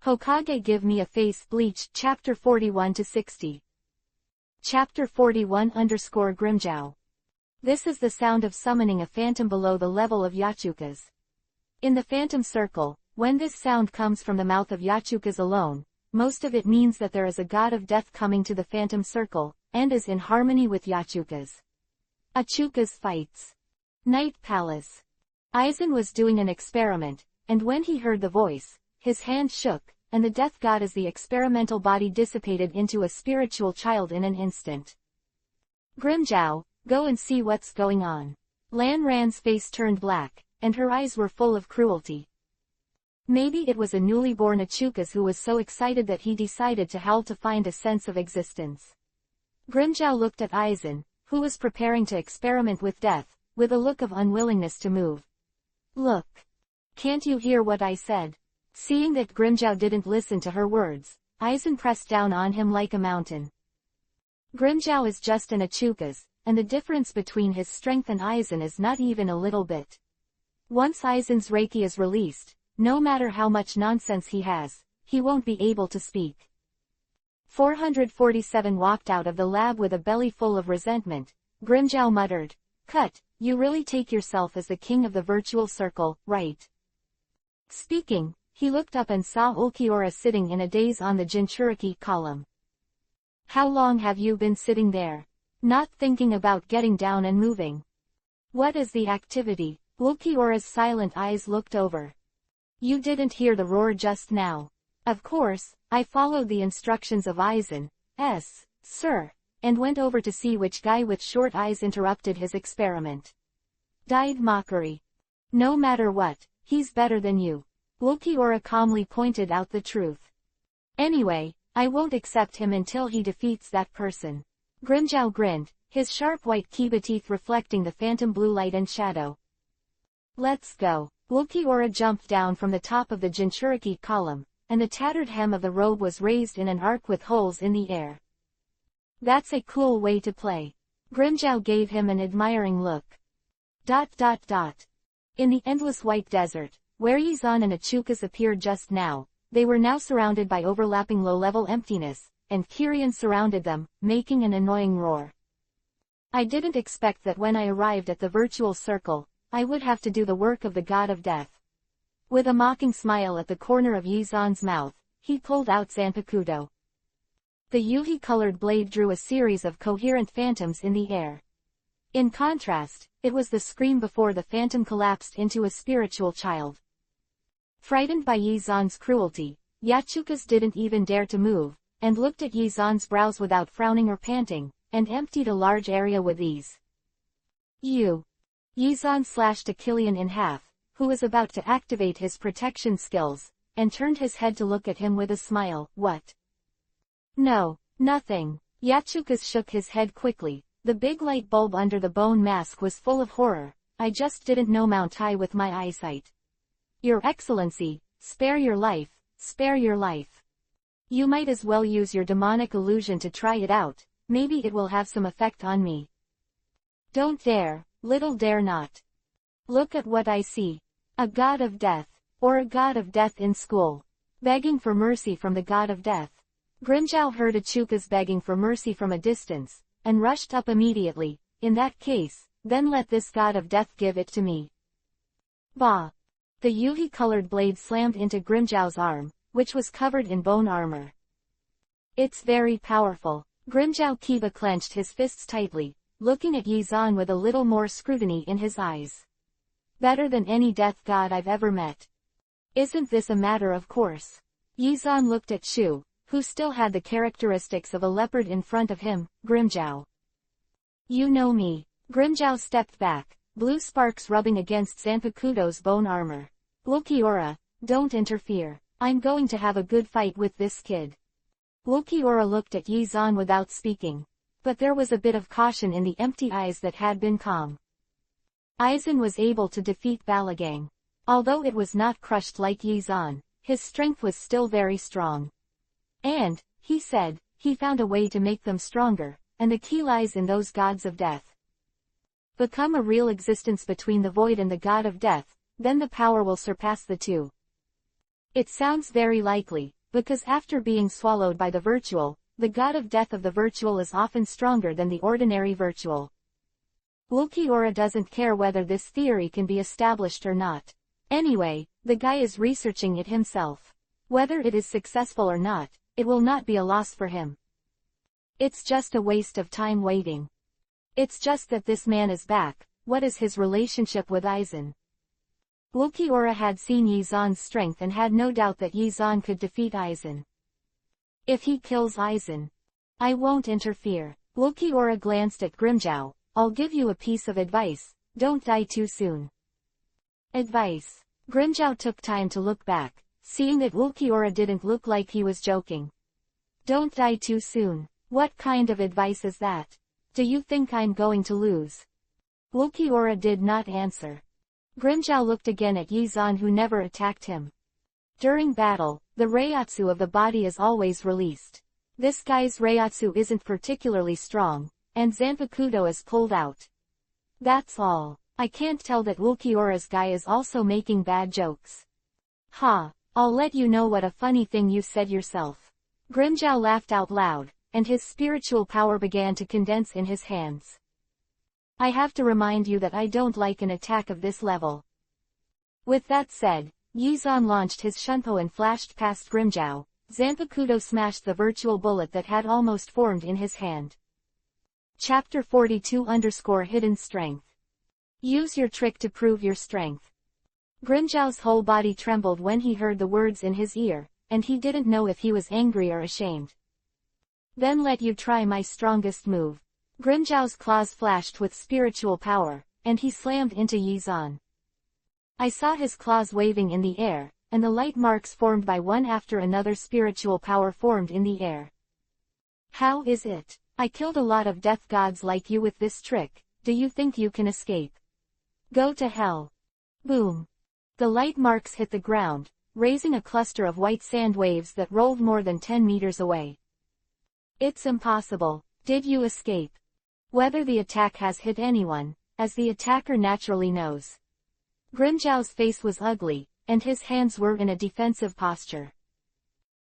Hokage give me a face. Bleach. Chapter 41-60. Chapter 41_Grimjow. This is the sound of summoning a phantom below the level of Yachukas. In the phantom circle, when this sound comes from the mouth of Yachukas alone, most of it means that there is a god of death coming to the phantom circle, and is in harmony with Yachukas. Achukas fights. Night Palace. Aizen was doing an experiment, and when he heard the voice, his hand shook, and the death god as the experimental body dissipated into a spiritual child in an instant. Grimjow, go and see what's going on. Lan Ran's face turned black, and her eyes were full of cruelty. Maybe it was a newly born Achukas who was so excited that he decided to howl to find a sense of existence. Grimjow looked at Aizen, who was preparing to experiment with death, with a look of unwillingness to move. Look. Can't you hear what I said? Seeing that Grimjow didn't listen to her words, Aizen pressed down on him like a mountain. Grimjow is just an Achukas, and the difference between his strength and Aizen is not even a little bit. Once Aizen's Reiki is released, no matter how much nonsense he has, he won't be able to speak. 447 walked out of the lab with a belly full of resentment. Grimjow muttered, "Cut, you really take yourself as the king of the virtual circle, right?" Speaking, he looked up and saw Ulquiorra sitting in a daze on the Jinchuriki column. "How long have you been sitting there? Not thinking about getting down and moving? What is the activity?" Ulquiorra's silent eyes looked over. "You didn't hear the roar just now." "Of course, I followed the instructions of Aizen, sir, and went over to see which guy with short eyes interrupted his experiment." Died mockery. "No matter what, he's better than you." Ulquiorra calmly pointed out the truth. "Anyway, I won't accept him until he defeats that person." Grimjow grinned, his sharp white kiba teeth reflecting the phantom blue light and shadow. "Let's go." Ulquiorra jumped down from the top of the Jinchuriki column, and the tattered hem of the robe was raised in an arc with holes in the air. "That's a cool way to play." Grimjow gave him an admiring look. In the endless white desert, where Yizan and Achukas appeared just now, they were now surrounded by overlapping low-level emptiness, and Kyrian surrounded them, making an annoying roar. "I didn't expect that when I arrived at the virtual circle, I would have to do the work of the god of death." With a mocking smile at the corner of Yizan's mouth, he pulled out Zanpakuto. The yuhi-colored blade drew a series of coherent phantoms in the air. In contrast, it was the scream before the phantom collapsed into a spiritual child. Frightened by Yizan's cruelty, Yachukas didn't even dare to move, and looked at Yizan's brows without frowning or panting, and emptied a large area with ease. Yizan slashed Achillean in half, who was about to activate his protection skills, and turned his head to look at him with a smile. "What?" "No, nothing." Yachukas shook his head quickly. The big light bulb under the bone mask was full of horror. "I just didn't know Mount I with my eyesight." "Your Excellency, spare your life, spare your life. You might as well use your demonic illusion to try it out, maybe it will have some effect on me." "Don't dare, little dare not. Look at what I see. A god of death, or a god of death in school. Begging for mercy from the god of death." Grimjow heard Achukas begging for mercy from a distance, and rushed up immediately. "In that case, then let this god of death give it to me." Bah! The yuhi-colored blade slammed into Grimjow's arm, which was covered in bone armor. "It's very powerful." Grimjow Kiba clenched his fists tightly, looking at Yizan with a little more scrutiny in his eyes. "Better than any death god I've ever met. Isn't this a matter of course?" Yizan looked at Shu, who still had the characteristics of a leopard in front of him. "Grimjow. You know me." Grimjow stepped back, blue sparks rubbing against Zanpakuto's bone armor. "Ulquiorra, don't interfere. I'm going to have a good fight with this kid." Ulquiorra looked at Yizan without speaking. But there was a bit of caution in the empty eyes that had been calm. Aizen was able to defeat Balagang. Although it was not crushed like Yizan, his strength was still very strong. And, he said, he found a way to make them stronger, and the key lies in those gods of death. Become a real existence between the void and the god of death, then the power will surpass the two. It sounds very likely, because after being swallowed by the virtual, the god of death of the virtual is often stronger than the ordinary virtual. Ulquiorra doesn't care whether this theory can be established or not. Anyway, the guy is researching it himself. Whether it is successful or not, it will not be a loss for him. It's just a waste of time waiting. It's just that this man is back. What is his relationship with Aizen? Ulquiorra had seen Yizan's strength and had no doubt that Yizan could defeat Aizen. If he kills Aizen, I won't interfere. Ulquiorra glanced at Grimmjow. I'll give you a piece of advice, don't die too soon. Advice. Grimmjow took time to look back, seeing that Ulquiorra didn't look like he was joking. Don't die too soon. What kind of advice is that? Do you think I'm going to lose? Ulquiorra did not answer. Grimmjow looked again at Yizan, who never attacked him. During battle, the Reiatsu of the body is always released. This guy's Reiatsu isn't particularly strong, and Zanpakuto is pulled out. That's all. I can't tell that Ulquiorra's guy is also making bad jokes. Ha, I'll let you know what a funny thing you said yourself. Grimmjow laughed out loud, and his spiritual power began to condense in his hands. I have to remind you that I don't like an attack of this level. With that said, Yizan launched his Shunpo and flashed past Grimmjow. Zanpakuto smashed the virtual bullet that had almost formed in his hand. Chapter 42-Hidden Strength. Use your trick to prove your strength. Grimmjow's whole body trembled when he heard the words in his ear, and he didn't know if he was angry or ashamed. Then let you try my strongest move. Grimmjow's claws flashed with spiritual power, and he slammed into Yizan. I saw his claws waving in the air, and the light marks formed by one after another. Spiritual power formed in the air. How is it? I killed a lot of death gods like you with this trick. Do you think you can escape? Go to hell. Boom. The light marks hit the ground, raising a cluster of white sand waves that rolled more than 10 meters away. It's impossible. Did you escape? Whether the attack has hit anyone, as the attacker naturally knows. Grimmjow's face was ugly, and his hands were in a defensive posture.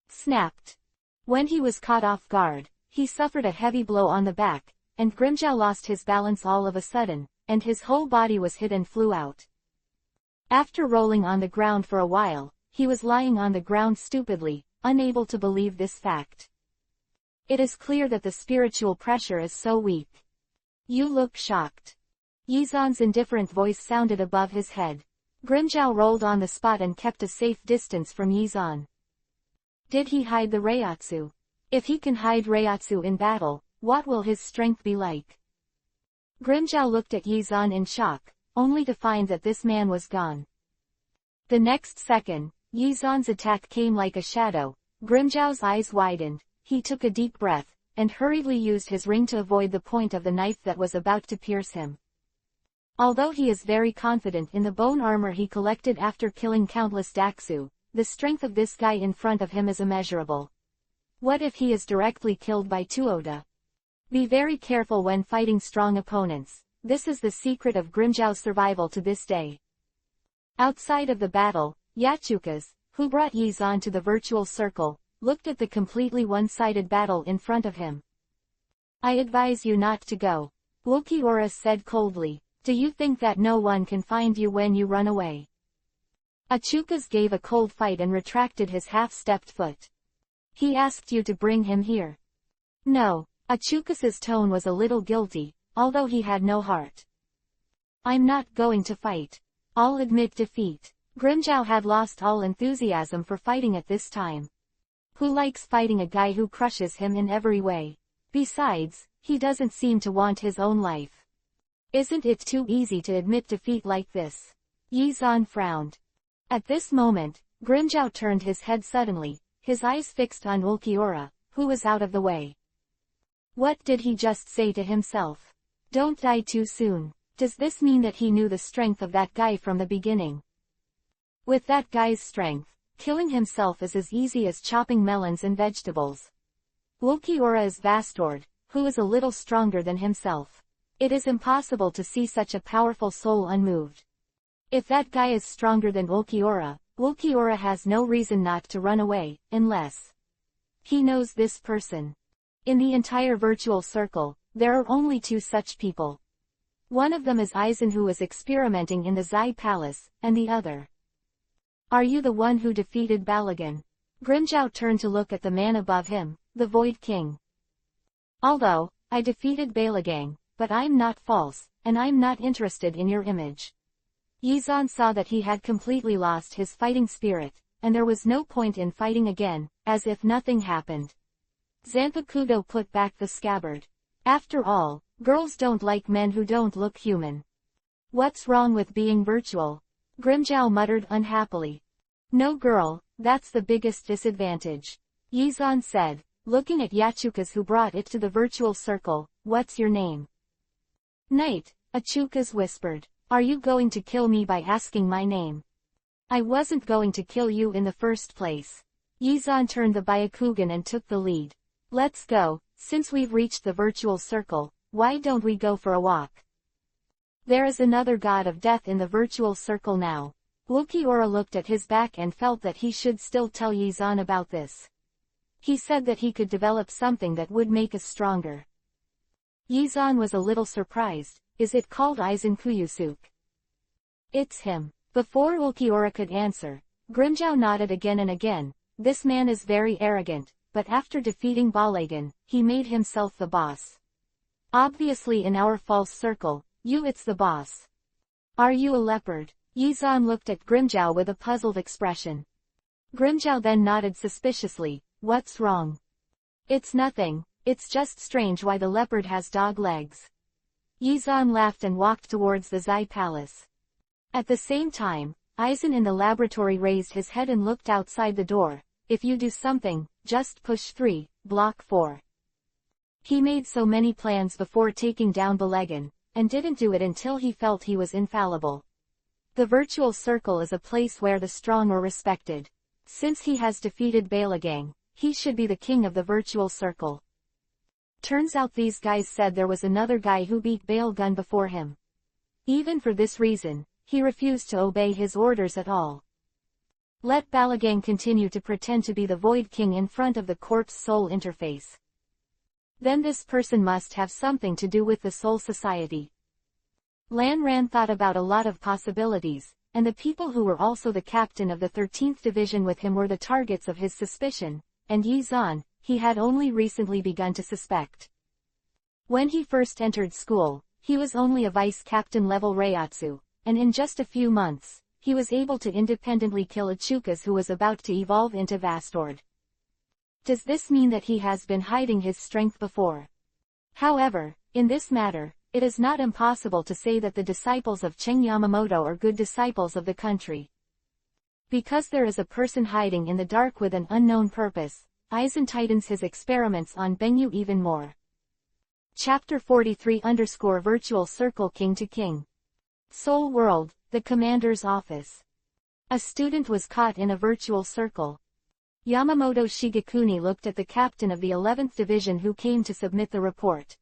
Snapped. When he was caught off guard, he suffered a heavy blow on the back, and Grimmjow lost his balance all of a sudden, and his whole body was hit and flew out. After rolling on the ground for a while, he was lying on the ground stupidly, unable to believe this fact. It is clear that the spiritual pressure is so weak. You look shocked. Yizan's indifferent voice sounded above his head. Grimmjow rolled on the spot and kept a safe distance from Yizan. Did he hide the Reiatsu? If he can hide Reiatsu in battle, what will his strength be like? Grimmjow looked at Yizan in shock, only to find that this man was gone. The next second, Yizan's attack came like a shadow. Grimmjow's eyes widened. He took a deep breath, and hurriedly used his ring to avoid the point of the knife that was about to pierce him. Although he is very confident in the bone armor he collected after killing countless Daxu, the strength of this guy in front of him is immeasurable. What if he is directly killed by Tuoda? Be very careful when fighting strong opponents. This is the secret of Grimmjow's survival to this day. Outside of the battle, Yachukas, who brought Yizan to the virtual circle, looked at the completely one-sided battle in front of him. I advise you not to go. Ulquiorra said coldly. Do you think that no one can find you when you run away? Achukas gave a cold fight and retracted his half-stepped foot. He asked you to bring him here. No. Achukas's tone was a little guilty, although he had no heart. I'm not going to fight. I'll admit defeat. Grimmjow had lost all enthusiasm for fighting at this time. Who likes fighting a guy who crushes him in every way? Besides, he doesn't seem to want his own life. Isn't it too easy to admit defeat like this? Yizan frowned. At this moment, Grimmjow turned his head suddenly, his eyes fixed on Ulquiorra, who was out of the way. What did he just say to himself? Don't die too soon. Does this mean that he knew the strength of that guy from the beginning? With that guy's strength, killing himself is as easy as chopping melons and vegetables. Ulquiorra is Vastord, who is a little stronger than himself. It is impossible to see such a powerful soul unmoved. If that guy is stronger than Ulquiorra, Ulquiorra has no reason not to run away, unless he knows this person. In the entire virtual circle, there are only two such people. One of them is Aizen, who is experimenting in the Zai Palace, and the other. Are you the one who defeated Balagan? Grimjow turned to look at the man above him, the Void King. Although, I defeated Balagang, but I'm not false, and I'm not interested in your image. Yizan saw that he had completely lost his fighting spirit, and there was no point in fighting again, as if nothing happened. Zanpakuto put back the scabbard. After all, girls don't like men who don't look human. What's wrong with being virtual? Grimjow muttered unhappily. No girl, that's the biggest disadvantage. Yizan said, looking at Yachukas, who brought it to the virtual circle. What's your name? Knight, Achukas whispered. Are you going to kill me by asking my name? I wasn't going to kill you in the first place. Yizan turned the Byakugan and took the lead. Let's go, since we've reached the virtual circle, why don't we go for a walk? There is another god of death in the virtual circle now. Ulquiorra looked at his back and felt that he should still tell Yizan about this. He said that he could develop something that would make us stronger. Yizan was a little surprised. Is it called Aizen Kuyusuk? It's him. Before Ulquiorra could answer, Grimjow nodded again and again. This man is very arrogant, but after defeating Balagan, he made himself the boss. Obviously in our false circle, it's the boss. Are you a leopard? Yizan looked at Grimjow with a puzzled expression. Grimjow then nodded suspiciously. What's wrong? It's nothing, it's just strange why the leopard has dog legs. Yizan laughed and walked towards the Zai Palace. At the same time, Aizen in the laboratory raised his head and looked outside the door. If you do something, just push 3, block 4. He made so many plans before taking down Balagan, and didn't do it until he felt he was infallible. The virtual circle is a place where the strong are respected. Since he has defeated Balagang, he should be the king of the virtual circle. Turns out these guys said there was another guy who beat Balagan before him. Even for this reason, he refused to obey his orders at all. Let Balagang continue to pretend to be the Void King in front of the corpse-soul interface. Then this person must have something to do with the Soul Society. Lan Ran thought about a lot of possibilities, and the people who were also the captain of the 13th Division with him were the targets of his suspicion, and Yizan, he had only recently begun to suspect. When he first entered school, he was only a vice-captain level Reiatsu, and in just a few months, he was able to independently kill Achukas, who was about to evolve into Vastord. Does this mean that he has been hiding his strength before? However, in this matter, it is not impossible to say that the disciples of Cheng Yamamoto are good disciples of the country. Because there is a person hiding in the dark with an unknown purpose, Aizen tightens his experiments on Benyu even more. Chapter 43-Virtual Circle King to King. Soul World, the Commander's Office. A student was caught in a virtual circle. Yamamoto Shigekuni looked at the captain of the 11th Division who came to submit the report.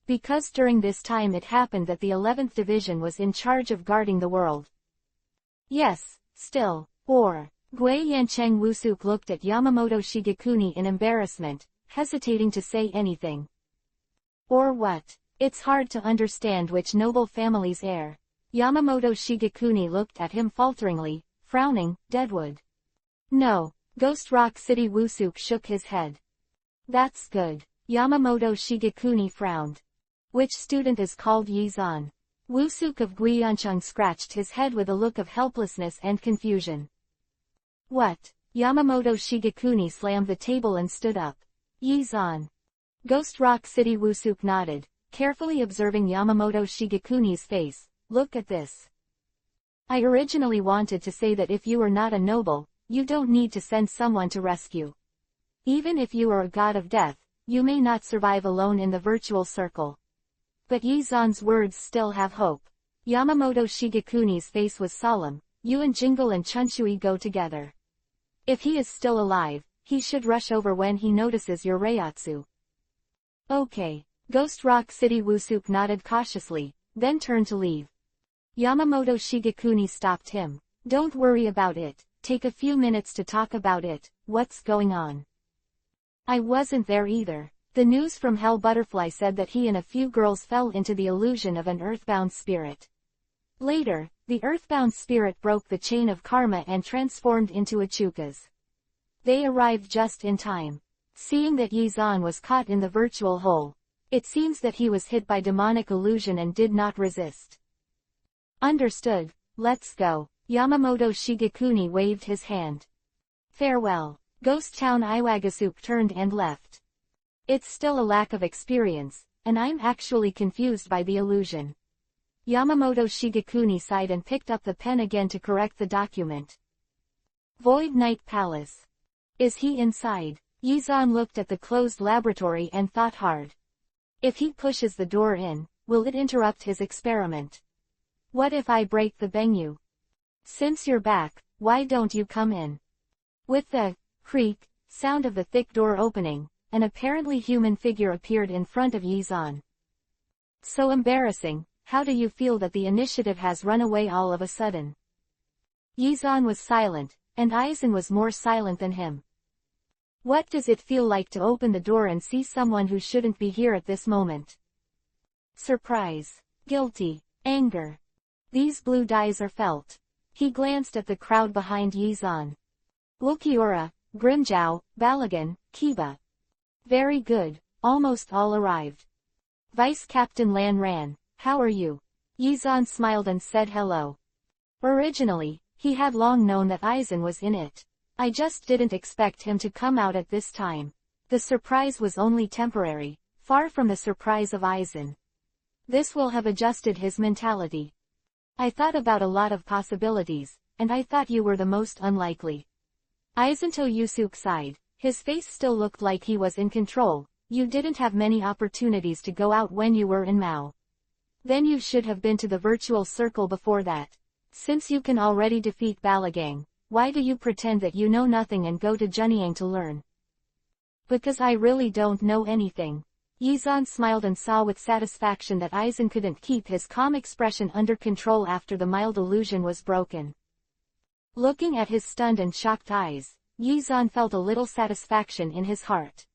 Because during this time it happened that the 11th Division was in charge of guarding the world. Yes, still, or... Gui Yancheng Wusuk looked at Yamamoto Shigekuni in embarrassment, hesitating to say anything. Or what? It's hard to understand which noble family's heir. Yamamoto Shigekuni looked at him falteringly, frowning. Deadwood. No. Ghost Rock City. Wusuk shook his head. That's good. Yamamoto Shigekuni frowned. Which student is called Yizan? Wusuk of Guiancheng scratched his head with a look of helplessness and confusion. What? Yamamoto Shigekuni slammed the table and stood up. Yizan. Ghost Rock City. Wusuk nodded, carefully observing Yamamoto Shigekuni's face. Look at this. I originally wanted to say that if you are not a noble, you don't need to send someone to rescue. Even if you are a god of death, you may not survive alone in the virtual circle. But Yizan's words still have hope. Yamamoto Shigekuni's face was solemn. You and Jingle and Chunshui go together. If he is still alive, he should rush over when he notices your Reiatsu. Okay. Ghost Rock City. Wusuk nodded cautiously, then turned to leave. Yamamoto Shigekuni stopped him. Don't worry about it. take a few minutes to talk about it. What's going on? I wasn't there either. The news from Hell Butterfly said that he and a few girls fell into the illusion of an earthbound spirit. Later, the earthbound spirit broke the chain of karma and transformed into Achukas. They arrived just in time. Seeing that Yizan was caught in the virtual hole, it seems that he was hit by demonic illusion and did not resist. Understood, let's go. Yamamoto Shigekuni waved his hand. Farewell. Ghost Town Iwagasuk turned and left. It's still a lack of experience, and I'm actually confused by the illusion. Yamamoto Shigekuni sighed and picked up the pen again to correct the document. Void Knight Palace. Is he inside? Yizan looked at the closed laboratory and thought hard. If he pushes the door in, will it interrupt his experiment? What if I break the Bengu? Since you're back, why don't you come in? With the creak sound of the thick door opening, an apparently human figure appeared in front of Yizan. So embarrassing, how do you feel that the initiative has run away all of a sudden? Yizan was silent, and Aizen was more silent than him. What does it feel like to open the door and see someone who shouldn't be here at this moment? Surprise, guilty, anger. These blue dyes are felt. He glanced at the crowd behind Yizan. Ulquiorra, Grimjow, Balagan, Kiba. Very good, almost all arrived. Vice Captain Lan Ran, how are you? Yizan smiled and said hello. Originally, he had long known that Aizen was in it. I just didn't expect him to come out at this time. The surprise was only temporary, far from the surprise of Aizen. This will have adjusted his mentality. I thought about a lot of possibilities, and I thought you were the most unlikely. Aizen Toyusuk sighed. His face still looked like he was in control. You didn't have many opportunities to go out when you were in Mao. Then you should have been to the virtual circle before that. Since you can already defeat Balagang, why do you pretend that you know nothing and go to Junyang to learn? Because I really don't know anything. Yizan smiled and saw with satisfaction that Aizen couldn't keep his calm expression under control after the mild illusion was broken. Looking at his stunned and shocked eyes, Yizan felt a little satisfaction in his heart.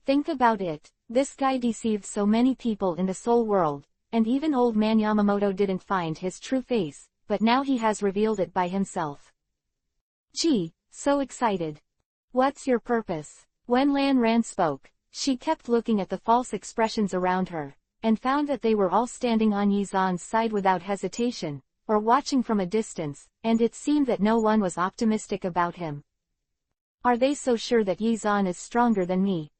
Think about it, this guy deceived so many people in the soul world, and even old man Yamamoto didn't find his true face, but now he has revealed it by himself. Gee, so excited. What's your purpose? When Lan Ran spoke, she kept looking at the false expressions around her, and found that they were all standing on Yizan's side without hesitation, or watching from a distance, and it seemed that no one was optimistic about him. Are they so sure that Yizan is stronger than me?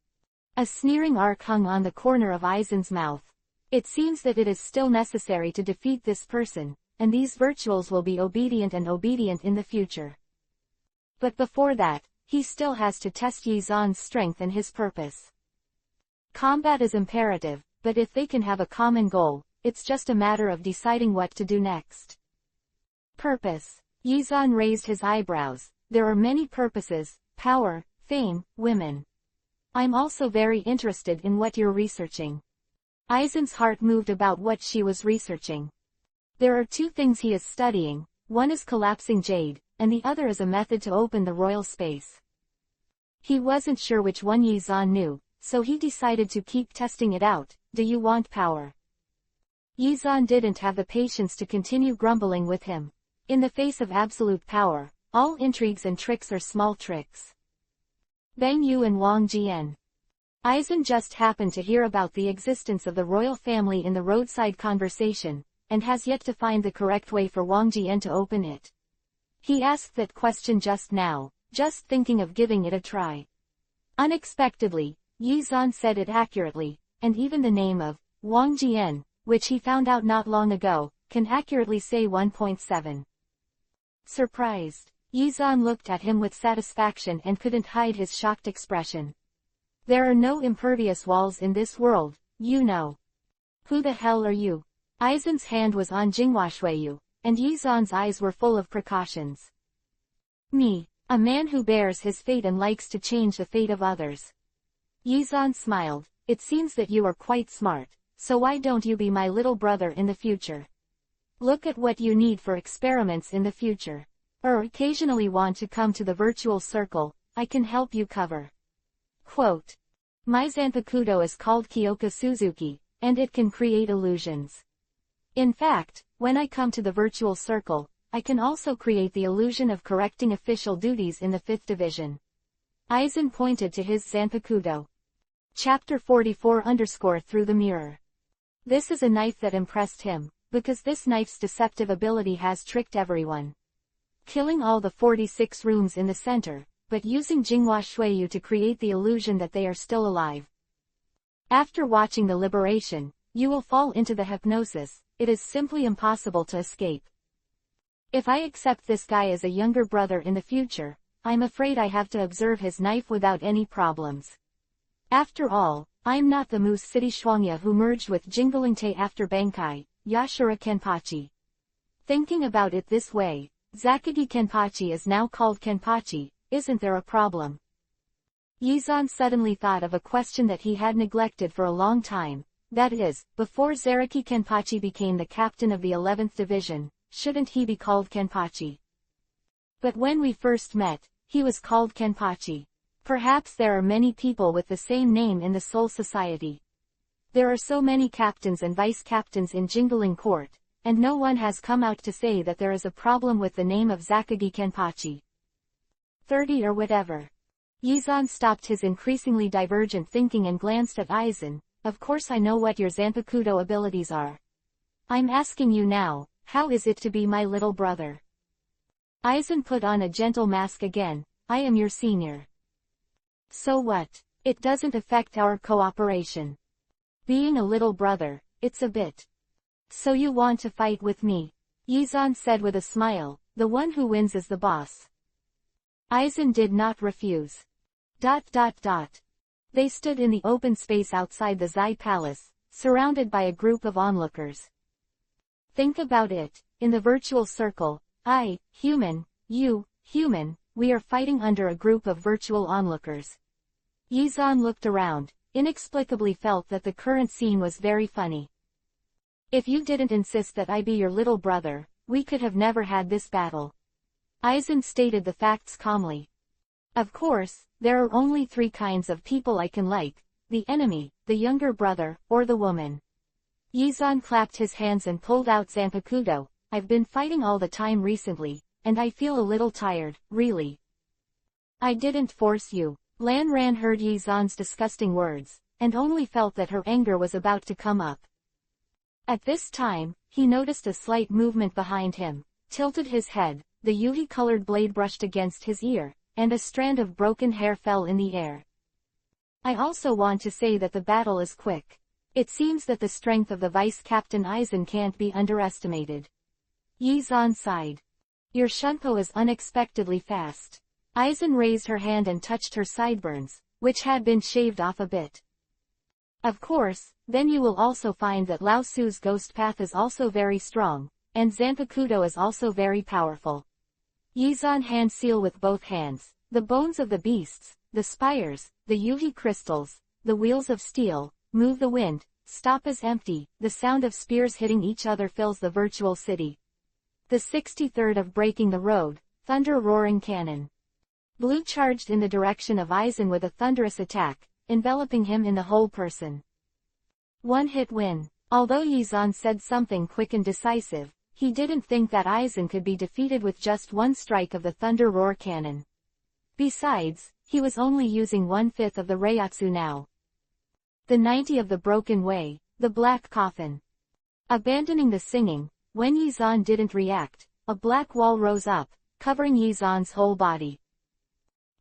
A sneering arc hung on the corner of Aizen's mouth. It seems that it is still necessary to defeat this person, and these virtuals will be obedient in the future. But before that, he still has to test Yizan's strength and his purpose. Combat is imperative, but if they can have a common goal, it's just a matter of deciding what to do next. Purpose. Yizan raised his eyebrows. There are many purposes: power, fame, women. I'm also very interested in what you're researching. Aizen's heart moved about what she was researching. There are two things he is studying, one is collapsing jade, and the other is a method to open the royal space. He wasn't sure which one Yizan knew, so he decided to keep testing it out. Do you want power? Yizan didn't have the patience to continue grumbling with him. In the face of absolute power, all intrigues and tricks are small tricks. Bang Yu and Wang Jian. Aizen just happened to hear about the existence of the royal family in the roadside conversation, and has yet to find the correct way for Wang Jian to open it. He asked that question just now, just thinking of giving it a try. Unexpectedly, Yizan said it accurately, and even the name of Wang Jian, which he found out not long ago, can accurately say 1.7. Surprised, Yizan looked at him with satisfaction and couldn't hide his shocked expression. There are no impervious walls in this world, you know. Who the hell are you? Aizen's hand was on Jinghuashuiyu, and Yizan's eyes were full of precautions. Me, a man who bears his fate and likes to change the fate of others. Yizan smiled. It seems that you are quite smart, so why don't you be my little brother in the future? Look at what you need for experiments in the future. or occasionally want to come to the virtual circle, I can help you cover. Quote. My Zanpakuto is called Kyoka Suzuki, and it can create illusions. In fact, when I come to the virtual circle, I can also create the illusion of correcting official duties in the 5th division. Aizen pointed to his Zanpakuto. Chapter 44 Through the Mirror. This is a knife that impressed him, because this knife's deceptive ability has tricked everyone. Killing all the 46 rooms in the center, but using Jinghua Shuiyu to create the illusion that they are still alive. After watching the liberation, you will fall into the hypnosis, it is simply impossible to escape. If I accept this guy as a younger brother in the future, I'm afraid I have to observe his knife without any problems. After all, I'm not the Moose City Shuangya who merged with Jingalingte after Bankai, Yashura Kenpachi. Thinking about it this way, Zakagi Kenpachi is now called Kenpachi, isn't there a problem? Yizan suddenly thought of a question that he had neglected for a long time, that is, before Zaraki Kenpachi became the captain of the 11th division, shouldn't he be called Kenpachi? But when we first met, he was called Kenpachi. Perhaps there are many people with the same name in the Soul Society. There are so many captains and vice-captains in Jingaling Court, and no one has come out to say that there is a problem with the name of Zakagi Kenpachi. 30 or whatever. Yizan stopped his increasingly divergent thinking and glanced at Aizen. Of course I know what your Zanpakuto abilities are. I'm asking you now, how is it to be my little brother? Aizen put on a gentle mask again. I am your senior. So what? It doesn't affect our cooperation. Being a little brother, it's a bit. So you want to fight with me? Yizan said with a smile, the one who wins is the boss. Aizen did not refuse. They stood in the open space outside the Zai Palace, surrounded by a group of onlookers. Think about it, in the virtual circle, I, human, you, human, we are fighting under a group of virtual onlookers. Yizan looked around, inexplicably felt that the current scene was very funny. If you didn't insist that I be your little brother, we could have never had this battle. Aizen stated the facts calmly. Of course, there are only 3 kinds of people I can like, the enemy, the younger brother, or the woman. Yizan clapped his hands and pulled out Zanpakuto. I've been fighting all the time recently, and I feel a little tired, really. I didn't force you. Lan Ran heard Yizan's disgusting words, and only felt that her anger was about to come up. At this time, he noticed a slight movement behind him, tilted his head, the Yuhi-colored blade brushed against his ear, and a strand of broken hair fell in the air. I also want to say that the battle is quick. It seems that the strength of the Vice-Captain Aizen can't be underestimated. Yizan sighed. Your shunpo is unexpectedly fast. Aizen raised her hand and touched her sideburns, which had been shaved off a bit. Of course, then you will also find that Lao Su's ghost path is also very strong, and Zanpakuto is also very powerful. Yizan hand seal with both hands, the bones of the beasts, the spires, the Yuhi crystals, the wheels of steel, move the wind, stop is empty, the sound of spears hitting each other fills the virtual city. The 63rd of breaking the road, thunder roaring cannon. Blue charged in the direction of Aizen with a thunderous attack, enveloping him in the whole person. One hit win. Although Yizan said something quick and decisive, he didn't think that Aizen could be defeated with just one strike of the thunder roar cannon. Besides, he was only using 1/5 of the Reiatsu now. The 90 of the broken way, the black coffin. Abandoning the singing, when Yizan didn't react, a black wall rose up, covering Yizan's whole body.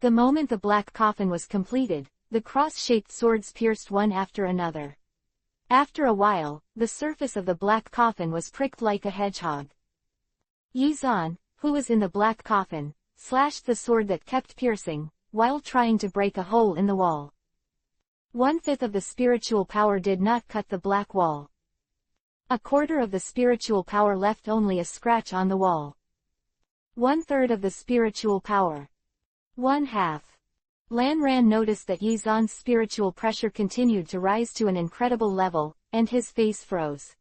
The moment the black coffin was completed, the cross-shaped swords pierced one after another. After a while, the surface of the black coffin was pricked like a hedgehog. Yizan, who was in the black coffin, slashed the sword that kept piercing, while trying to break a hole in the wall. 1/5 of the spiritual power did not cut the black wall. 1/4 of the spiritual power left only a scratch on the wall. 1/3 of the spiritual power. 1/2. Lan Ran noticed that Yizan's spiritual pressure continued to rise to an incredible level, and his face froze.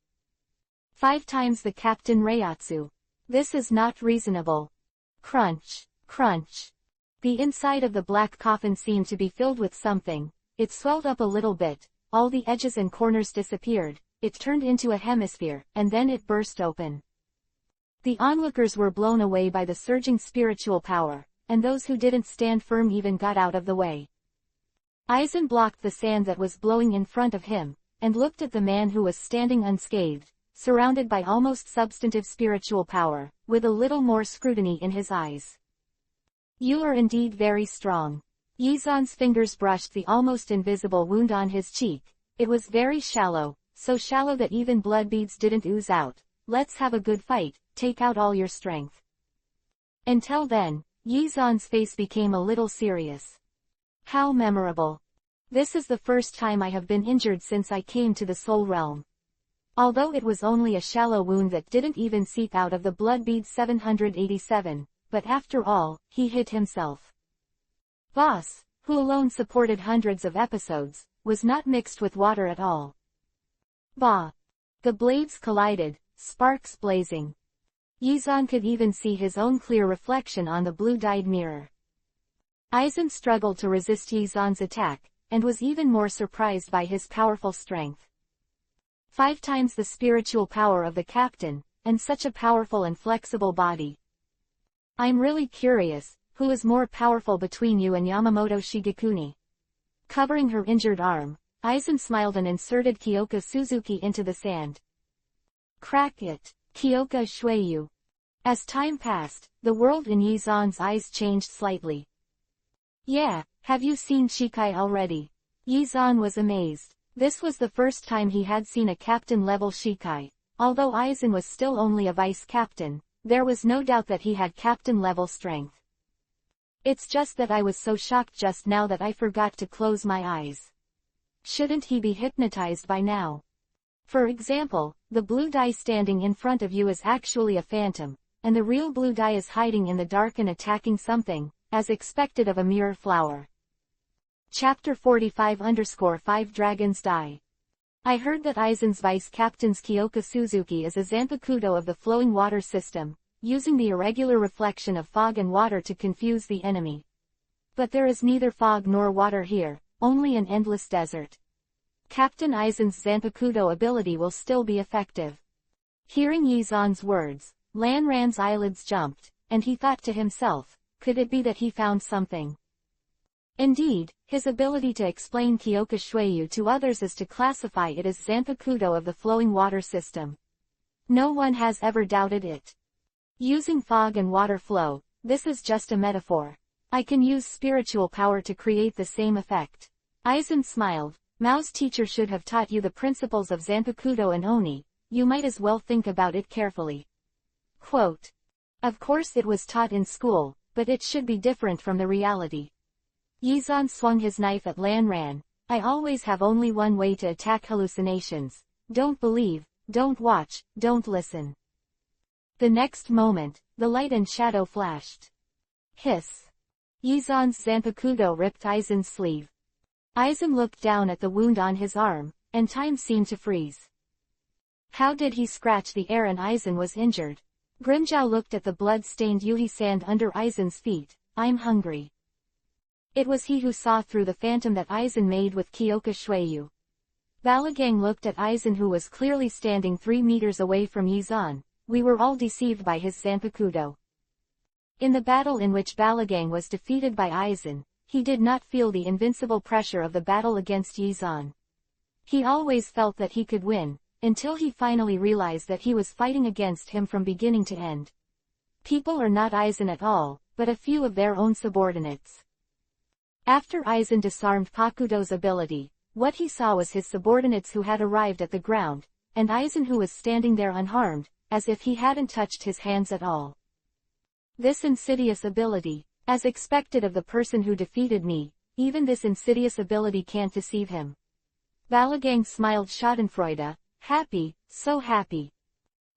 5 times the Captain Reiatsu. This is not reasonable. Crunch, crunch. The inside of the black coffin seemed to be filled with something. It swelled up a little bit, all the edges and corners disappeared, it turned into a hemisphere, and then it burst open. The onlookers were blown away by the surging spiritual power, and those who didn't stand firm even got out of the way. Aizen blocked the sand that was blowing in front of him, and looked at the man who was standing unscathed, surrounded by almost substantive spiritual power, with a little more scrutiny in his eyes. You are indeed very strong. Yizan's fingers brushed the almost invisible wound on his cheek. It was very shallow, so shallow that even blood beads didn't ooze out. Let's have a good fight, take out all your strength. Until then, Yizan's face became a little serious. How memorable. This is the first time I have been injured since I came to the Soul Realm. Although it was only a shallow wound that didn't even seep out of the blood bead 787, but after all, he hit himself. Boss, who alone supported hundreds of episodes, was not mixed with water at all. Bah! The blades collided, sparks blazing. Yizan could even see his own clear reflection on the blue-dyed mirror. Aizen struggled to resist Yizan's attack, and was even more surprised by his powerful strength. 5 times the spiritual power of the captain, and such a powerful and flexible body. I'm really curious, who is more powerful between you and Yamamoto Shigekuni? Covering her injured arm, Aizen smiled and inserted Kyoka Suzuki into the sand. Crack it, Kyoka Shueyu. As time passed, the world in Yizan's eyes changed slightly. Yeah, have you seen Shikai already? Yizan was amazed. This was the first time he had seen a captain-level Shikai. Although Aizen was still only a vice-captain, there was no doubt that he had captain-level strength. It's just that I was so shocked just now that I forgot to close my eyes. Shouldn't he be hypnotized by now? For example, the blue dye standing in front of you is actually a phantom, and the real blue dye is hiding in the dark and attacking something, as expected of a mirror flower. Chapter 45-5 Dragons Die. I heard that Aizen's vice-captain's Kyoka Suzuki is a Zanpakuto of the flowing water system, using the irregular reflection of fog and water to confuse the enemy. But there is neither fog nor water here, only an endless desert. Captain Aizen's Zanpakuto ability will still be effective. Hearing Yizan's words, Lanran's eyelids jumped, and he thought to himself, could it be that he found something? Indeed, his ability to explain Kyoka Shueyu to others is to classify it as Zanpakuto of the flowing water system. No one has ever doubted it. Using fog and water flow, this is just a metaphor. I can use spiritual power to create the same effect. Aizen smiled. Mao's teacher should have taught you the principles of Zanpakuto and Oni, you might as well think about it carefully. Quote. Of course it was taught in school, but it should be different from the reality. Yizan swung his knife at Lanran. I always have only one way to attack hallucinations. Don't believe, don't watch, don't listen. The next moment, the light and shadow flashed. Hiss. Yizan's Zanpakuto ripped Aizen's sleeve. Aizen looked down at the wound on his arm, and time seemed to freeze. How did he scratch the air and Aizen was injured? Grimmjow looked at the blood-stained Yuhi sand under Aizen's feet. I'm hungry. It was he who saw through the phantom that Aizen made with Kyoka Shueyu. Balagang looked at Aizen who was clearly standing 3 meters away from Yizan. We were all deceived by his Zanpakuto. In the battle in which Balagang was defeated by Aizen, he did not feel the invincible pressure of the battle against Yizan. He always felt that he could win, until he finally realized that he was fighting against him from beginning to end. People are not Aizen at all, but a few of their own subordinates. After Aizen disarmed Pakuto's ability, what he saw was his subordinates who had arrived at the ground, and Aizen who was standing there unharmed, as if he hadn't touched his hands at all. This insidious ability, as expected of the person who defeated me, even this insidious ability can't deceive him. Balagang smiled schadenfreude, happy, so happy.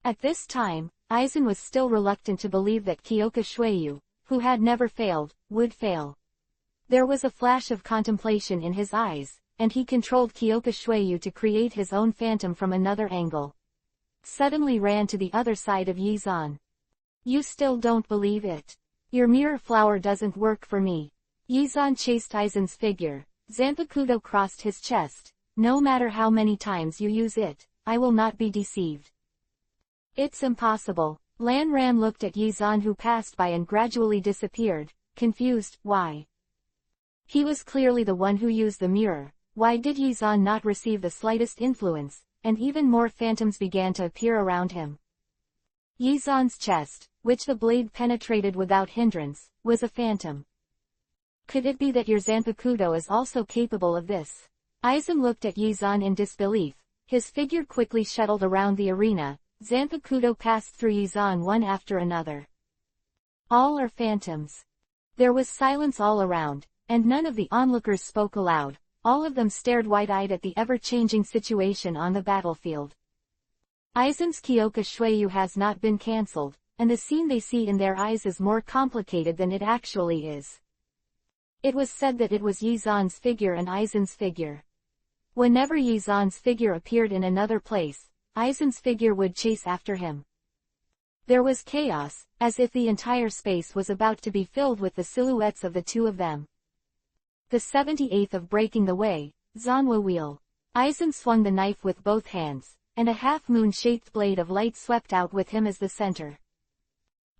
At this time, Aizen was still reluctant to believe that Kyoka Shueyu, who had never failed, would fail. There was a flash of contemplation in his eyes, and he controlled Kyoka Shueyu to create his own phantom from another angle. Suddenly ran to the other side of Yizan. You still don't believe it? Your mirror flower doesn't work for me. Yizan chased Aizen's figure. Zanpakuto crossed his chest. No matter how many times you use it, I will not be deceived. It's impossible. Lan Ran looked at Yizan, who passed by and gradually disappeared, confused. Why? He was clearly the one who used the mirror. Why did Yizan not receive the slightest influence? And even more phantoms began to appear around him. Yizan's chest, which the blade penetrated without hindrance, was a phantom. Could it be that your Zanpakuto is also capable of this? Aizen looked at Yizan in disbelief. His figure quickly shuttled around the arena. Zanpakuto passed through Yizan one after another. All are phantoms. There was silence all around, and none of the onlookers spoke aloud. All of them stared wide-eyed at the ever-changing situation on the battlefield. Aizen's Kyoka Shueyu has not been cancelled, and the scene they see in their eyes is more complicated than it actually is. It was said that it was Yizan's figure and Aizen's figure. Whenever Yizan's figure appeared in another place, Aizen's figure would chase after him. There was chaos, as if the entire space was about to be filled with the silhouettes of the two of them. The 78th of breaking the way, Zanwa wheel. Aizen swung the knife with both hands, and a half-moon-shaped blade of light swept out with him as the center.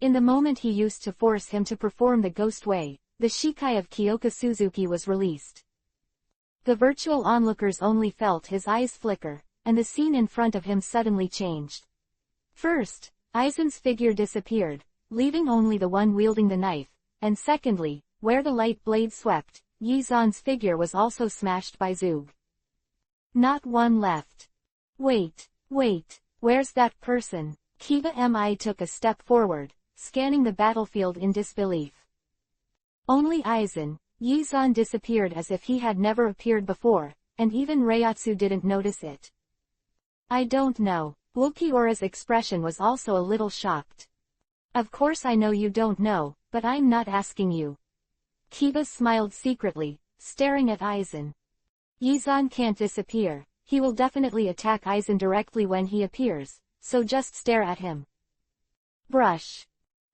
In the moment he used to force him to perform the ghost way, the Shikai of Kyoka Suzuki was released. The virtual onlookers only felt his eyes flicker, and the scene in front of him suddenly changed. First, Aizen's figure disappeared, leaving only the one wielding the knife, and secondly, where the light blade swept, Yizan's figure was also smashed by Zug. Not one left. Wait, where's that person? Kiba Mi took a step forward, scanning the battlefield in disbelief. Only Aizen. Yizan disappeared as if he had never appeared before, and even Reiatsu didn't notice it. I don't know. Ulquiorra's expression was also a little shocked. Of course I know you don't know, but I'm not asking you. Kiba smiled secretly, staring at Aizen. Yizan can't disappear. He will definitely attack Aizen directly when he appears, so just stare at him. Brush.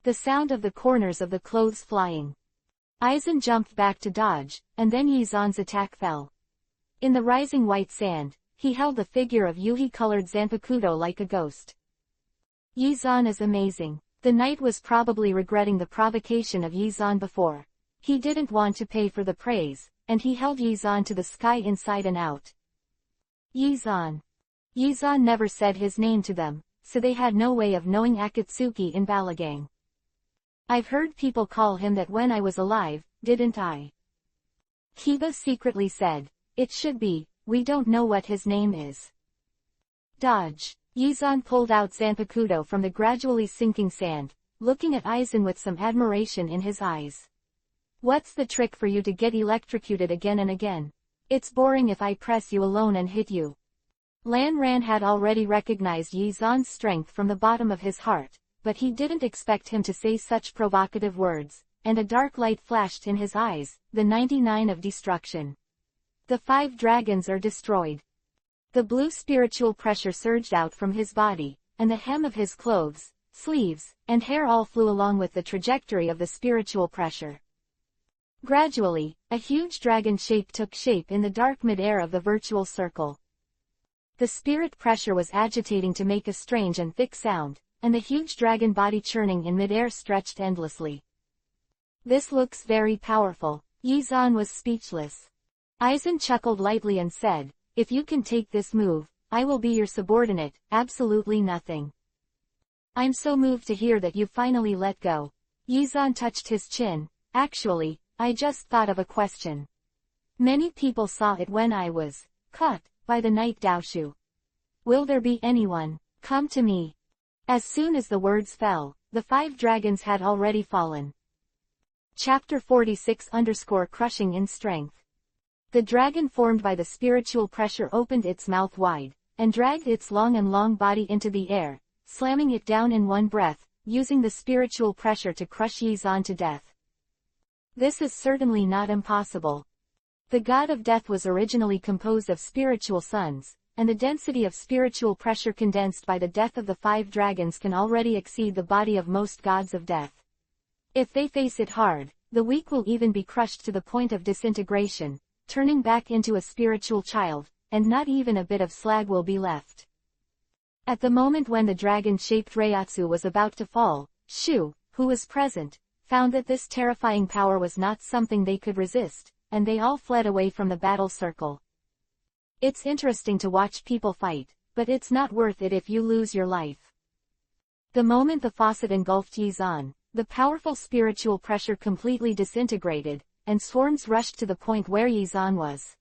The sound of the corners of the clothes flying. Aizen jumped back to dodge, and then Yizan's attack fell. In the rising white sand, he held the figure of Yuhi-colored Zanpakuto like a ghost. Yizan is amazing. The knight was probably regretting the provocation of Yizan before. He didn't want to pay for the praise, and he held Yizan to the sky inside and out. Yizan. Yizan never said his name to them, so they had no way of knowing Akatsuki in Balagang. I've heard people call him that when I was alive, didn't I? Kiba secretly said. It should be, we don't know what his name is. Dodge. Yizan pulled out Zanpakuto from the gradually sinking sand, looking at Aizen with some admiration in his eyes. What's the trick for you to get electrocuted again and again? It's boring if I press you alone and hit you. Lan Ran had already recognized Yizan's strength from the bottom of his heart, but he didn't expect him to say such provocative words, and a dark light flashed in his eyes, the 99 of destruction. The 5 dragons are destroyed. The blue spiritual pressure surged out from his body, and the hem of his clothes, sleeves, and hair all flew along with the trajectory of the spiritual pressure. Gradually, a huge dragon shape took shape in the dark mid-air of the virtual circle. The spirit pressure was agitating to make a strange and thick sound, and the huge dragon body churning in mid-air stretched endlessly. This looks very powerful. Yizan was speechless. Aizen chuckled lightly and said, if you can take this move, I will be your subordinate, absolutely nothing. I'm so moved to hear that you finally let go. Yizan touched his chin. Actually, I just thought of a question. Many people saw it when I was caught by the night Daoshu. Will there be anyone? Come to me. As soon as the words fell, the 5 dragons had already fallen. Chapter 46_Crushing in Strength. The dragon formed by the spiritual pressure opened its mouth wide, and dragged its long body into the air, slamming it down in one breath, using the spiritual pressure to crush Yizan to death. This is certainly not impossible. The god of death was originally composed of spiritual suns, and the density of spiritual pressure condensed by the death of the 5 dragons can already exceed the body of most gods of death. If they face it hard, the weak will even be crushed to the point of disintegration, turning back into a spiritual child, and not even a bit of slag will be left. At the moment when the dragon-shaped Reiatsu was about to fall, Shu, who was present, found that this terrifying power was not something they could resist, and they all fled away from the battle circle. It's interesting to watch people fight, but it's not worth it if you lose your life. The moment the faucet engulfed Yizan, the powerful spiritual pressure completely disintegrated, and swarms rushed to the point where Yizan was.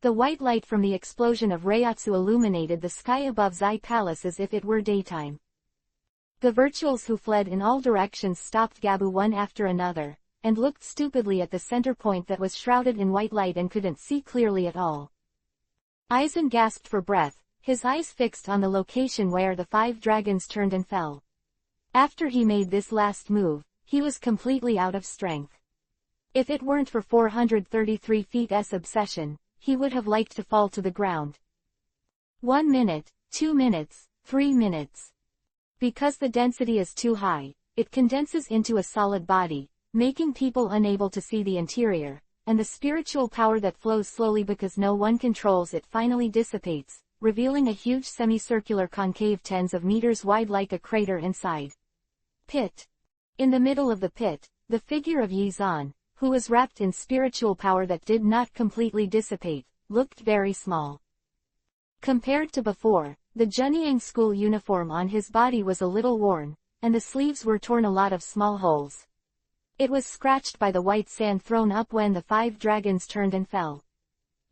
The white light from the explosion of Reiatsu illuminated the sky above Zai Palace as if it were daytime. The virtuals who fled in all directions stopped Gabu one after another, and looked stupidly at the center point that was shrouded in white light and couldn't see clearly at all. Aizen gasped for breath, his eyes fixed on the location where the 5 dragons turned and fell. After he made this last move, he was completely out of strength. If it weren't for 433 feet's obsession, he would have liked to fall to the ground. 1 minute, 2 minutes, 3 minutes. Because the density is too high, it condenses into a solid body, making people unable to see the interior, and the spiritual power that flows slowly because no one controls it finally dissipates, revealing a huge semicircular concave tens of meters wide like a crater inside. Pit. In the middle of the pit, the figure of Yizan, who was wrapped in spiritual power that did not completely dissipate, looked very small. Compared to before, the Junyang school uniform on his body was a little worn, and the sleeves were torn a lot of small holes. It was scratched by the white sand thrown up when the 5 dragons turned and fell.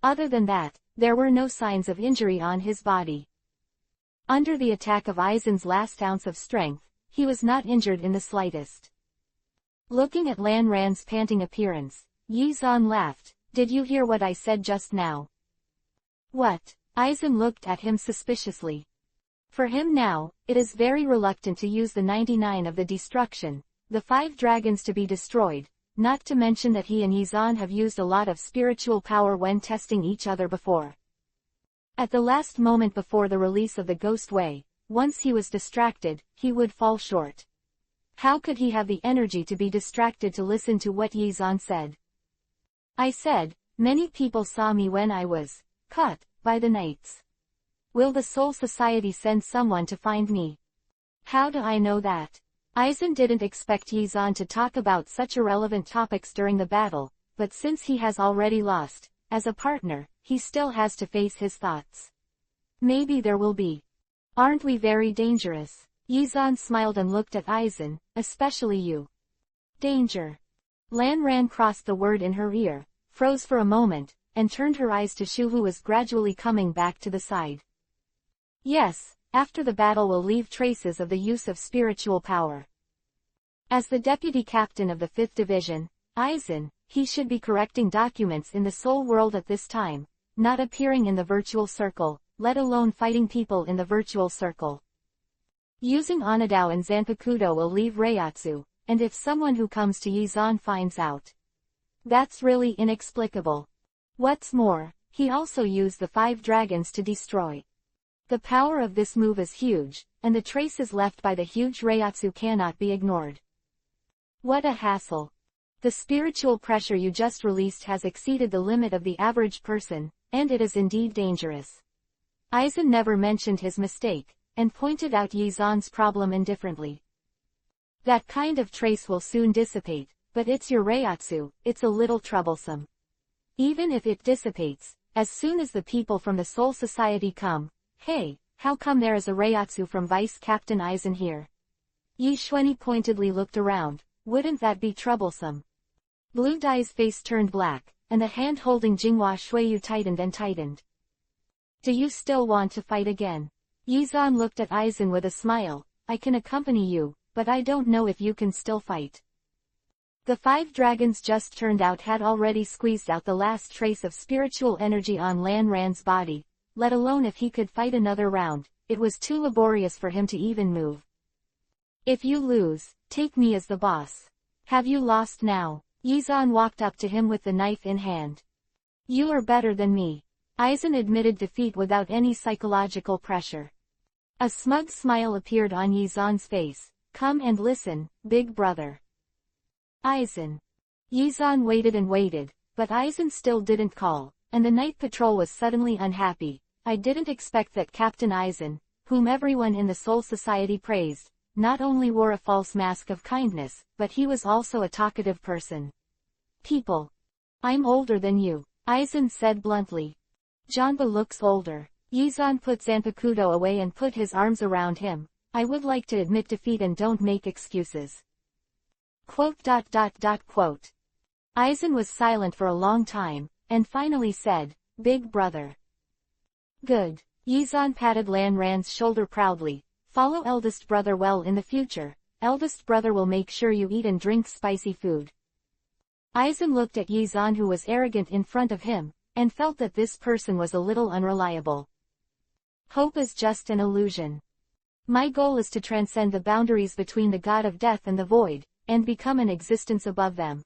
Other than that, there were no signs of injury on his body. Under the attack of Aizen's last ounce of strength, he was not injured in the slightest. Looking at Lan Ran's panting appearance, Yizan laughed. Did you hear what I said just now? What? Aizen looked at him suspiciously. For him now, it is very reluctant to use the 99 of the destruction, the 5 dragons to be destroyed, not to mention that he and Yizan have used a lot of spiritual power when testing each other before. At the last moment before the release of the Ghost Way, once he was distracted, he would fall short. How could he have the energy to be distracted to listen to what Yizan said? I said, many people saw me when I was caught by the knights. Will the Soul Society send someone to find me? How do I know that? Aizen didn't expect Yizan to talk about such irrelevant topics during the battle, but since he has already lost, as a partner, he still has to face his thoughts. Maybe there will be. Aren't we very dangerous? Yizan smiled and looked at Aizen, especially you. Danger. Lan Ran crossed the word in her ear, froze for a moment, and turned her eyes to Shu, who was gradually coming back to the side. Yes, after the battle will leave traces of the use of spiritual power. As the deputy captain of the 5th Division, Aizen, he should be correcting documents in the soul world at this time, not appearing in the virtual circle, let alone fighting people in the virtual circle. Using Onadao and Zanpakuto will leave Reiatsu, and if someone who comes to Yizan finds out. That's really inexplicable. What's more, he also used the 5 dragons to destroy. The power of this move is huge, and the traces left by the huge Reiatsu cannot be ignored. What a hassle. The spiritual pressure you just released has exceeded the limit of the average person, and it is indeed dangerous. Aizen never mentioned his mistake, and pointed out Yizan's problem indifferently. That kind of trace will soon dissipate, but it's your Reiatsu, it's a little troublesome. Even if it dissipates, as soon as the people from the Soul Society come, hey, how come there is a Reiatsu from Vice Captain Aizen here? Yi Xuanyi pointedly looked around, wouldn't that be troublesome? Blue Dai's face turned black, and the hand holding Jinghua Shuiyu tightened and tightened. Do you still want to fight again? Yizan looked at Aizen with a smile. I can accompany you, but I don't know if you can still fight. The 5 dragons just turned out had already squeezed out the last trace of spiritual energy on Lan Ran's body, let alone if he could fight another round, it was too laborious for him to even move. If you lose, take me as the boss. Have you lost now? Yizan walked up to him with the knife in hand. You are better than me. Aizen admitted defeat without any psychological pressure. A smug smile appeared on Yizan's face. Come and listen, big brother. Aizen. Yizan waited and waited, but Aizen still didn't call, and the night patrol was suddenly unhappy. I didn't expect that Captain Aizen, whom everyone in the Soul Society praised, not only wore a false mask of kindness, but he was also a talkative person. People. I'm older than you, Aizen said bluntly. Janba looks older. Yizan put Zanpakuto away and put his arms around him. I would like to admit defeat and don't make excuses. Quote. Aizen was silent for a long time, and finally said, Big brother. Good. Yizan patted Lan Ran's shoulder proudly. Follow eldest brother well in the future. Eldest brother will make sure you eat and drink spicy food. Aizen looked at Yizan, who was arrogant in front of him, and felt that this person was a little unreliable. Hope is just an illusion. My goal is to transcend the boundaries between the god of death and the void, and become an existence above them.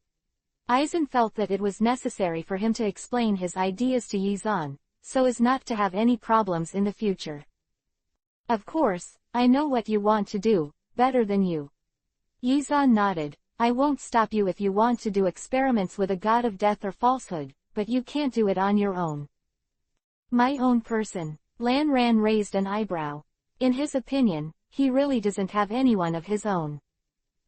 Aizen felt that it was necessary for him to explain his ideas to Yizan, so as not to have any problems in the future. Of course, I know what you want to do, better than you. Yizan nodded. I won't stop you if you want to do experiments with a god of death or falsehood, but you can't do it on your own. My own person. Lan Ran raised an eyebrow. In his opinion, he really doesn't have anyone of his own.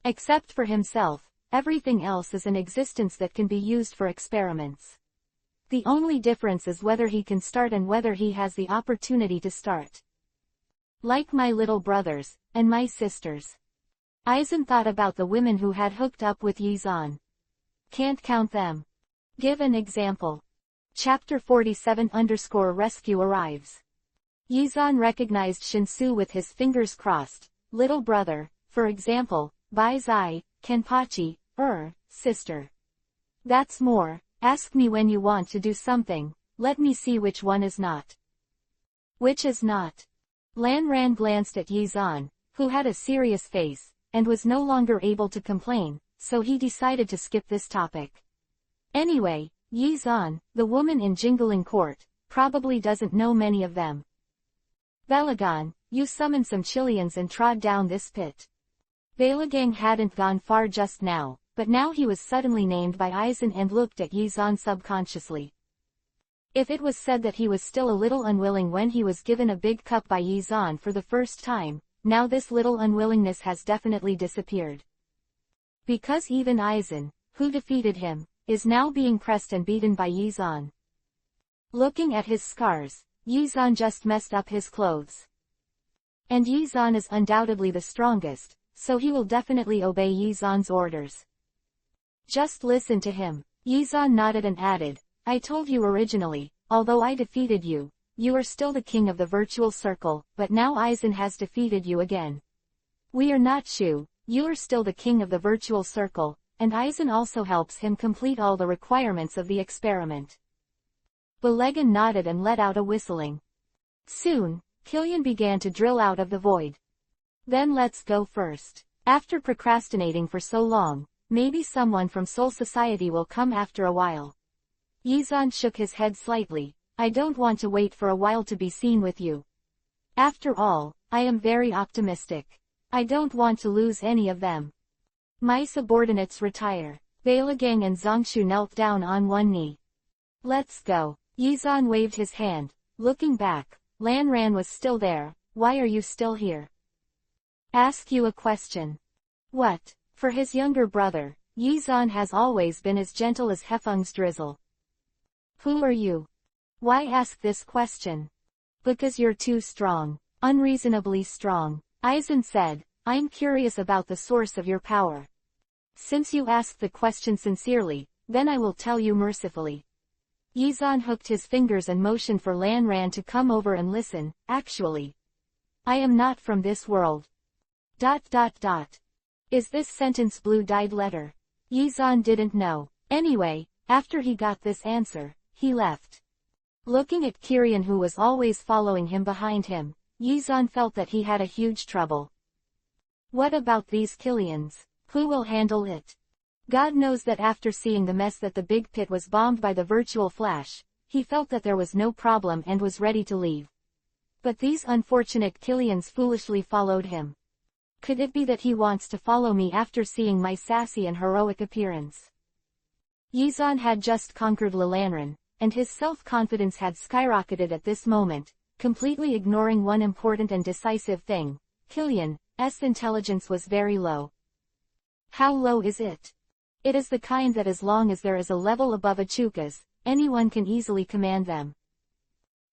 Except for himself, everything else is an existence that can be used for experiments. The only difference is whether he can start and whether he has the opportunity to start. Like my little brothers, and my sisters. Aizen thought about the women who had hooked up with Yizan. Can't count them. Give an example. Chapter 47-rescue arrives. Yizan recognized Shinsu with his fingers crossed. Little brother, for example, Bai Zai, Kenpachi, sister. That's more. Ask me when you want to do something, let me see which one is not. Which is not? Lan Ran glanced at Yizan, who had a serious face, and was no longer able to complain, so he decided to skip this topic. Anyway, Yizan, the woman in Jingling Court, probably doesn't know many of them. Belagan, you summoned some Chileans and trod down this pit. Belagang hadn't gone far just now, but now he was suddenly named by Aizen and looked at Yizan subconsciously. If it was said that he was still a little unwilling when he was given a big cup by Yizan for the first time, now this little unwillingness has definitely disappeared. Because even Aizen, who defeated him, is now being pressed and beaten by Yizan. Looking at his scars, Yizan just messed up his clothes. And Yizan is undoubtedly the strongest, so he will definitely obey Yizan's orders. Just listen to him. Yizan nodded and added, I told you originally, although I defeated you, you are still the king of the virtual circle, but now Aizen has defeated you again. We are not Shu, you are still the king of the virtual circle, and Aizen also helps him complete all the requirements of the experiment. Belegan nodded and let out a whistling. Soon, Killian began to drill out of the void. Then let's go first. After procrastinating for so long, maybe someone from Soul Society will come after a while. Yizan shook his head slightly. I don't want to wait for a while to be seen with you. After all, I am very optimistic. I don't want to lose any of them. My subordinates retire. Belagang and Zongshu knelt down on one knee. Let's go. Yizan waved his hand. Looking back, Lan Ran was still there. Why are you still here? Ask you a question. What? For his younger brother, Yizan has always been as gentle as Hefeng's drizzle. Who are you? Why ask this question? Because you're too strong. Unreasonably strong. Aizen said, I'm curious about the source of your power. Since you asked the question sincerely, then I will tell you mercifully. Yizan hooked his fingers and motioned for Lan Ran to come over and listen. Actually, I am not from this world. ... Is this sentence blue-dyed letter? Yizan didn't know. Anyway, after he got this answer, he left. Looking at Kirian, who was always following him behind him, Yizan felt that he had a huge trouble. What about these Killians? Who will handle it? God knows that after seeing the mess that the big pit was bombed by the virtual flash, he felt that there was no problem and was ready to leave. But these unfortunate Killians foolishly followed him. Could it be that he wants to follow me after seeing my sassy and heroic appearance? Yizan had just conquered Lilanran, and his self-confidence had skyrocketed at this moment, completely ignoring one important and decisive thing. Killian's intelligence was very low. How low is it? It is the kind that as long as there is a level above Achuka's, anyone can easily command them.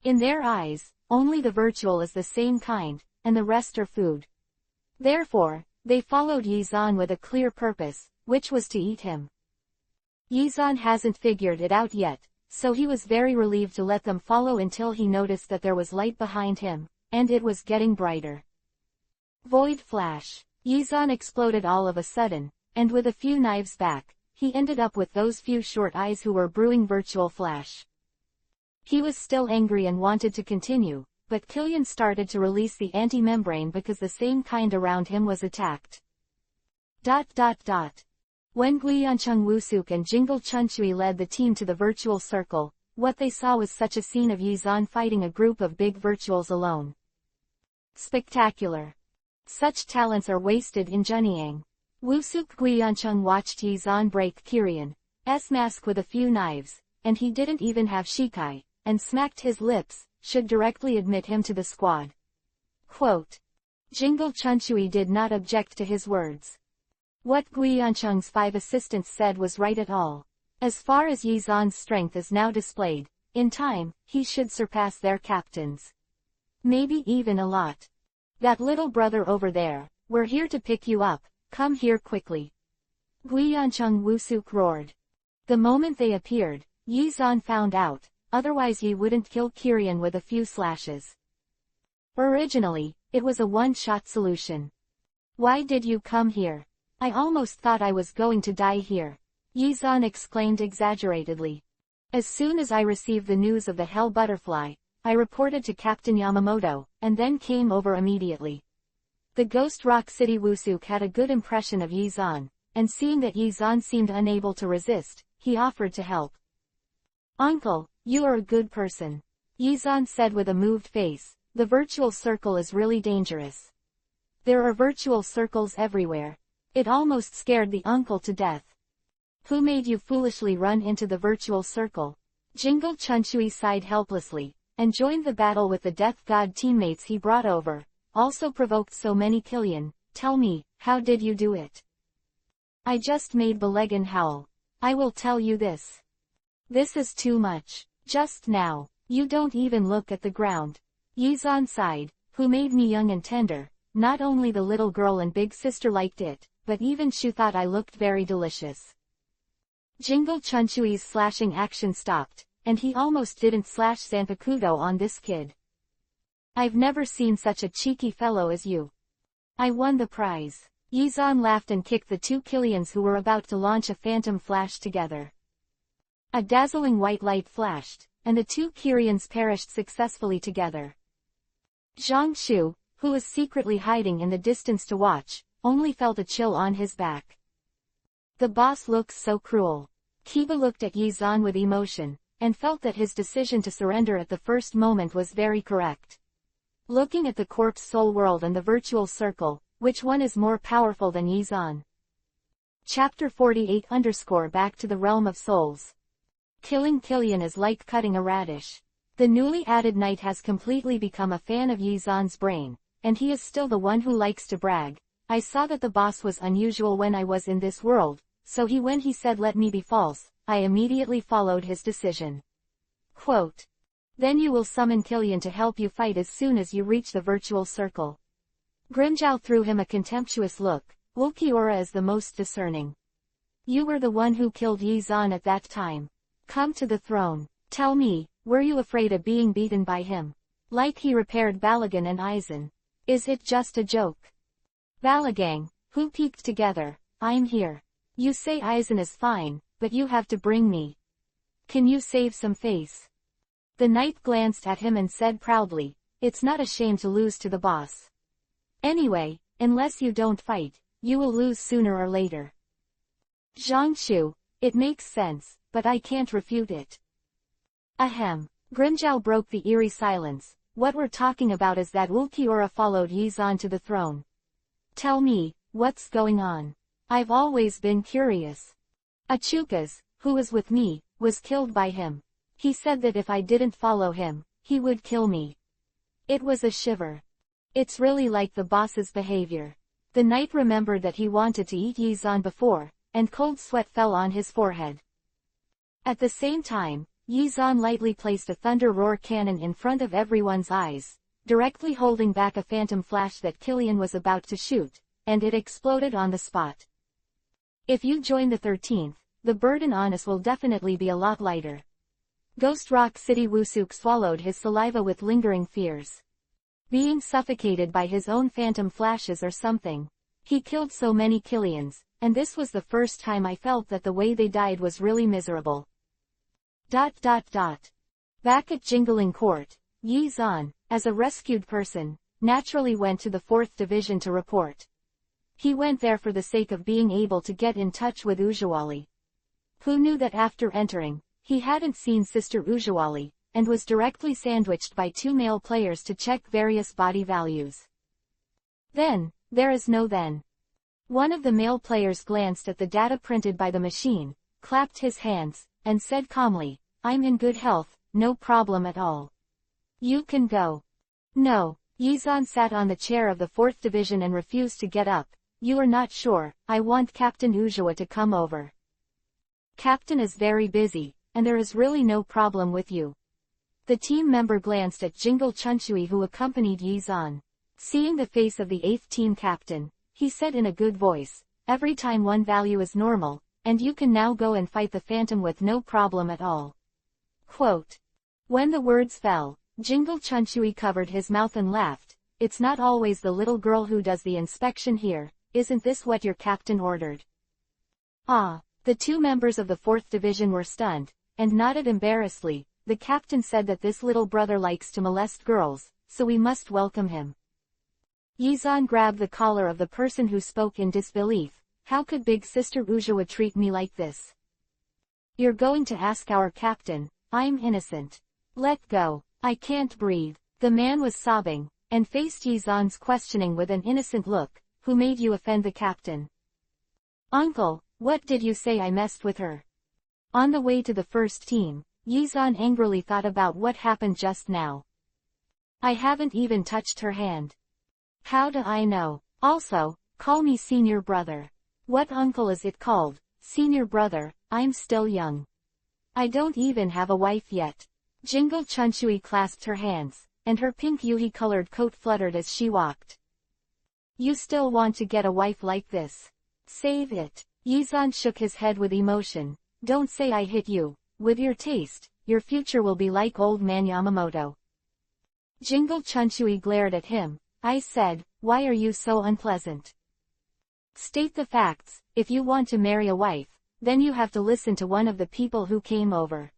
In their eyes, only the virtual is the same kind, and the rest are food. Therefore, they followed Yizan with a clear purpose, which was to eat him. Yizan hasn't figured it out yet, so he was very relieved to let them follow until he noticed that there was light behind him, and it was getting brighter. Void flash. Yizan exploded all of a sudden, and with a few knives back, he ended up with those few short eyes who were brewing virtual flash. He was still angry and wanted to continue, but Killian started to release the anti-membrane because the same kind around him was attacked. When Guiyancheng Wusuk and Jingle Chunchui led the team to the virtual circle, what they saw was such a scene of Yizan fighting a group of big virtuals alone. Spectacular. Such talents are wasted in Junyang. Wusuk Guiyancheng watched Yizan break Kirian's mask with a few knives, and he didn't even have Shikai, and smacked his lips, should directly admit him to the squad. Quote. Jingle Chunchui did not object to his words. What Guiyancheng's 5 assistants said was right at all. As far as Yizan's strength is now displayed, in time, he should surpass their captains. Maybe even a lot. That little brother over there, we're here to pick you up, come here quickly. Guiyancheng Wusuk roared. The moment they appeared, Yizan found out, otherwise he wouldn't kill Kirian with a few slashes. Originally, it was a one-shot solution. Why did you come here? I almost thought I was going to die here. Yizan exclaimed exaggeratedly. As soon as I received the news of the Hell Butterfly, I reported to Captain Yamamoto, and then came over immediately. The Ghost Rock City Wusuk had a good impression of Yizan, and seeing that Yizan seemed unable to resist, he offered to help. Uncle, you are a good person. Yizan said with a moved face, the virtual circle is really dangerous. There are virtual circles everywhere. It almost scared the uncle to death. Who made you foolishly run into the virtual circle? Jingle Chunchui sighed helplessly, and joined the battle with the death god teammates he brought over, also provoked so many. Killian, tell me, how did you do it? I just made Belegan howl. I will tell you this. This is too much. Just now, you don't even look at the ground. Yizan sighed, who made me young and tender. Not only the little girl and big sister liked it, but even Shu thought I looked very delicious. Jingle Chunchui's slashing action stopped, and he almost didn't slash Zanpakuto on this kid. I've never seen such a cheeky fellow as you. I won the prize. Yizan laughed and kicked the 2 Killians who were about to launch a phantom flash together. A dazzling white light flashed, and the 2 Kirians perished successfully together. Zhang Shu, who was secretly hiding in the distance to watch, only felt a chill on his back. The boss looks so cruel. Kiba looked at Yizan with emotion, and felt that his decision to surrender at the first moment was very correct. Looking at the corpse soul world and the virtual circle, which one is more powerful than Yizan? Chapter 48 Back to the Realm of Souls. Killing Killian is like cutting a radish. The newly added knight has completely become a fan of Yizan's brain, and he is still the one who likes to brag. I saw that the boss was unusual when I was in this world, so when he said let me be false, I immediately followed his decision. Quote. Then you will summon Killian to help you fight as soon as you reach the virtual circle. Grimjow threw him a contemptuous look. Ulquiorra is the most discerning. You were the one who killed Yizan at that time. Come to the throne. Tell me, were you afraid of being beaten by him? Like he repaired Balagan and Aizen. Is it just a joke? Balagang, who peeked together, I'm here. You say Aizen is fine, but you have to bring me. Can you save some face? The knight glanced at him and said proudly, it's not a shame to lose to the boss. Anyway, unless you don't fight, you will lose sooner or later. Zhang Shu, it makes sense, but I can't refute it. Ahem. Grimjow broke the eerie silence. What we're talking about is that Ulquiorra followed Yizan to the throne. Tell me, what's going on? I've always been curious. Achukas, who was with me, was killed by him. He said that if I didn't follow him, he would kill me. It was a shiver. It's really like the boss's behavior. The knight remembered that he wanted to eat Yizan before, and cold sweat fell on his forehead. At the same time, Yizan lightly placed a thunder roar cannon in front of everyone's eyes, directly holding back a phantom flash that Killian was about to shoot, and it exploded on the spot. If you join the 13th, the burden on us will definitely be a lot lighter. Ghost Rock City Wusuk swallowed his saliva with lingering fears. Being suffocated by his own phantom flashes or something. He killed so many Killians, and this was the first time I felt that the way they died was really miserable. Back at Jingling Court, Yizan, as a rescued person, naturally went to the 4th Division to report. He went there for the sake of being able to get in touch with Ujawali. Who knew that after entering, he hadn't seen Sister Ujawali, and was directly sandwiched by 2 male players to check various body values. Then, there is no then. One of the male players glanced at the data printed by the machine, clapped his hands, and said calmly, "I'm in good health, no problem at all. You can go." No, Yizan sat on the chair of the 4th Division and refused to get up. "You are not sure, I want Captain Ujawa to come over. Captain is very busy, and there is really no problem with you." The team member glanced at Jingle Chunshui who accompanied Yizan. Seeing the face of the 8th team captain, he said in a good voice, "Every time one value is normal, and you can now go and fight the phantom with no problem at all." Quote. When the words fell, Jingle Chunshui covered his mouth and laughed. "It's not always the little girl who does the inspection here, isn't this what your captain ordered?" Ah, the 2 members of the 4th Division were stunned, and nodded embarrassedly. "The captain said that this little brother likes to molest girls, so we must welcome him." Yizan grabbed the collar of the person who spoke in disbelief. "How could Big Sister Ujawa treat me like this?" "You're going to ask our captain. I'm innocent. Let go. I can't breathe." The man was sobbing, and faced Yizan's questioning with an innocent look. "Who made you offend the captain?" "Uncle, what did you say I messed with her?" On the way to the first team, Yizan angrily thought about what happened just now. "I haven't even touched her hand. How do I know? Also, call me senior brother." "What uncle is it called? Senior brother, I'm still young. I don't even have a wife yet." Jingle Chunshui clasped her hands, and her pink yuhi-colored coat fluttered as she walked. "You still want to get a wife like this? Save it." Yizan shook his head with emotion. "Don't say I hit you. With your taste, your future will be like old man Yamamoto." Jingle Chunshui glared at him. "I said, why are you so unpleasant? State the facts. If you want to marry a wife, then you have to listen to one of the people who came over."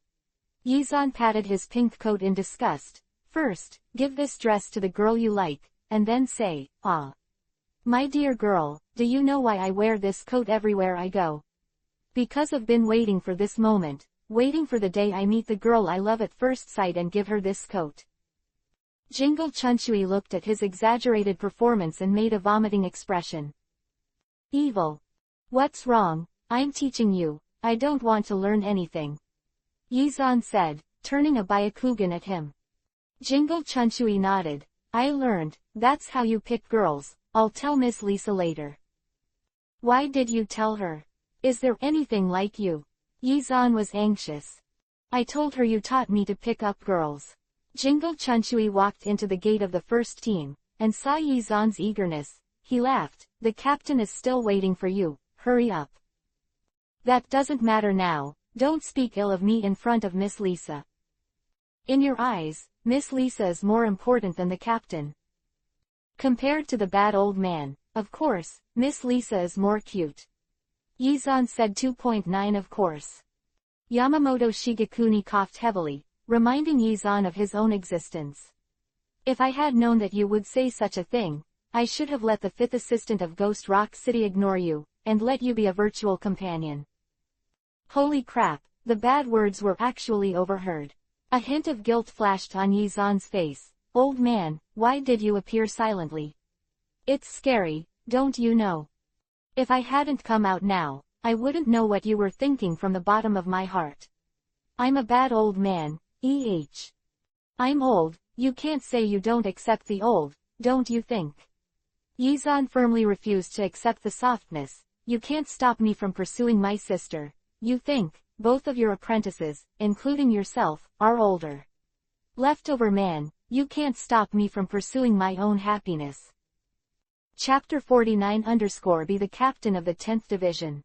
Yizan patted his pink coat in disgust. "First, give this dress to the girl you like, and then say, 'Ah. My dear girl, do you know why I wear this coat everywhere I go? Because I've been waiting for this moment, waiting for the day I meet the girl I love at first sight and give her this coat." Jingle Chunshui looked at his exaggerated performance and made a vomiting expression. "Evil. What's wrong? I'm teaching you. I don't want to learn anything," Yizan said, turning a Byakugan at him. Jingle Chunshui nodded. "I learned. That's how you pick girls. I'll tell Miss Lisa later." "Why did you tell her? Is there anything like you?" Yizan was anxious. "I told her you taught me to pick up girls." Jingle Chunshui walked into the gate of the first team, and saw Yizan's eagerness. He laughed. "The captain is still waiting for you. Hurry up." "That doesn't matter now. Don't speak ill of me in front of Miss Lisa. In your eyes, Miss Lisa is more important than the captain. Compared to the bad old man, of course, Miss Lisa is more cute." Yizan said 2.9 Of course. Yamamoto Shigekuni coughed heavily, reminding Yizan of his own existence. "If I had known that you would say such a thing, I should have let the 5th assistant of Ghost Rock City ignore you, and let you be a virtual companion." Holy crap, the bad words were actually overheard. A hint of guilt flashed on Yizan's face. "Old man, why did you appear silently?" "It's scary, don't you know? If I hadn't come out now, I wouldn't know what you were thinking from the bottom of my heart. I'm a bad old man, I'm old, you can't say you don't accept the old, don't you think? Yizan firmly refused to accept the softness. You can't stop me from pursuing my sister. You think, both of your apprentices, including yourself, are older. Leftover man, you can't stop me from pursuing my own happiness. Chapter 49 Be the captain of the 10th division.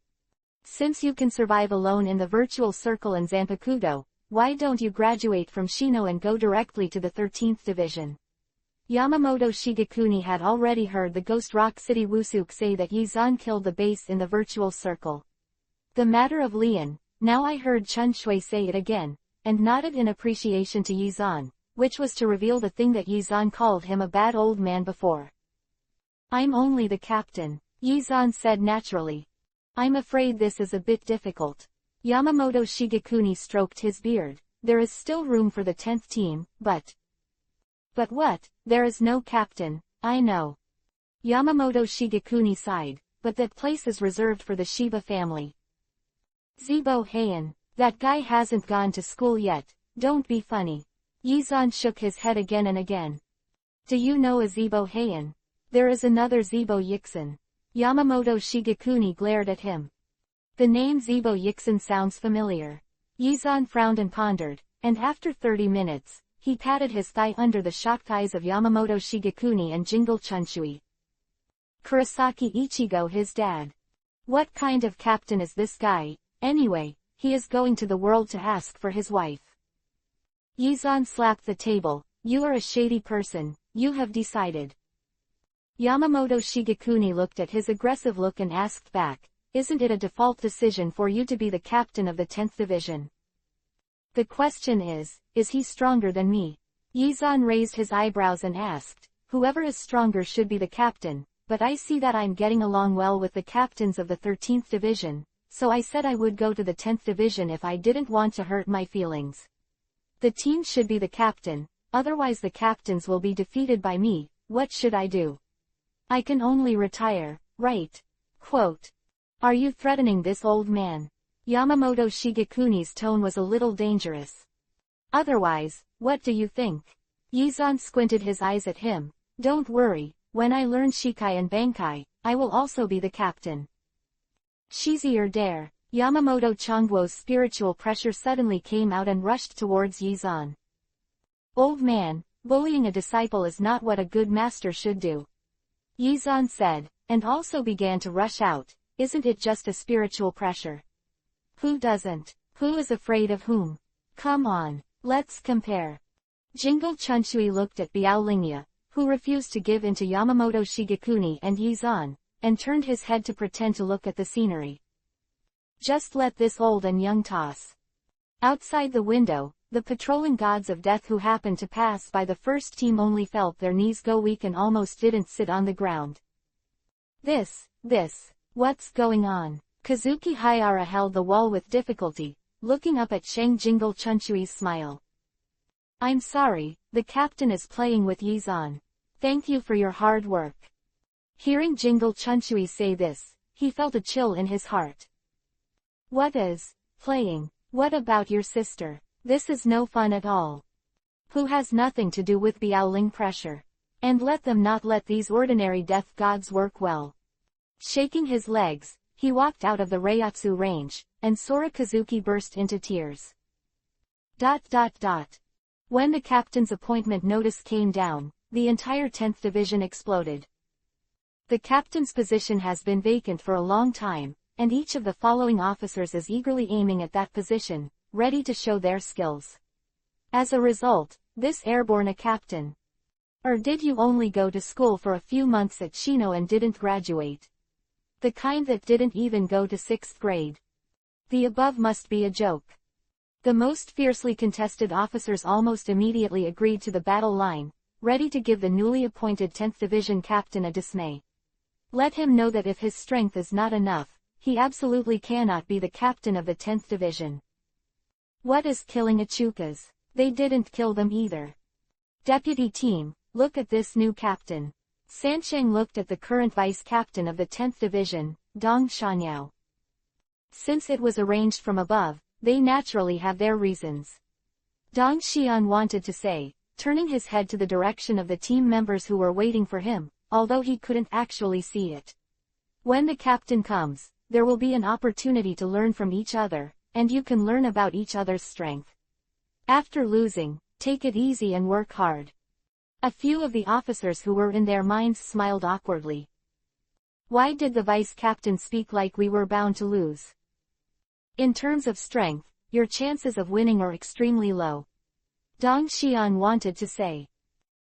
Since you can survive alone in the virtual circle in Zanpakuto, why don't you graduate from Shino and go directly to the 13th division? Yamamoto Shigekuni had already heard the Ghost Rock City Wusuk say that Yizan killed the base in the virtual circle. The matter of Lian, now I heard Chun Shui say it again, and nodded in appreciation to Yizan, which was to reveal the thing that Yizan called him a bad old man before. I'm only the captain, Yizan said naturally. I'm afraid this is a bit difficult. Yamamoto Shigekuni stroked his beard. There is still room for the 10th team, but what? There is no captain, I know. Yamamoto Shigekuni sighed, but that place is reserved for the Shiba family. Zibo Heian, that guy hasn't gone to school yet, don't be funny. Yizan shook his head again and again. Do you know a Zibo Heian? There is another Zibo Yixin. Yamamoto Shigekuni glared at him. The name Zibo Yixin sounds familiar. Yizan frowned and pondered, and after 30 minutes, he patted his thigh under the shocked eyes of Yamamoto Shigekuni and Jingle Chunshui. Kurosaki Ichigo, his dad. What kind of captain is this guy, anyway? He is going to the world to ask for his wife. Yizan slapped the table. You are a shady person, you have decided. Yamamoto Shigekuni looked at his aggressive look and asked back, isn't it a default decision for you to be the captain of the 10th division? The question is he stronger than me? Yizan raised his eyebrows and asked, whoever is stronger should be the captain, but I see that I'm getting along well with the captains of the 13th division, so I said I would go to the 10th division if I didn't want to hurt my feelings. The team should be the captain, otherwise the captains will be defeated by me. What should I do? I can only retire, right? Quote. Are you threatening this old man? Yamamoto Shigekuni's tone was a little dangerous. Otherwise, what do you think? Yizan squinted his eyes at him. Don't worry, when I learn Shikai and Bankai, I will also be the captain. Shizi dare. Yamamoto Chongwo's spiritual pressure suddenly came out and rushed towards Yizan. Old man, bullying a disciple is not what a good master should do. Yizan said, and also began to rush out. Isn't it just a spiritual pressure? Who doesn't? Who is afraid of whom? Come on, let's compare. Jingle Chunshui looked at Biaolingya, who refused to give in to Yamamoto Shigekuni and Yizan, and turned his head to pretend to look at the scenery. Just let this old and young toss. Outside the window, the patrolling gods of death who happened to pass by the first team only felt their knees go weak and almost didn't sit on the ground. What's going on? Kazuki Hayara held the wall with difficulty, looking up at Shang Jingle Chunshui's smile. I'm sorry, the captain is playing with Yizan. Thank you for your hard work. Hearing Jingle Chunshui say this, he felt a chill in his heart. What is playing? What about your sister? This is no fun at all. Who has nothing to do with Biaoling pressure. And let them not let these ordinary death gods work well. Shaking his legs, he walked out of the Reiatsu range, and Sora Kazuki burst into tears. When the captain's appointment notice came down, the entire 10th division exploded. The captain's position has been vacant for a long time, and each of the following officers is eagerly aiming at that position, ready to show their skills. As a result, this airborne a captain. Or did you only go to school for a few months at Shino and didn't graduate? The kind that didn't even go to 6th grade. The above must be a joke. The most fiercely contested officers almost immediately agreed to the battle line, ready to give the newly appointed 10th Division captain a dismay. Let him know that if his strength is not enough, he absolutely cannot be the captain of the 10th Division. What is killing Achukas? They didn't kill them either. Deputy team, look at this new captain. Sansheng looked at the current vice-captain of the 10th Division, Dong Xianyao. Since it was arranged from above, they naturally have their reasons. Dong Xian wanted to say, turning his head to the direction of the team members who were waiting for him, although he couldn't actually see it. When the captain comes, there will be an opportunity to learn from each other, and you can learn about each other's strength. After losing, take it easy and work hard. A few of the officers who were in their minds smiled awkwardly. Why did the vice-captain speak like we were bound to lose? In terms of strength, your chances of winning are extremely low. Dong Xian wanted to say.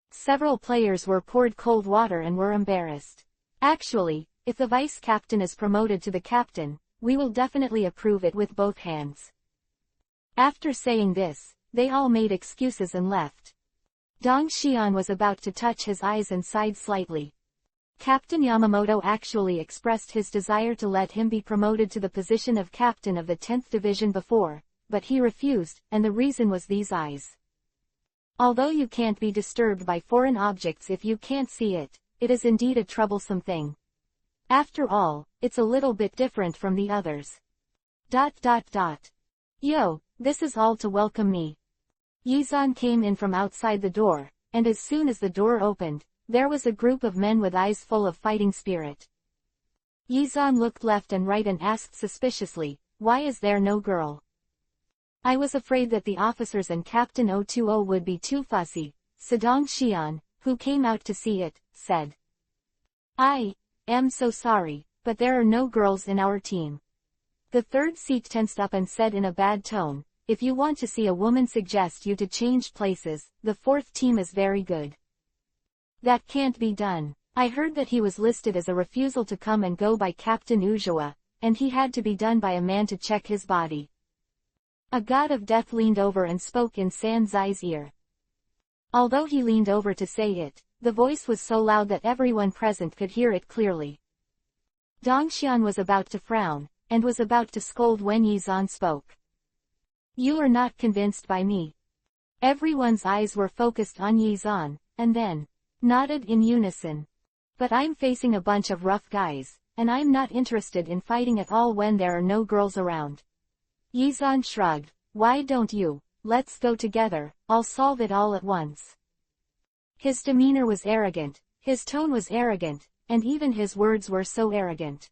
Several players were poured cold water and were embarrassed. Actually, if the vice-captain is promoted to the captain, we will definitely approve it with both hands. After saying this, they all made excuses and left. Dong Xian was about to touch his eyes and sighed slightly. Captain Yamamoto actually expressed his desire to let him be promoted to the position of captain of the 10th Division before, but he refused, and the reason was these eyes. Although you can't be disturbed by foreign objects if you can't see it, it is indeed a troublesome thing. After all, it's a little bit different from the others. Yo, this is all to welcome me. Yizan came in from outside the door, and as soon as the door opened, there was a group of men with eyes full of fighting spirit. Yizan looked left and right and asked suspiciously, why is there no girl? I was afraid that the officers and Captain 020 would be too fussy, Dong Xian, who came out to see it, said. I am so sorry, but there are no girls in our team. The third seat tensed up and said in a bad tone, if you want to see a woman suggest you to change places, the fourth team is very good. That can't be done. I heard that he was listed as a refusal to come and go by Captain Ujua, and he had to be done by a man to check his body. A god of death leaned over and spoke in San Zai's ear. Although he leaned over to say it, the voice was so loud that everyone present could hear it clearly. Dong Xian was about to frown, and was about to scold when Yizan spoke. You are not convinced by me. Everyone's eyes were focused on Yizan, and then nodded in unison. But I'm facing a bunch of rough guys, and I'm not interested in fighting at all when there are no girls around. Yizan shrugged. Why don't you? Let's go together, I'll solve it all at once. His demeanor was arrogant, his tone was arrogant, and even his words were so arrogant.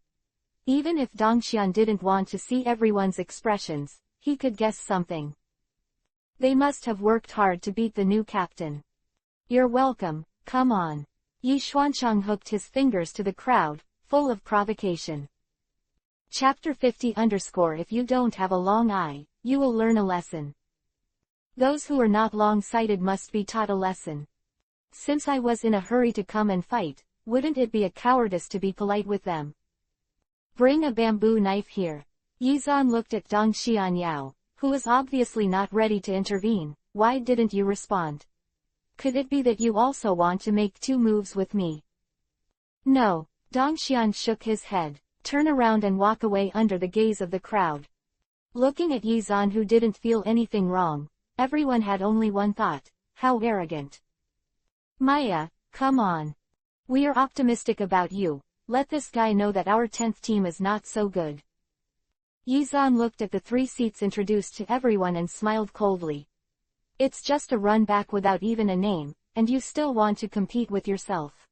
Even if Dongxian didn't want to see everyone's expressions, he could guess something. They must have worked hard to beat the new captain. You're welcome, come on. Yi Xuanchang hooked his fingers to the crowd, full of provocation. Chapter 50 _ If you don't have a long eye, you will learn a lesson. Those who are not long-sighted must be taught a lesson. Since I was in a hurry to come and fight, wouldn't it be a cowardice to be polite with them? Bring a bamboo knife here. Yizan looked at Dong Xianyao, who was obviously not ready to intervene. Why didn't you respond? Could it be that you also want to make 2 moves with me? No. Dongxian shook his head. Turn around and walk away under the gaze of the crowd. Looking at Yizan, who didn't feel anything wrong, everyone had only one thought: how arrogant. Maya, come on. We are optimistic about you. Let this guy know that our 10th team is not so good. Yizan looked at the 3 seats introduced to everyone and smiled coldly. It's just a run back without even a name, and you still want to compete with yourself.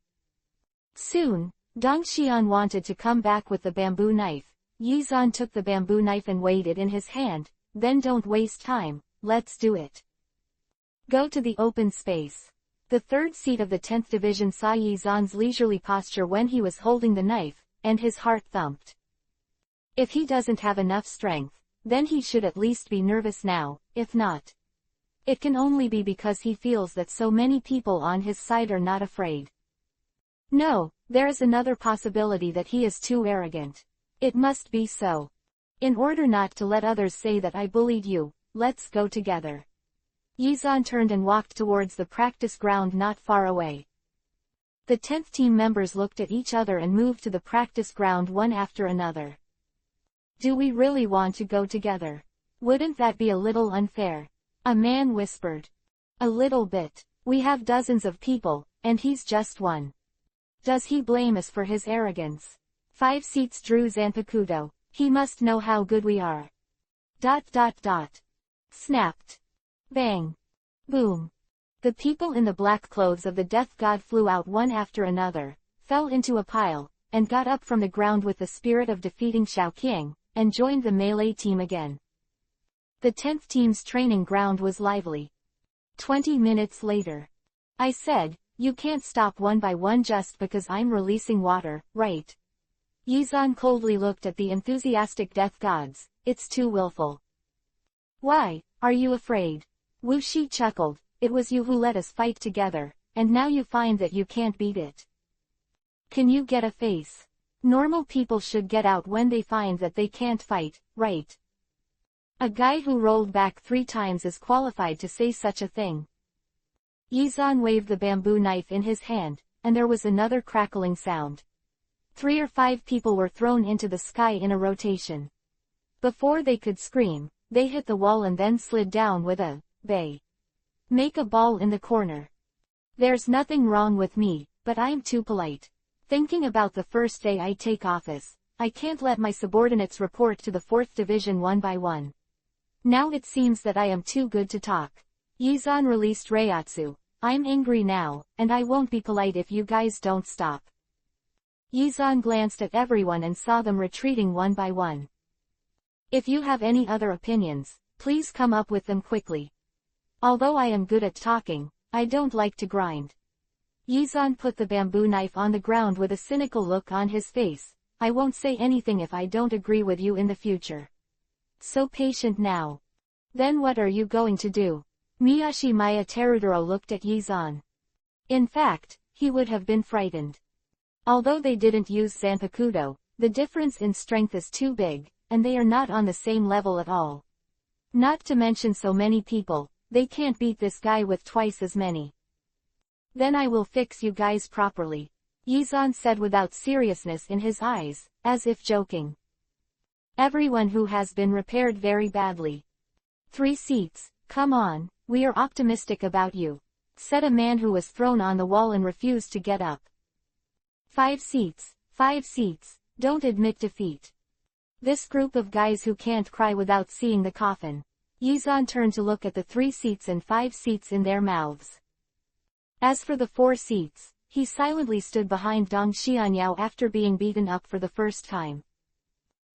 Soon, Dongxian wanted to come back with the bamboo knife. Yizan took the bamboo knife and weighed it in his hand. Then don't waste time, let's do it. Go to the open space. The third seat of the 10th Division saw Yizan's leisurely posture when he was holding the knife, and his heart thumped. If he doesn't have enough strength, then he should at least be nervous now. If not, it can only be because he feels that so many people on his side are not afraid. No, there is another possibility that he is too arrogant. It must be so. In order not to let others say that I bullied you, let's go together. Yizan turned and walked towards the practice ground not far away. The 10th team members looked at each other and moved to the practice ground one after another. Do we really want to go together? Wouldn't that be a little unfair? A man whispered. A little bit. We have dozens of people, and he's just one. Does he blame us for his arrogance? 5 seats drew Zanpakuto. He must know how good we are. ... Snapped. Bang. Boom. The people in the black clothes of the death god flew out one after another, fell into a pile, and got up from the ground with the spirit of defeating Xiaoqiang, and joined the melee team again. The 10th team's training ground was lively. 20 minutes later. I said, you can't stop one by one just because I'm releasing water, right? Yizan coldly looked at the enthusiastic death gods. It's too willful. Why, are you afraid? Wu Shi chuckled. It was you who let us fight together, and now you find that you can't beat it. Can you get a face? Normal people should get out when they find that they can't fight, right? A guy who rolled back 3 times is qualified to say such a thing. Yizan waved the bamboo knife in his hand, and there was another crackling sound. 3 or 5 people were thrown into the sky in a rotation. Before they could scream, they hit the wall and then slid down with a bay. Make a ball in the corner. There's nothing wrong with me, but I'm too polite. Thinking about the first day I take office, I can't let my subordinates report to the 4th Division one by one. Now it seems that I am too good to talk. Yizan released Reiatsu. I'm angry now, and I won't be polite if you guys don't stop. Yizan glanced at everyone and saw them retreating one by one. If you have any other opinions, please come up with them quickly. Although I am good at talking, I don't like to grind. Yizan put the bamboo knife on the ground with a cynical look on his face. I won't say anything if I don't agree with you in the future. So patient now. Then what are you going to do? Miyashi Maya Terudoro looked at Yizan. In fact, he would have been frightened. Although they didn't use Zanpakuto, the difference in strength is too big, and they are not on the same level at all. Not to mention so many people, they can't beat this guy with twice as many. Then I will fix you guys properly, Yizan said without seriousness in his eyes, as if joking. Everyone who has been repaired very badly. 3 seats, come on, we are optimistic about you, said a man who was thrown on the wall and refused to get up. 5 seats, don't admit defeat. This group of guys who can't cry without seeing the coffin. Yizan turned to look at the 3 seats and 5 seats in their mouths. As for the 4 seats, he silently stood behind Dong Xianyao after being beaten up for the first time.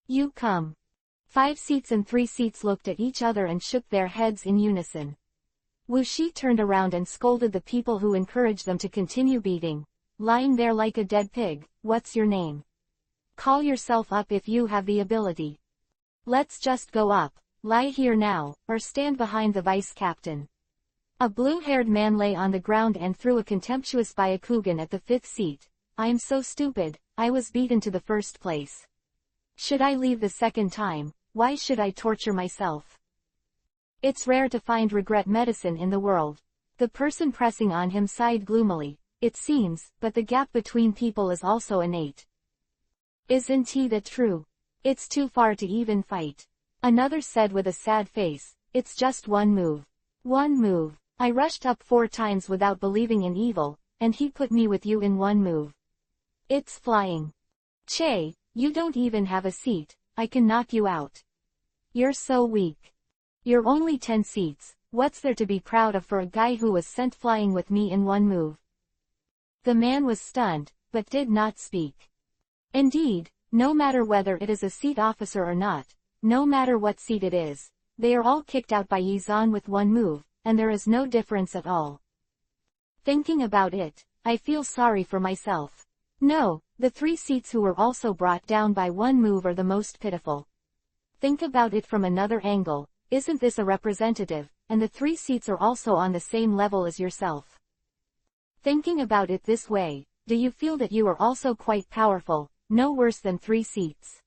You come. 5 seats and 3 seats looked at each other and shook their heads in unison. Wu Shi turned around and scolded the people who encouraged them to continue beating. Lying there like a dead pig, what's your name? Call yourself up if you have the ability. Let's just go up. Lie here now, or stand behind the vice captain. A blue-haired man lay on the ground and threw a contemptuous Byakugan at the 5th seat. I am so stupid, I was beaten to the 1st place. Should I leave the 2nd time? Why should I torture myself? It's rare to find regret medicine in the world. The person pressing on him sighed gloomily. It seems, but the gap between people is also innate. Isn't that true? It's too far to even fight. Another said with a sad face, it's just one move. One move. I rushed up 4 times without believing in evil, and he put me with you in one move. It's flying. Che, you don't even have a seat, I can knock you out. You're so weak. You're only 10 seats, what's there to be proud of for a guy who was sent flying with me in one move? The man was stunned, but did not speak. Indeed, no matter whether it is a seat officer or not, no matter what seat it is, they are all kicked out by Yizan with one move, and there is no difference at all. Thinking about it, I feel sorry for myself. No, the 3 seats who were also brought down by one move are the most pitiful. Think about it from another angle, isn't this a representative, and the 3 seats are also on the same level as yourself? Thinking about it this way, do you feel that you are also quite powerful, no worse than 3 seats?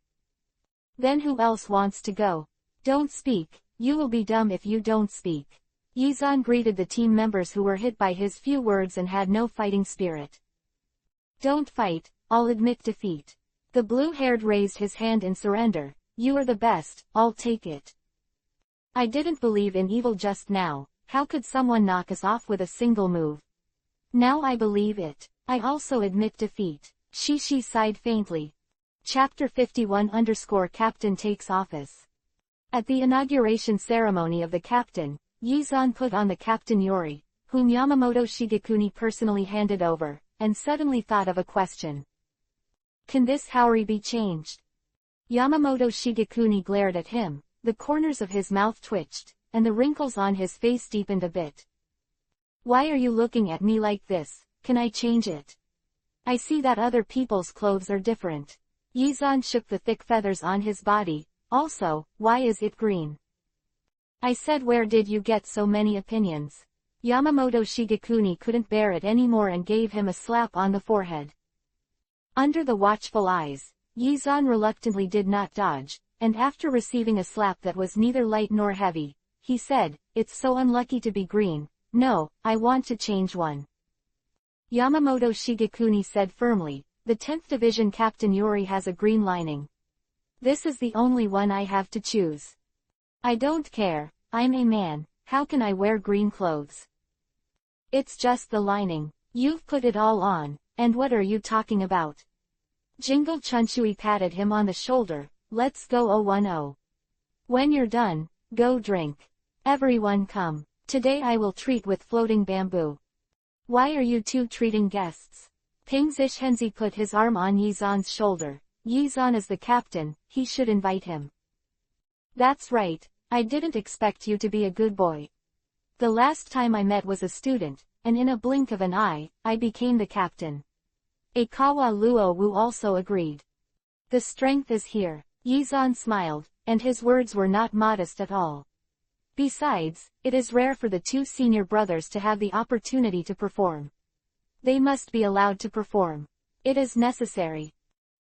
Then who else wants to go? Don't speak, you will be dumb if you don't speak. Yizan greeted the team members who were hit by his few words and had no fighting spirit. Don't fight, I'll admit defeat. The blue-haired raised his hand in surrender. You are the best, I'll take it. I didn't believe in evil just now, how could someone knock us off with a single move? Now I believe it. I also admit defeat. Shishi sighed faintly. Chapter 51_Captain takes office. At the inauguration ceremony of the captain, Yizan put on the Captain Yori, whom Yamamoto Shigekuni personally handed over, and suddenly thought of a question. Can this Haori be changed? Yamamoto Shigekuni glared at him, the corners of his mouth twitched, and the wrinkles on his face deepened a bit. Why are you looking at me like this? Can I change it? I see that other people's clothes are different. Yizan shook the thick feathers on his body. Also, why is it green? I said, where did you get so many opinions? Yamamoto Shigekuni couldn't bear it anymore and gave him a slap on the forehead. Under the watchful eyes, Yizan reluctantly did not dodge, and after receiving a slap that was neither light nor heavy, he said, it's so unlucky to be green. No, I want to change one. Yamamoto Shigekuni said firmly, the 10th Division Captain Yori has a green lining. This is the only one I have to choose. I don't care, I'm a man, how can I wear green clothes? It's just the lining. You've put it all on, and what are you talking about? Jingle Chunshui patted him on the shoulder, let's go 010. When you're done, go drink. Everyone come. Today I will treat with floating bamboo. Why are you two treating guests? Ping Zishenzi put his arm on Yizan's shoulder. Yizan is the captain, he should invite him. That's right, I didn't expect you to be a good boy. The last time I met was a student, and in a blink of an eye, I became the captain. Ikawa Luo Wu also agreed. The strength is here. Yizan smiled, and his words were not modest at all. Besides, it is rare for the two senior brothers to have the opportunity to perform. They must be allowed to perform. It is necessary.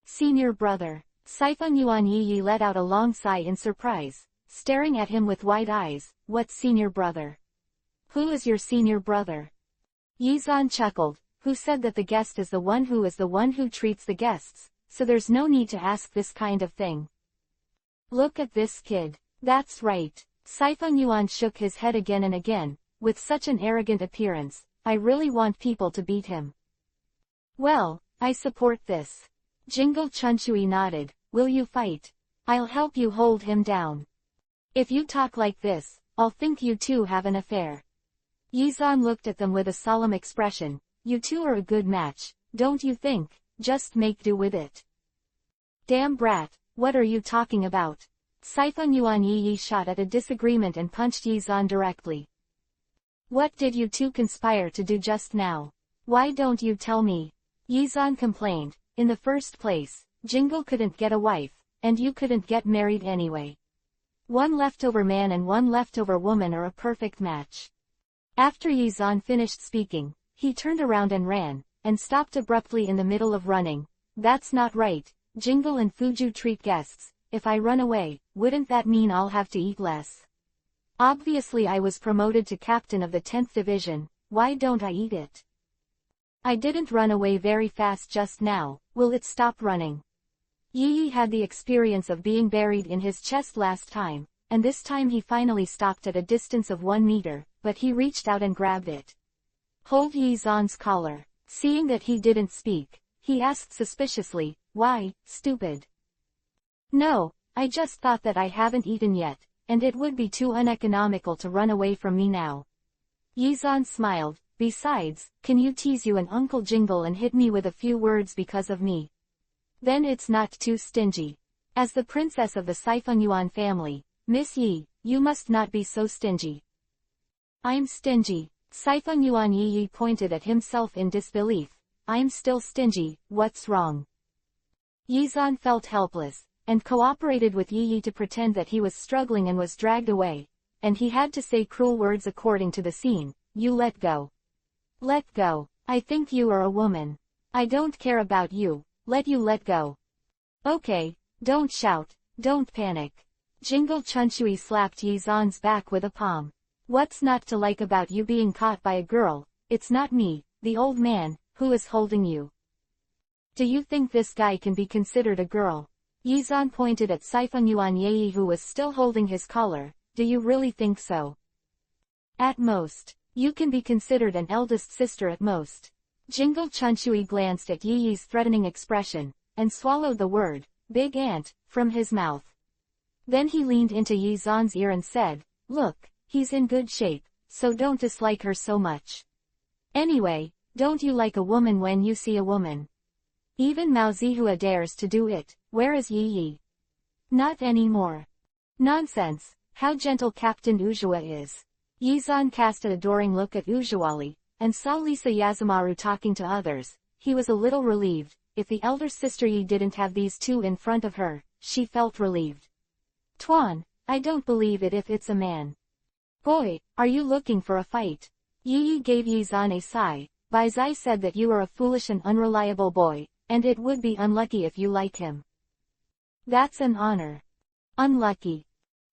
Senior brother. Siphon Yuan Yi let out a long sigh in surprise, staring at him with wide eyes. What senior brother? Who is your senior brother? Yizan chuckled, who said that the guest is the one who treats the guests, so there's no need to ask this kind of thing. Look at this kid. That's right. Siphon Yuan shook his head again and again, with such an arrogant appearance. I really want people to beat him. Well, I support this. Jingle Chunshui nodded. Will you fight? I'll help you hold him down. If you talk like this, I'll think you two have an affair. Yizan looked at them with a solemn expression. You two are a good match, don't you think? Just make do with it. Damn brat, what are you talking about? Siphon Yuan Yi shot at a disagreement and punched Yizan directly. What did you two conspire to do just now? Why don't you tell me? Yizan complained. In the first place, Jingle couldn't get a wife, and you couldn't get married anyway. One leftover man and one leftover woman are a perfect match. After Yizan finished speaking, he turned around and ran, and stopped abruptly in the middle of running. That's not right. Jingle and Fuju treat guests. If I run away, wouldn't that mean I'll have to eat less? Obviously I was promoted to captain of the 10th division, why don't I eat it? I didn't run away very fast just now, will it stop running? Yi had the experience of being buried in his chest last time, and this time he finally stopped at a distance of 1 meter, but he reached out and grabbed it. Hold Yizan's collar. Seeing that he didn't speak, he asked suspiciously, why, stupid? No, I just thought that I haven't eaten yet, and it would be too uneconomical to run away from me now. Yizan smiled. Besides, can you tease you and Uncle Jingle and hit me with a few words because of me? Then it's not too stingy. As the princess of the Siphon Yuan family, Miss Yi, you must not be so stingy. I'm stingy. Siphon Yuan Yi pointed at himself in disbelief. I'm still stingy, what's wrong? Yizan felt helpless, and cooperated with Yi to pretend that he was struggling and was dragged away, and he had to say cruel words according to the scene. You let go. Let go. I think you are a woman. I don't care about you. Let go. Okay, don't shout, don't panic. Jingle Chunshui slapped Yizan's back with a palm. What's not to like about you being caught by a girl? It's not me, the old man, who is holding you. Do you think this guy can be considered a girl? Yizan pointed at Siphon Yuan Yi who was still holding his collar. Do you really think so? At most. You can be considered an eldest sister at most. Jingle Chunchui glanced at Yi Yi's threatening expression, and swallowed the word, big ant, from his mouth. Then he leaned into Yi Zan's ear and said, look, he's in good shape, so don't dislike her so much. Anyway, don't you like a woman when you see a woman? Even Mao Zihua dares to do it, where is Yi Yi? Not anymore. Nonsense, how gentle Captain Ujua is. Yi Zan cast an adoring look at Ujuwali, and saw Lisa Yazumaru talking to others. He was a little relieved. If the elder sister Yi didn't have these two in front of her, she felt relieved. Tuan, I don't believe it if it's a man. Boy, are you looking for a fight? Yi Yi gave Yi Zan a sigh. Bai Zai said that you are a foolish and unreliable boy, and it would be unlucky if you like him. That's an honor. Unlucky.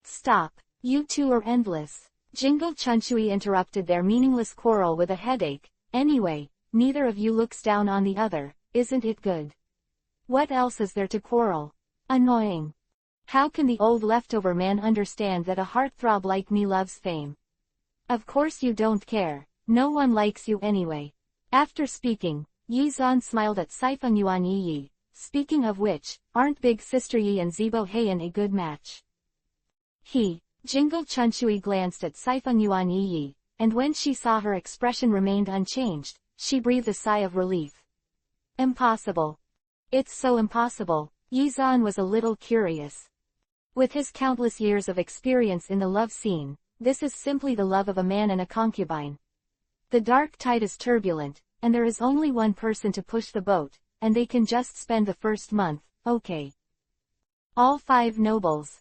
Stop, you two are endless. Jingle Chunchui interrupted their meaningless quarrel with a headache. Anyway, neither of you looks down on the other, isn't it good? What else is there to quarrel? Annoying. How can the old leftover man understand that a heartthrob like me loves fame? Of course you don't care, no one likes you anyway. After speaking, Yi Zan smiled at Saifeng Yuan Yi Yi. Speaking of which, aren't Big Sister Yi and Zibo Heian a good match? Jingle Chunchui glanced at Saifeng Yuan Yi Yi, and when she saw her expression remained unchanged, she breathed a sigh of relief. Impossible. It's so impossible. Yi Zan was a little curious. With his countless years of experience in the love scene, this is simply the love of a man and a concubine. The dark tide is turbulent, and there is only one person to push the boat, and they can just spend the first month, okay. All 5 nobles.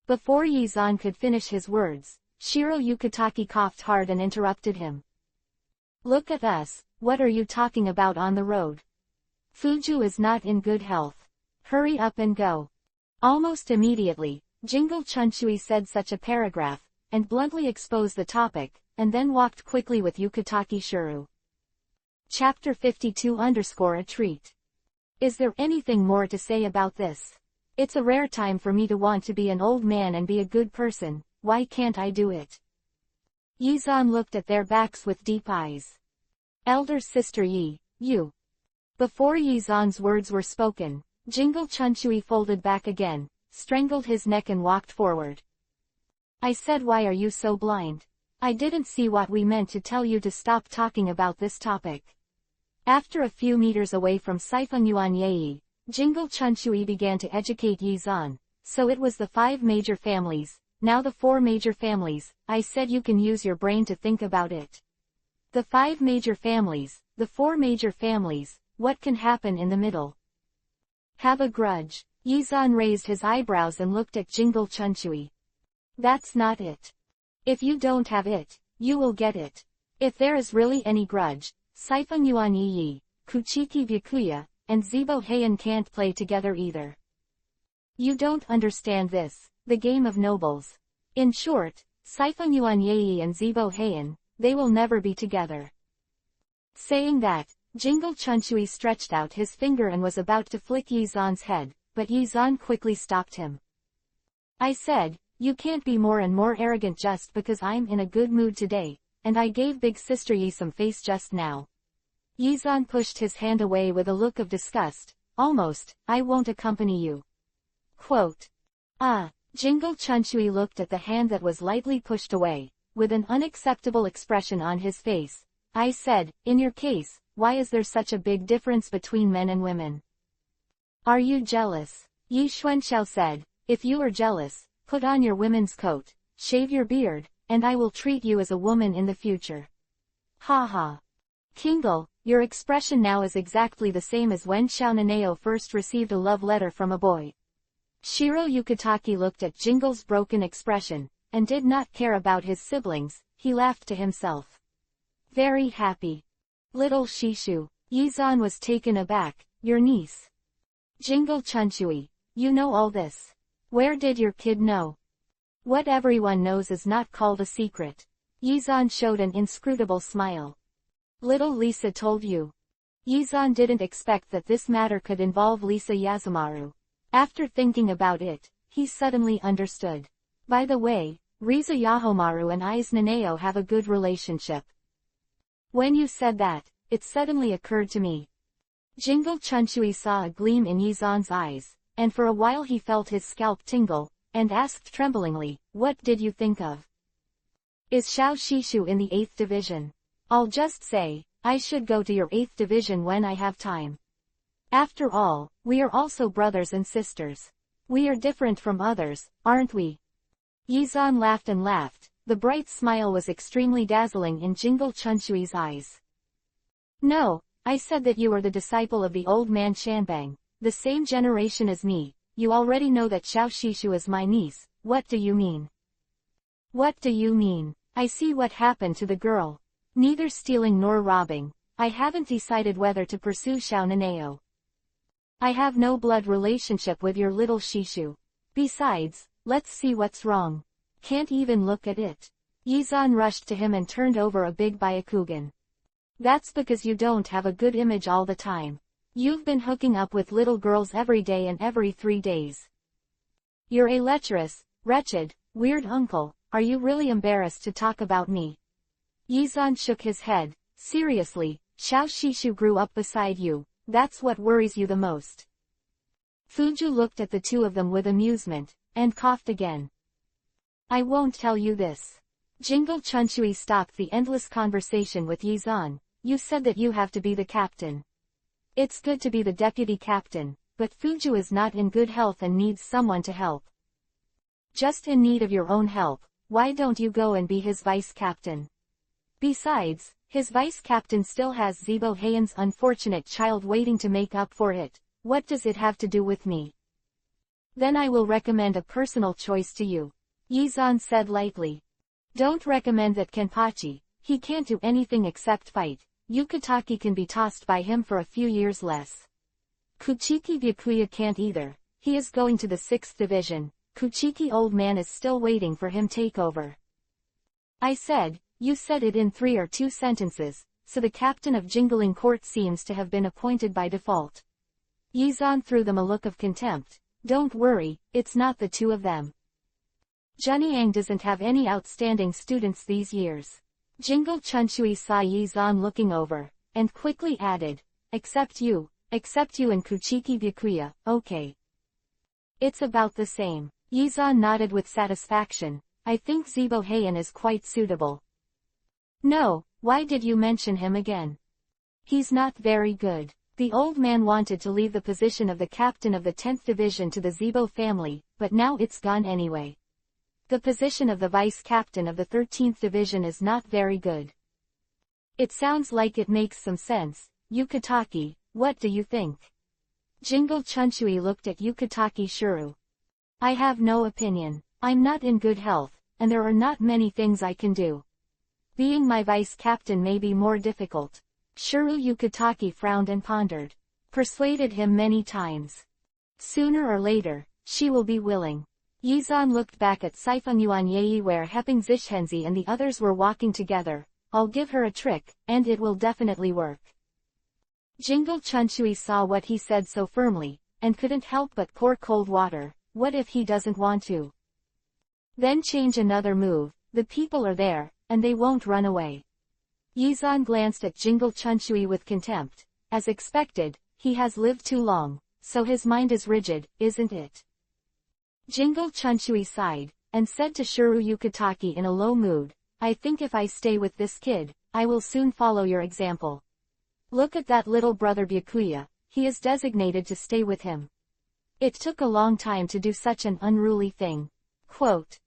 Before Yi Zan could finish his words, Shiro Yukitaki coughed hard and interrupted him. Look at us, what are you talking about on the road? Fuju is not in good health. Hurry up and go. Almost immediately, Jingle Chunchui said such a paragraph, and bluntly exposed the topic, and then walked quickly with Yukitaki Shuru. Chapter 52_A treat. Is there anything more to say about this? It's a rare time for me to want to be an old man and be a good person, why can't I do it? Yi Zan looked at their backs with deep eyes. Elder sister Yi, you. Before Yi Zan's words were spoken, Jingle Chunchui folded back again, strangled his neck and walked forward. I said, why are you so blind? I didn't see what we meant to tell you to stop talking about this topic. After a few meters away from Saifeng Yuan Yi, Jingle Chunchui began to educate Yi Zan. So it was the 5 major families, now the 4 major families. I said you can use your brain to think about it. The 5 major families, the 4 major families, what can happen in the middle? Have a grudge. Yi Zan raised his eyebrows and looked at Jingle Chunchui. That's not it. If you don't have it, you will get it. If there is really any grudge, Saifeng Yuan Yi, Kuchiki Byakuya, and Zibo Heian can't play together either. You don't understand this, the game of nobles. In short, Saifeng Yuan Yi and Zibo Heian, they will never be together. Saying that, Jingle Chunchui stretched out his finger and was about to flick Yi Zan's head, but Yi Zan quickly stopped him. I said, you can't be more and more arrogant just because I'm in a good mood today, and I gave Big Sister Yi some face just now. Yi Zan pushed his hand away with a look of disgust. Almost, I won't accompany you. Quote. Jingle Chunchui looked at the hand that was lightly pushed away, with an unacceptable expression on his face. I said, in your case, why is there such a big difference between men and women? Are you jealous? Yi Xuanxiao said, if you are jealous, put on your women's coat, shave your beard, and I will treat you as a woman in the future. Ha ha. Kindle, your expression now is exactly the same as when Xiao Naneo first received a love letter from a boy. Shiro Yukitaki looked at Jingle's broken expression, and did not care about his siblings. He laughed to himself. Very happy. Little Shishu. Yi Zan was taken aback. Your niece. Jingle Chunchui, you know all this. Where did your kid know? What everyone knows is not called a secret. Yi Zan showed an inscrutable smile. Little Lisa told you. Yi Zan didn't expect that this matter could involve Lisa Yazumaru. After thinking about it, he suddenly understood. By the way, Riza Yahomaru and Ais Naneo have a good relationship. When you said that, it suddenly occurred to me. Jingle Chunchui saw a gleam in Yizan's eyes, and for a while he felt his scalp tingle, and asked tremblingly, "What did you think of? Is Xiao Shishu in the 8th division? I'll just say, I should go to your 8th division when I have time. After all, we are also brothers and sisters. We are different from others, aren't we?" Yizan laughed and laughed. The bright smile was extremely dazzling in Jingle Chunchui's eyes. "No, I said that you are the disciple of the old man Shanbang, the same generation as me. You already know that Xiao Shishu is my niece. What do you mean?" "What do you mean? I see what happened to the girl. Neither stealing nor robbing. I haven't decided whether to pursue Xiao Naneo. I have no blood relationship with your little Shishu. Besides, let's see what's wrong. Can't even look at it." Yizan rushed to him and turned over a big Byakugan. "That's because you don't have a good image all the time. You've been hooking up with little girls every day and every 3 days. You're a lecherous, wretched, weird uncle. Are you really embarrassed to talk about me?" Yizan shook his head. "Seriously, Xiao Shishu grew up beside you. That's what worries you the most." Fuju looked at the two of them with amusement, and coughed again. "I won't tell you this." Jingle Chunchui stopped the endless conversation with Yizan. "You said that you have to be the captain. It's good to be the deputy captain, but Fuju is not in good health and needs someone to help. Just in need of your own help, why don't you go and be his vice captain? Besides, his vice captain still has Zibo Heian's unfortunate child waiting to make up for it. What does it have to do with me?" "Then I will recommend a personal choice to you," Yizan said lightly. "Don't recommend that Kenpachi. He can't do anything except fight. Yukitaki can be tossed by him for a few years less. Kuchiki Byakuya can't either. He is going to the 6th division. Kuchiki old man is still waiting for him take over." You said it in 3 or 2 sentences, so the captain of Jingling Court seems to have been appointed by default. Yizan threw them a look of contempt. "Don't worry, it's not the 2 of them. Zhenyang doesn't have any outstanding students these years." Jingle Chunchui saw Yizan looking over, and quickly added, except you and Kuchiki Byakuya, okay. "It's about the same." Yizan nodded with satisfaction. "I think Zibo Heian is quite suitable." "No, why did you mention him again?" "He's not very good." The old man wanted to leave the position of the captain of the 10th division to the Zibo family, but now it's gone anyway. The position of the vice captain of the 13th division is not very good. "It sounds like it makes some sense. Yukitaki, what do you think?" Jingle Chunchui looked at Yukitaki Shuru. "I have no opinion. I'm not in good health, and there are not many things I can do. Being my vice captain may be more difficult." Shuru Yukitaki frowned and pondered. "Persuaded him many times. Sooner or later, she will be willing." Yizan looked back at Sifanyuan Yei where Heping Zishenzi and the others were walking together. "I'll give her a trick, and it will definitely work." Jingle Chunchui saw what he said so firmly, and couldn't help but pour cold water. What if he doesn't want to? Then change another move. The people are there, and they won't run away. Yizan glanced at Jingle Chunchui with contempt. As expected, he has lived too long, so his mind is rigid, isn't it? Jingle Chunchui sighed, and said to Shuru Yukitaki in a low mood, "I think if I stay with this kid, I will soon follow your example. Look at that little brother Byakuya, he is designated to stay with him. It took a long time to do such an unruly thing." Quote.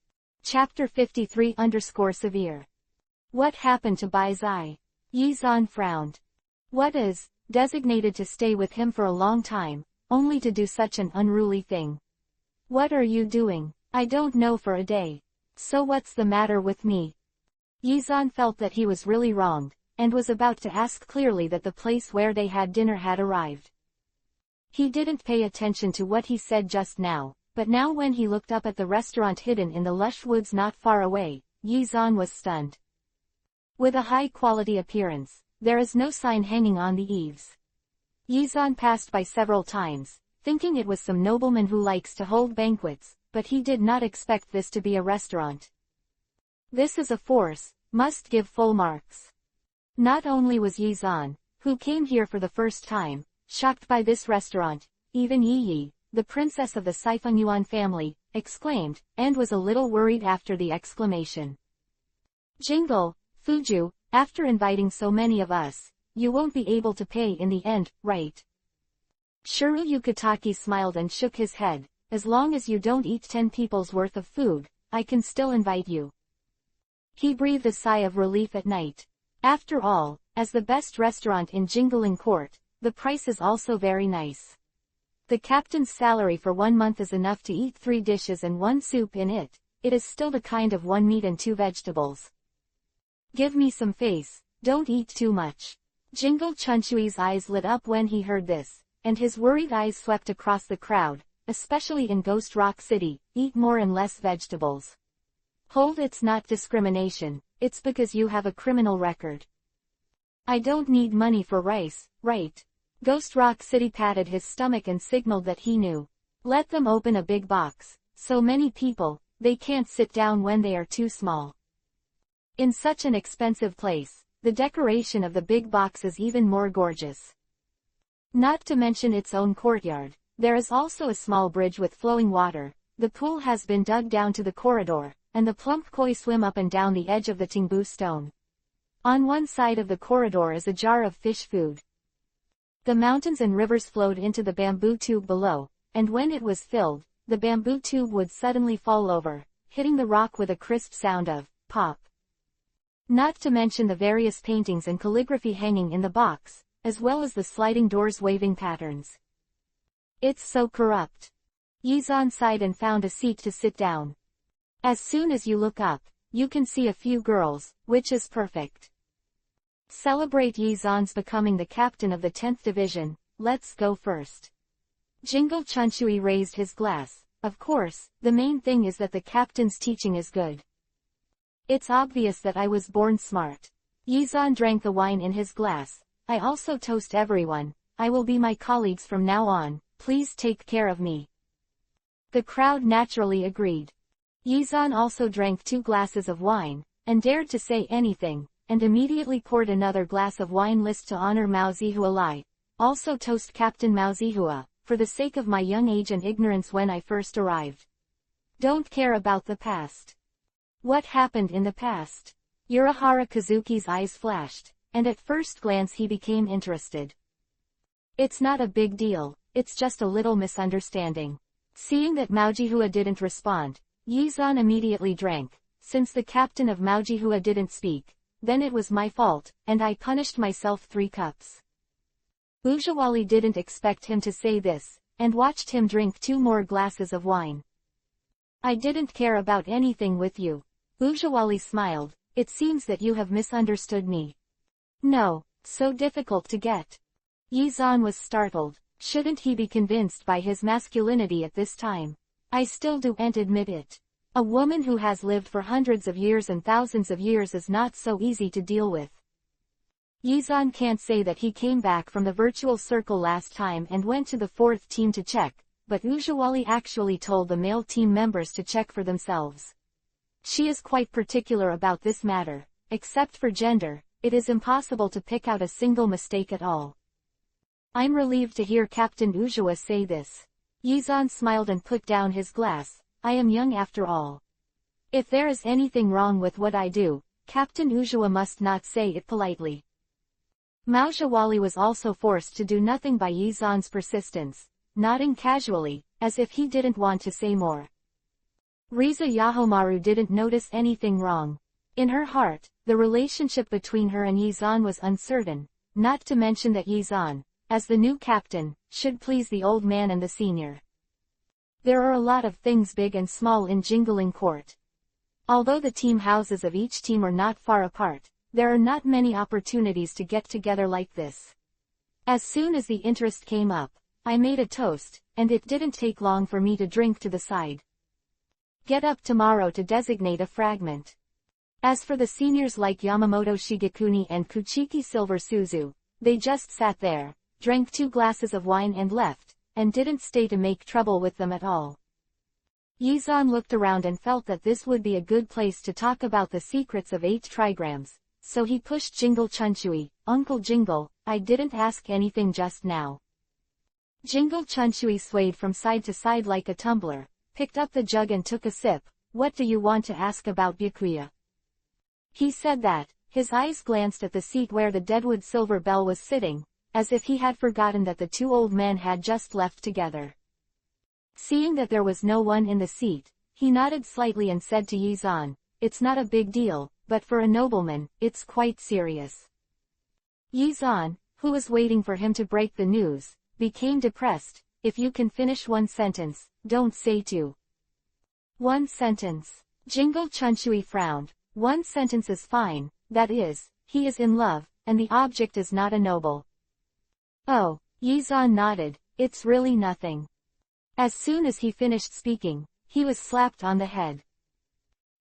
Chapter 53_severe. What happened to Bai Zai? Yizan frowned. "What is, designated to stay with him for a long time, only to do such an unruly thing? What are you doing? I don't know for a day. So what's the matter with me?" Yizan felt that he was really wronged, and was about to ask clearly that the place where they had dinner had arrived. He didn't pay attention to what he said just now, but now when he looked up at the restaurant hidden in the lush woods not far away, Yizan was stunned. With a high-quality appearance, there is no sign hanging on the eaves. Yizan passed by several times, thinking it was some nobleman who likes to hold banquets, but he did not expect this to be a restaurant. This is a force, must give full marks. Not only was Yizan, who came here for the first time, shocked by this restaurant. Even Yi Yi, the princess of the Siphon Yuan family, exclaimed, and was a little worried after the exclamation. Jingle, Fuju, after inviting so many of us, you won't be able to pay in the end, right? Shuru Yukitaki smiled and shook his head. As long as you don't eat 10 people's worth of food, I can still invite you. He breathed a sigh of relief at night. After all, as the best restaurant in Jingling Court, the price is also very nice. The captain's salary for 1 month is enough to eat 3 dishes and 1 soup in it. It is still the kind of 1 meat and 2 vegetables. Give me some face, don't eat too much. Jingle Chunchui's eyes lit up when he heard this, and his worried eyes swept across the crowd, especially in Ghost Rock City. Eat more and less vegetables. Hold, it's not discrimination, it's because you have a criminal record. I don't need money for rice, right? Ghost Rock City patted his stomach and signaled that he knew. Let them open a big box. So many people, they can't sit down when they are too small. In such an expensive place, the decoration of the big box is even more gorgeous. Not to mention its own courtyard. There is also a small bridge with flowing water. The pool has been dug down to the corridor, and the plump koi swim up and down the edge of the Tingbu stone. On one side of the corridor is a jar of fish food. The mountains and rivers flowed into the bamboo tube below, and when it was filled, the bamboo tube would suddenly fall over, hitting the rock with a crisp sound of pop. Not to mention the various paintings and calligraphy hanging in the box, as well as the sliding doors waving patterns. It's so corrupt. Yizan sighed and found a seat to sit down. As soon as you look up, you can see a few girls, which is perfect. Celebrate Yizan's becoming the captain of the 10th division. Let's go first. Jingle Chunchui raised his glass. Of course, the main thing is that the captain's teaching is good. It's obvious that I was born smart. Yizan drank the wine in his glass. I also toast everyone. I will be my colleagues from now on. Please take care of me. The crowd naturally agreed. Yizan also drank 2 glasses of wine, and dared to say anything, and immediately poured another glass of wine list to honor Mao Zihua Lai. Also toast Captain Mao Zihua, for the sake of my young age and ignorance when I first arrived. Don't care about the past. What happened in the past? Urahara Kazuki's eyes flashed, and at first glance he became interested. It's not a big deal, it's just a little misunderstanding. Seeing that Mao Zihua didn't respond, Yizan immediately drank. Since the captain of Mao Zihua didn't speak, then it was my fault, and I punished myself 3 cups. Ujawali didn't expect him to say this, and watched him drink 2 more glasses of wine. I didn't care about anything with you. Ujawali smiled. It seems that you have misunderstood me. No, so difficult to get. Yizan was startled. Shouldn't he be convinced by his masculinity at this time? I still do and admit it. A woman who has lived for hundreds of years and thousands of years is not so easy to deal with. Yizan can't say that he came back from the virtual circle last time and went to the 4th team to check, but Ujawali actually told the male team members to check for themselves. She is quite particular about this matter. Except for gender, it is impossible to pick out a single mistake at all. I'm relieved to hear Captain Ujawa say this. Yizan smiled and put down his glass. I am young after all. If there is anything wrong with what I do, Captain Ujawa must not say it politely. Mao Zhawali was also forced to do nothing by Yizan's persistence, nodding casually, as if he didn't want to say more. Riza Yahomaru didn't notice anything wrong. In her heart, the relationship between her and Yizan was uncertain, not to mention that Yizan, as the new captain, should please the old man and the senior. There are a lot of things big and small in Jingling Court. Although the team houses of each team are not far apart, there are not many opportunities to get together like this. As soon as the interest came up, I made a toast, and it didn't take long for me to drink to the side. Get up tomorrow to designate a fragment. As for the seniors like Yamamoto Shigekuni and Kuchiki Silver Suzu, they just sat there, drank 2 glasses of wine and left, and didn't stay to make trouble with them at all. Yizan looked around and felt that this would be a good place to talk about the secrets of 8 trigrams, so he pushed Jingle Chunchui. Uncle Jingle, I didn't ask anything just now. Jingle Chunchui swayed from side to side like a tumbler, picked up the jug and took a sip. What do you want to ask about Byakuya? He said that, his eyes glanced at the seat where the deadwood silver bell was sitting, as if he had forgotten that the two old men had just left together. Seeing that there was no one in the seat, he nodded slightly and said to Yizan, it's not a big deal, but for a nobleman, it's quite serious. Yizan, who was waiting for him to break the news, became depressed. If you can finish one sentence, don't say two. One sentence. Jingle Chunchui frowned. One sentence is fine, that is, he is in love, and the object is not a noble. Oh, Yizan nodded, it's really nothing. As soon as he finished speaking, he was slapped on the head.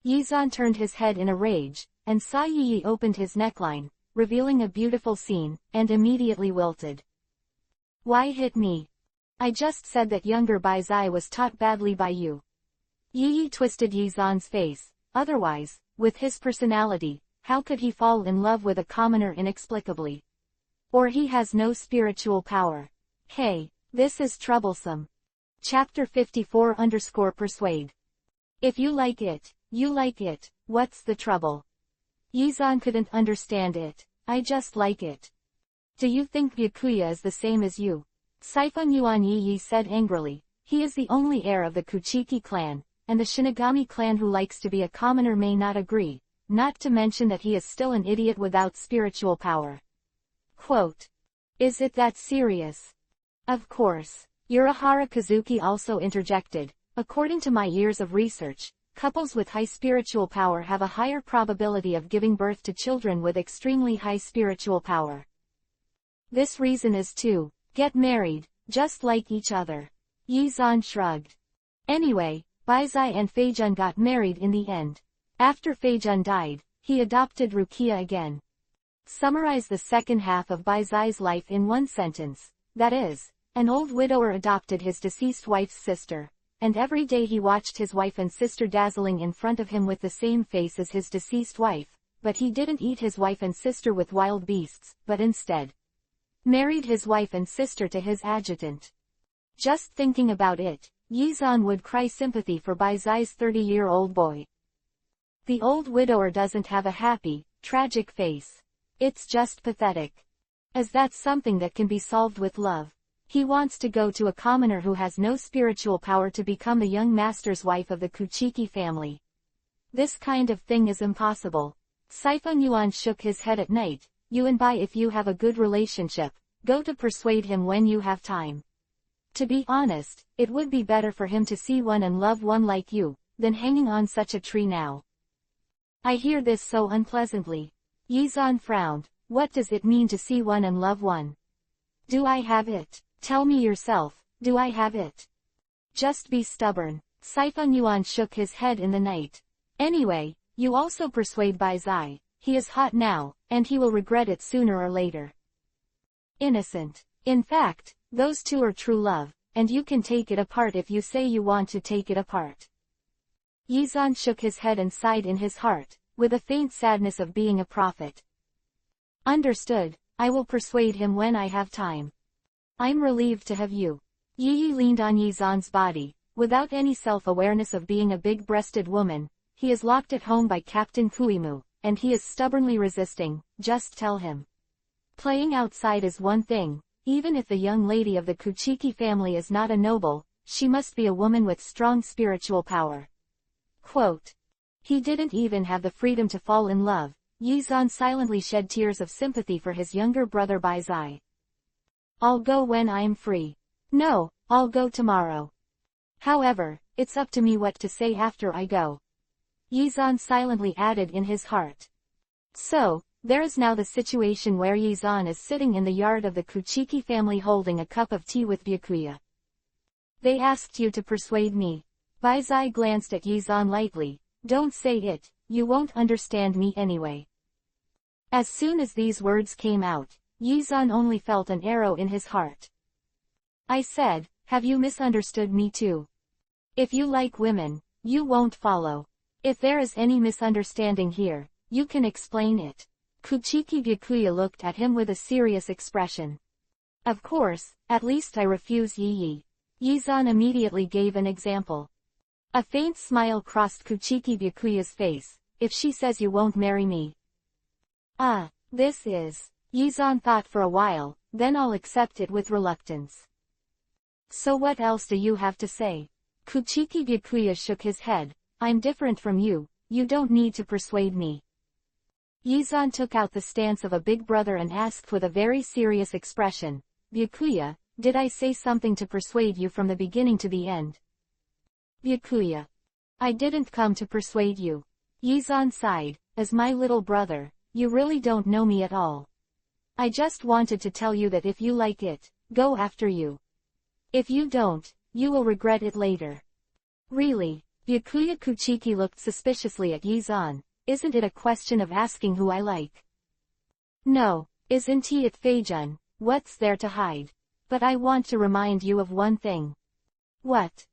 Yizan turned his head in a rage, and saw Yi opened his neckline, revealing a beautiful scene, and immediately wilted. Why hit me? I just said that younger Baizai was taught badly by you. Yi twisted Yizan's face. Otherwise, with his personality, how could he fall in love with a commoner inexplicably? Or he has no spiritual power. Hey, this is troublesome. Chapter 54_Persuade. If you like it, you like it, what's the trouble? Yizan couldn't understand it. I just like it. Do you think Byakuya is the same as you? Siphon Yuan Yi said angrily. He is the only heir of the Kuchiki clan, and the Shinigami clan who likes to be a commoner may not agree, not to mention that he is still an idiot without spiritual power. Quote. Is it that serious? Of course. Urahara Kazuki also interjected. According to my years of research, couples with high spiritual power have a higher probability of giving birth to children with extremely high spiritual power. This reason is to get married, just like each other. Yizan shrugged. Anyway, Baizai and Feijun got married in the end. After Feijun died, he adopted Rukia again. Summarize the second half of Baizai's life in one sentence. That is, an old widower adopted his deceased wife's sister, and every day he watched his wife and sister dazzling in front of him with the same face as his deceased wife, but he didn't eat his wife and sister with wild beasts, but instead married his wife and sister to his adjutant. Just thinking about it, Yizan would cry sympathy for Baizai's 30-year-old boy. The old widower doesn't have a happy, tragic face. It's just pathetic. As that's something that can be solved with love. He wants to go to a commoner who has no spiritual power to become the young master's wife of the Kuchiki family. This kind of thing is impossible. Siphon Yuan shook his head at night. You and Bai, if you have a good relationship, go to persuade him when you have time. To be honest, it would be better for him to see one and love one like you, than hanging on such a tree now. I hear this so unpleasantly. Yizan frowned. What does it mean to see one and love one? Do I have it? Tell me yourself, do I have it? Just be stubborn. Siphon Yuan shook his head in the night. Anyway, you also persuade Baizai. He is hot now, and he will regret it sooner or later. Innocent. In fact, those two are true love, and you can take it apart if you say you want to take it apart. Yizan shook his head and sighed in his heart, with a faint sadness of being a prophet. Understood, I will persuade him when I have time. I'm relieved to have you. Yi leaned on Yizan's body, without any self-awareness of being a big-breasted woman. He is locked at home by Captain Kuimu, and he is stubbornly resisting. Just tell him. Playing outside is one thing. Even if the young lady of the Kuchiki family is not a noble, she must be a woman with strong spiritual power. Quote. He didn't even have the freedom to fall in love. Yizan silently shed tears of sympathy for his younger brother Baizai. I'll go when I'm free. No, I'll go tomorrow. However, it's up to me what to say after I go. Yizan silently added in his heart. So, there is now the situation where Yizan is sitting in the yard of the Kuchiki family holding a cup of tea with Byakuya. They asked you to persuade me. Baizai glanced at Yizan lightly. Don't say it, you won't understand me anyway. As soon as these words came out, Yizan only felt an arrow in his heart. I said, have you misunderstood me too? If you like women, you won't follow. If there is any misunderstanding here, you can explain it. Kuchiki Byakuya looked at him with a serious expression. Of course, at least I refuse Yi. Yizan immediately gave an example. A faint smile crossed Kuchiki Byakuya's face. If she says you won't marry me. This is. Yizan thought for a while, then I'll accept it with reluctance. So what else do you have to say? Kuchiki Byakuya shook his head. I'm different from you, you don't need to persuade me. Yizan took out the stance of a big brother and asked with a very serious expression, Byakuya, did I say something to persuade you from the beginning to the end? Byakuya. I didn't come to persuade you. Yizan sighed, as my little brother, you really don't know me at all. I just wanted to tell you that if you like it, go after you. If you don't, you will regret it later. Really? Byakuya Kuchiki looked suspiciously at Yizan. Isn't it a question of asking who I like? No, isn't it Feijun? What's there to hide? But I want to remind you of one thing. What?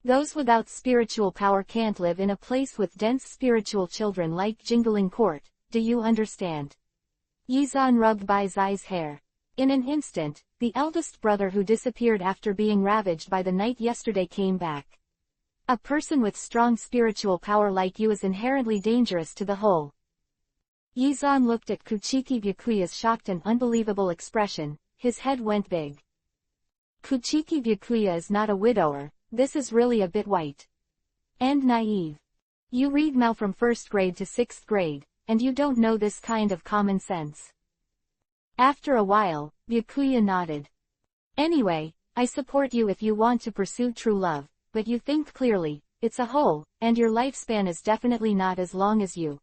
Those without spiritual power can't live in a place with dense spiritual children like Jingling Court, do you understand? Yizan rubbed Bai Zai's hair. In an instant, the eldest brother who disappeared after being ravaged by the night yesterday came back. A person with strong spiritual power like you is inherently dangerous to the whole. Yizan looked at Kuchiki Byakuya's shocked and unbelievable expression, his head went big. Kuchiki Byakuya is not a widower, this is really a bit white. And naive. You read Mao from 1st grade to 6th grade, and you don't know this kind of common sense. After a while, Byakuya nodded. Anyway, I support you if you want to pursue true love, but you think clearly, it's a hole, and your lifespan is definitely not as long as you.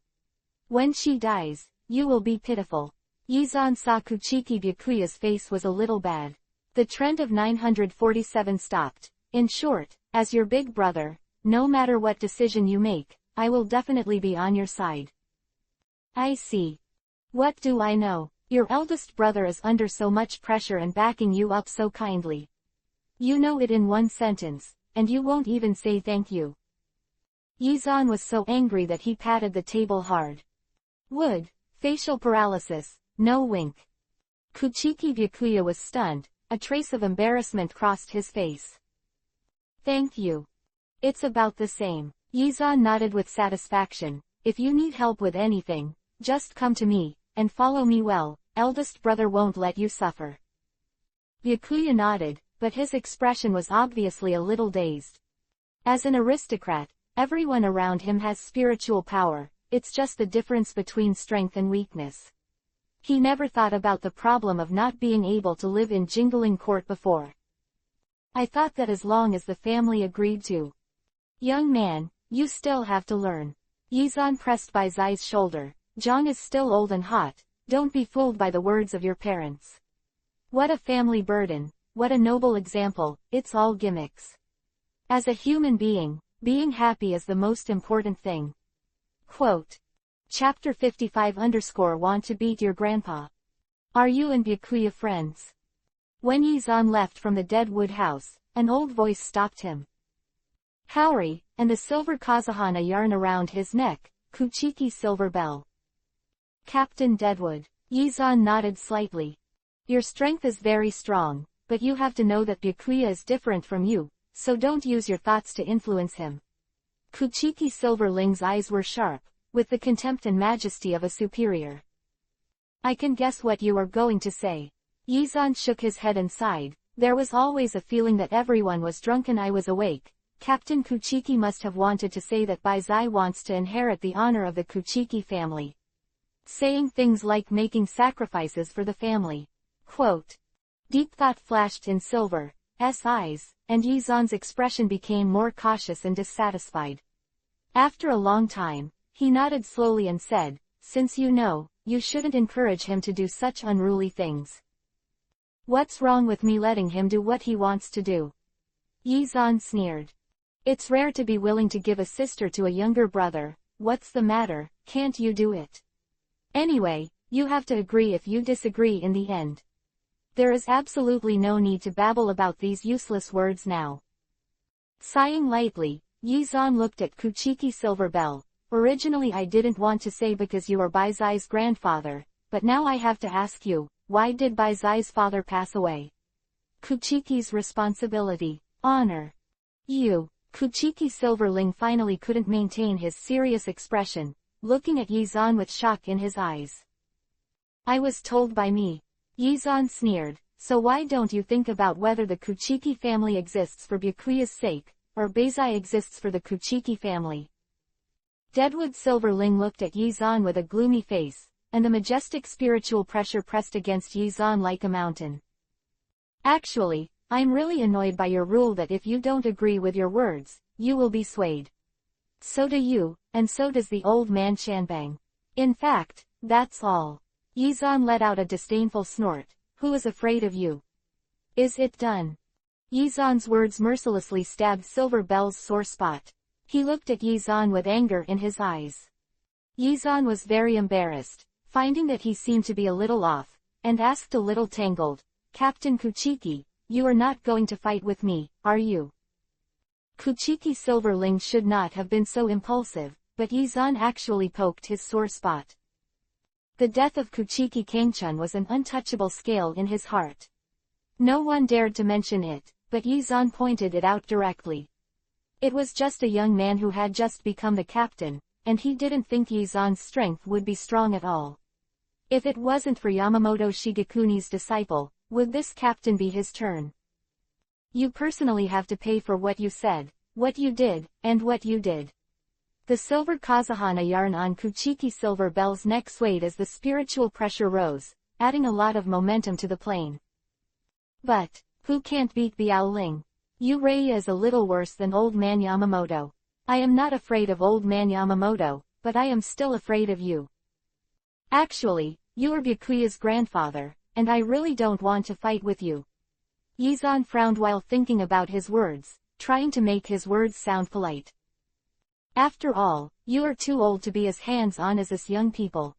When she dies, you will be pitiful. Yizan saw Kuchiki Byakuya's face was a little bad. The trend of 947 stopped. In short, as your big brother, no matter what decision you make, I will definitely be on your side. I see. What do I know? Your eldest brother is under so much pressure and backing you up so kindly. You know it in one sentence, and you won't even say thank you. Yizan was so angry that he patted the table hard. Wood, facial paralysis, no wink. Kuchiki Byakuya was stunned, a trace of embarrassment crossed his face. Thank you. It's about the same. Yizan nodded with satisfaction. If you need help with anything, just come to me, and follow me well, eldest brother won't let you suffer. Byakuya nodded, but his expression was obviously a little dazed. As an aristocrat, everyone around him has spiritual power, it's just the difference between strength and weakness. He never thought about the problem of not being able to live in Jingling Court before. I thought that as long as the family agreed to. Young man, you still have to learn. Yizan pressed Bai Zai's shoulder. Zhang is still old and hot, don't be fooled by the words of your parents. What a family burden, what a noble example, it's all gimmicks. As a human being happy is the most important thing. Quote. Chapter 55_Want to beat your grandpa. Are you and Byakuya friends? When Yizan left from the Deadwood house, an old voice stopped him. Howry, and the silver Kazahana yarn around his neck, Kuchiki silver bell. Captain Deadwood. Yizan nodded slightly. Your strength is very strong, but you have to know that Byakuya is different from you, so don't use your thoughts to influence him. Kuchiki Silverling's eyes were sharp, with the contempt and majesty of a superior. I can guess what you are going to say. Yizan shook his head and sighed. There was always a feeling that everyone was drunk and I was awake. Captain Kuchiki must have wanted to say that Bai Zai wants to inherit the honor of the Kuchiki family. Saying things like making sacrifices for the family. Quote. Deep thought flashed in Silver's eyes, and Yizan's expression became more cautious and dissatisfied. After a long time, he nodded slowly and said, since you know, you shouldn't encourage him to do such unruly things. What's wrong with me letting him do what he wants to do? Yizan sneered. It's rare to be willing to give a sister to a younger brother. What's the matter, can't you do it? Anyway, you have to agree if you disagree in the end. There is absolutely no need to babble about these useless words now. Sighing lightly, Yizan looked at Kuchiki Silverbell. Originally I didn't want to say because you are Bai Zai's grandfather, but now I have to ask you, why did Baizai's father pass away? Kuchiki's responsibility, honor. Kuchiki Silverling finally couldn't maintain his serious expression, looking at Yizan with shock in his eyes. I was told by me. Yizan sneered, so why don't you think about whether the Kuchiki family exists for Byakuya's sake, or Baizai exists for the Kuchiki family? Deadwood Silverling looked at Yizan with a gloomy face, and the majestic spiritual pressure pressed against Yizan like a mountain. Actually, I'm really annoyed by your rule that if you don't agree with your words, you will be swayed. So do you, and so does the old man Shanbang. In fact, that's all. Yizan let out a disdainful snort. Who is afraid of you? Is it done? Yizan's words mercilessly stabbed Silver Bell's sore spot. He looked at Yizan with anger in his eyes. Yizan was very embarrassed, finding that he seemed to be a little off, and asked a little tangled, Captain Kuchiki, you are not going to fight with me, are you? Kuchiki Silverling should not have been so impulsive, but Yizan actually poked his sore spot. The death of Kuchiki Kangchun was an untouchable scale in his heart. No one dared to mention it, but Yizan pointed it out directly. It was just a young man who had just become the captain, and he didn't think Yizan's strength would be strong at all. If it wasn't for Yamamoto Shigekuni's disciple, would this captain be his turn? You personally have to pay for what you said, what you did, and what you did. The silver Kazahana yarn on Kuchiki Silver Bell's neck swayed as the spiritual pressure rose, adding a lot of momentum to the plane. But, who can't beat Biaoling? Urei is a little worse than Old Man Yamamoto. I am not afraid of Old Man Yamamoto, but I am still afraid of you. Actually, you are Byakuya's grandfather, and I really don't want to fight with you. Yizan frowned while thinking about his words, trying to make his words sound polite. After all, you are too old to be as hands-on as us young people.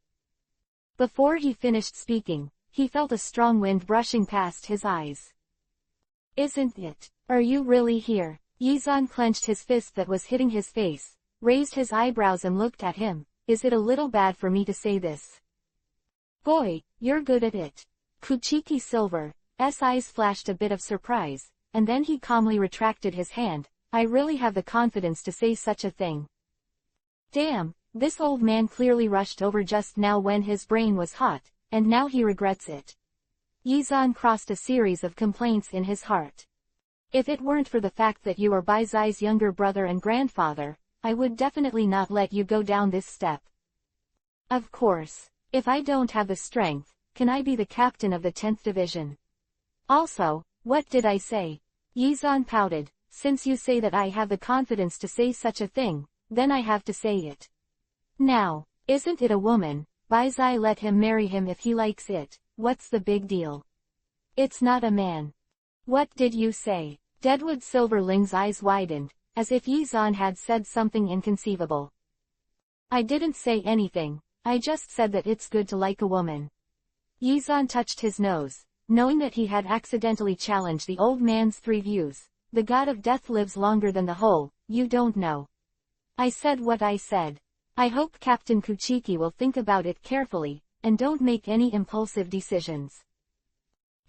Before he finished speaking, he felt a strong wind brushing past his eyes. Isn't it? Are you really here? Yizan clenched his fist that was hitting his face, raised his eyebrows and looked at him. Is it a little bad for me to say this? Boy, you're good at it. Kuchiki Silver's eyes flashed a bit of surprise, and then he calmly retracted his hand. I really have the confidence to say such a thing. Damn, this old man clearly rushed over just now when his brain was hot, and now he regrets it. Yizan crossed a series of complaints in his heart. If it weren't for the fact that you are Baizai's younger brother and grandfather, I would definitely not let you go down this step. Of course, if I don't have the strength, can I be the captain of the 10th Division? Also, what did I say? Yizan pouted. Since you say that I have the confidence to say such a thing, then I have to say it. Now, isn't it a woman? Baizai let him marry him if he likes it. What's the big deal? It's not a man. What did you say? Deadwood Silverling's eyes widened, as if Yizan had said something inconceivable. I didn't say anything, I just said that it's good to like a woman. Yizan touched his nose, knowing that he had accidentally challenged the old man's 3 views. The god of death lives longer than the whole, you don't know. I said what I said. I hope Captain Kuchiki will think about it carefully, and don't make any impulsive decisions.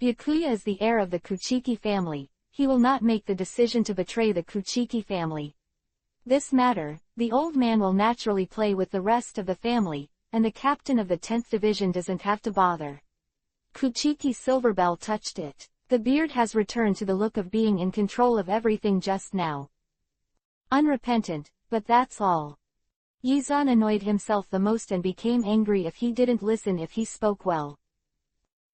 Byakuya is the heir of the Kuchiki family, he will not make the decision to betray the Kuchiki family. This matter, the old man will naturally play with the rest of the family, and the captain of the 10th Division doesn't have to bother. Kuchiki Silverbell touched it. The beard has returned to the look of being in control of everything just now. Unrepentant, but that's all. Yizan annoyed himself the most and became angry if he didn't listen if he spoke well.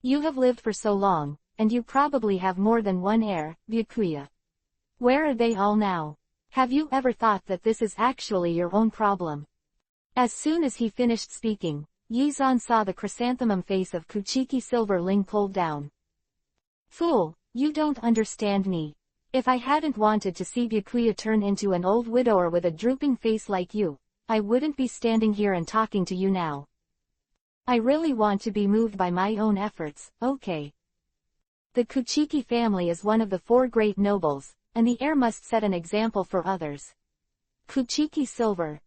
You have lived for so long, and you probably have more than one heir, Byakuya. Where are they all now? Have you ever thought that this is actually your own problem? As soon as he finished speaking, Yizan saw the chrysanthemum face of Kuchiki Silverling pulled down. Fool, you don't understand me. If I hadn't wanted to see Byakuya turn into an old widower with a drooping face like you, I wouldn't be standing here and talking to you now. I really want to be moved by my own efforts, okay? The Kuchiki family is one of the 4 great nobles, and the heir must set an example for others. Kuchiki Silver's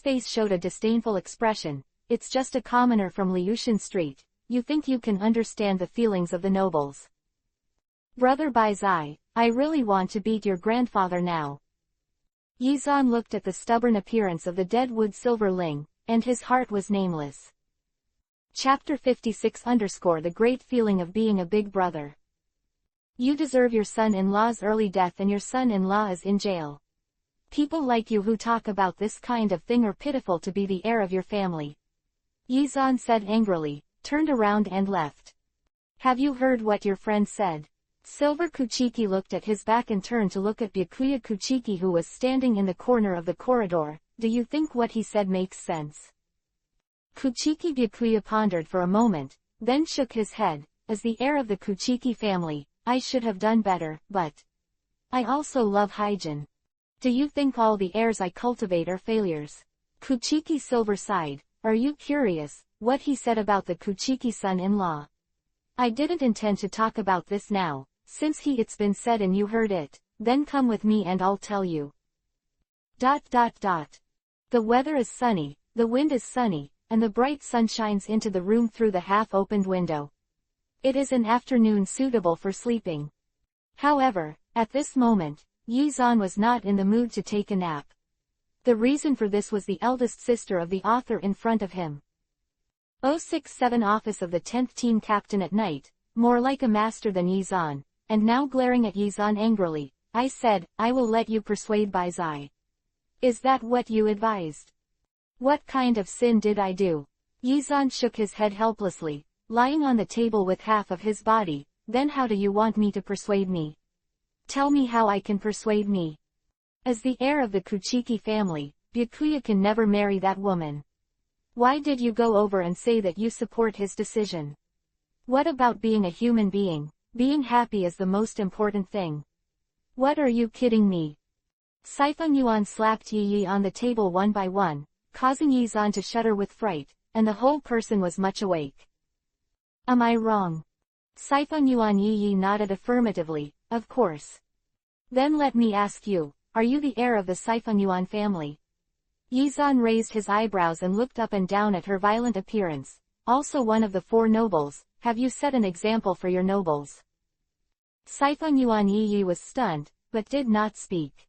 face showed a disdainful expression. It's just a commoner from Liushan Street, you think you can understand the feelings of the nobles. Brother Baizai, I really want to beat your grandfather now. Yizan looked at the stubborn appearance of the dead wood silverling, and his heart was nameless. Chapter 56 _ The great feeling of being a big brother. You deserve your son-in-law's early death and your son-in-law is in jail. People like you who talk about this kind of thing are pitiful to be the heir of your family. Yizan said angrily, turned around and left. Have you heard what your friend said? Silver Kuchiki looked at his back and turned to look at Byakuya Kuchiki who was standing in the corner of the corridor. Do you think what he said makes sense? Kuchiki Byakuya pondered for a moment, then shook his head. As the heir of the Kuchiki family, I should have done better, but I also love hygiene. Do you think all the heirs I cultivate are failures? Kuchiki Silver sighed. Are you curious what he said about the Kuchiki son-in-law? I didn't intend to talk about this now, since it's been said and you heard it, then come with me and I'll tell you. The weather is sunny, the wind is sunny, and the bright sun shines into the room through the half-opened window. It is an afternoon suitable for sleeping. However, at this moment, Yizan was not in the mood to take a nap. The reason for this was the eldest sister of the author in front of him. 067 Office of the 10th Team Captain at night, more like a master than Yizan, and now glaring at Yizan angrily, I said, I will let you persuade Baizai. Is that what you advised? What kind of sin did I do? Yizan shook his head helplessly, lying on the table with half of his body. Then how do you want me to persuade me? Tell me how I can persuade me. As the heir of the Kuchiki family, Byakuya can never marry that woman. Why did you go over and say that you support his decision? What about being a human being? Being happy is the most important thing. What are you kidding me? Siphon Yuan slapped Yi on the table one by one, causing Yizan to shudder with fright, and the whole person was much awake. Am I wrong? Siphon Yuan Yi nodded affirmatively, of course. Then let me ask you, are you the heir of the Siphon Yuan family? Yizan raised his eyebrows and looked up and down at her violent appearance. Also one of the four nobles, have you set an example for your nobles? Siphon Yuan Yi was stunned, but did not speak.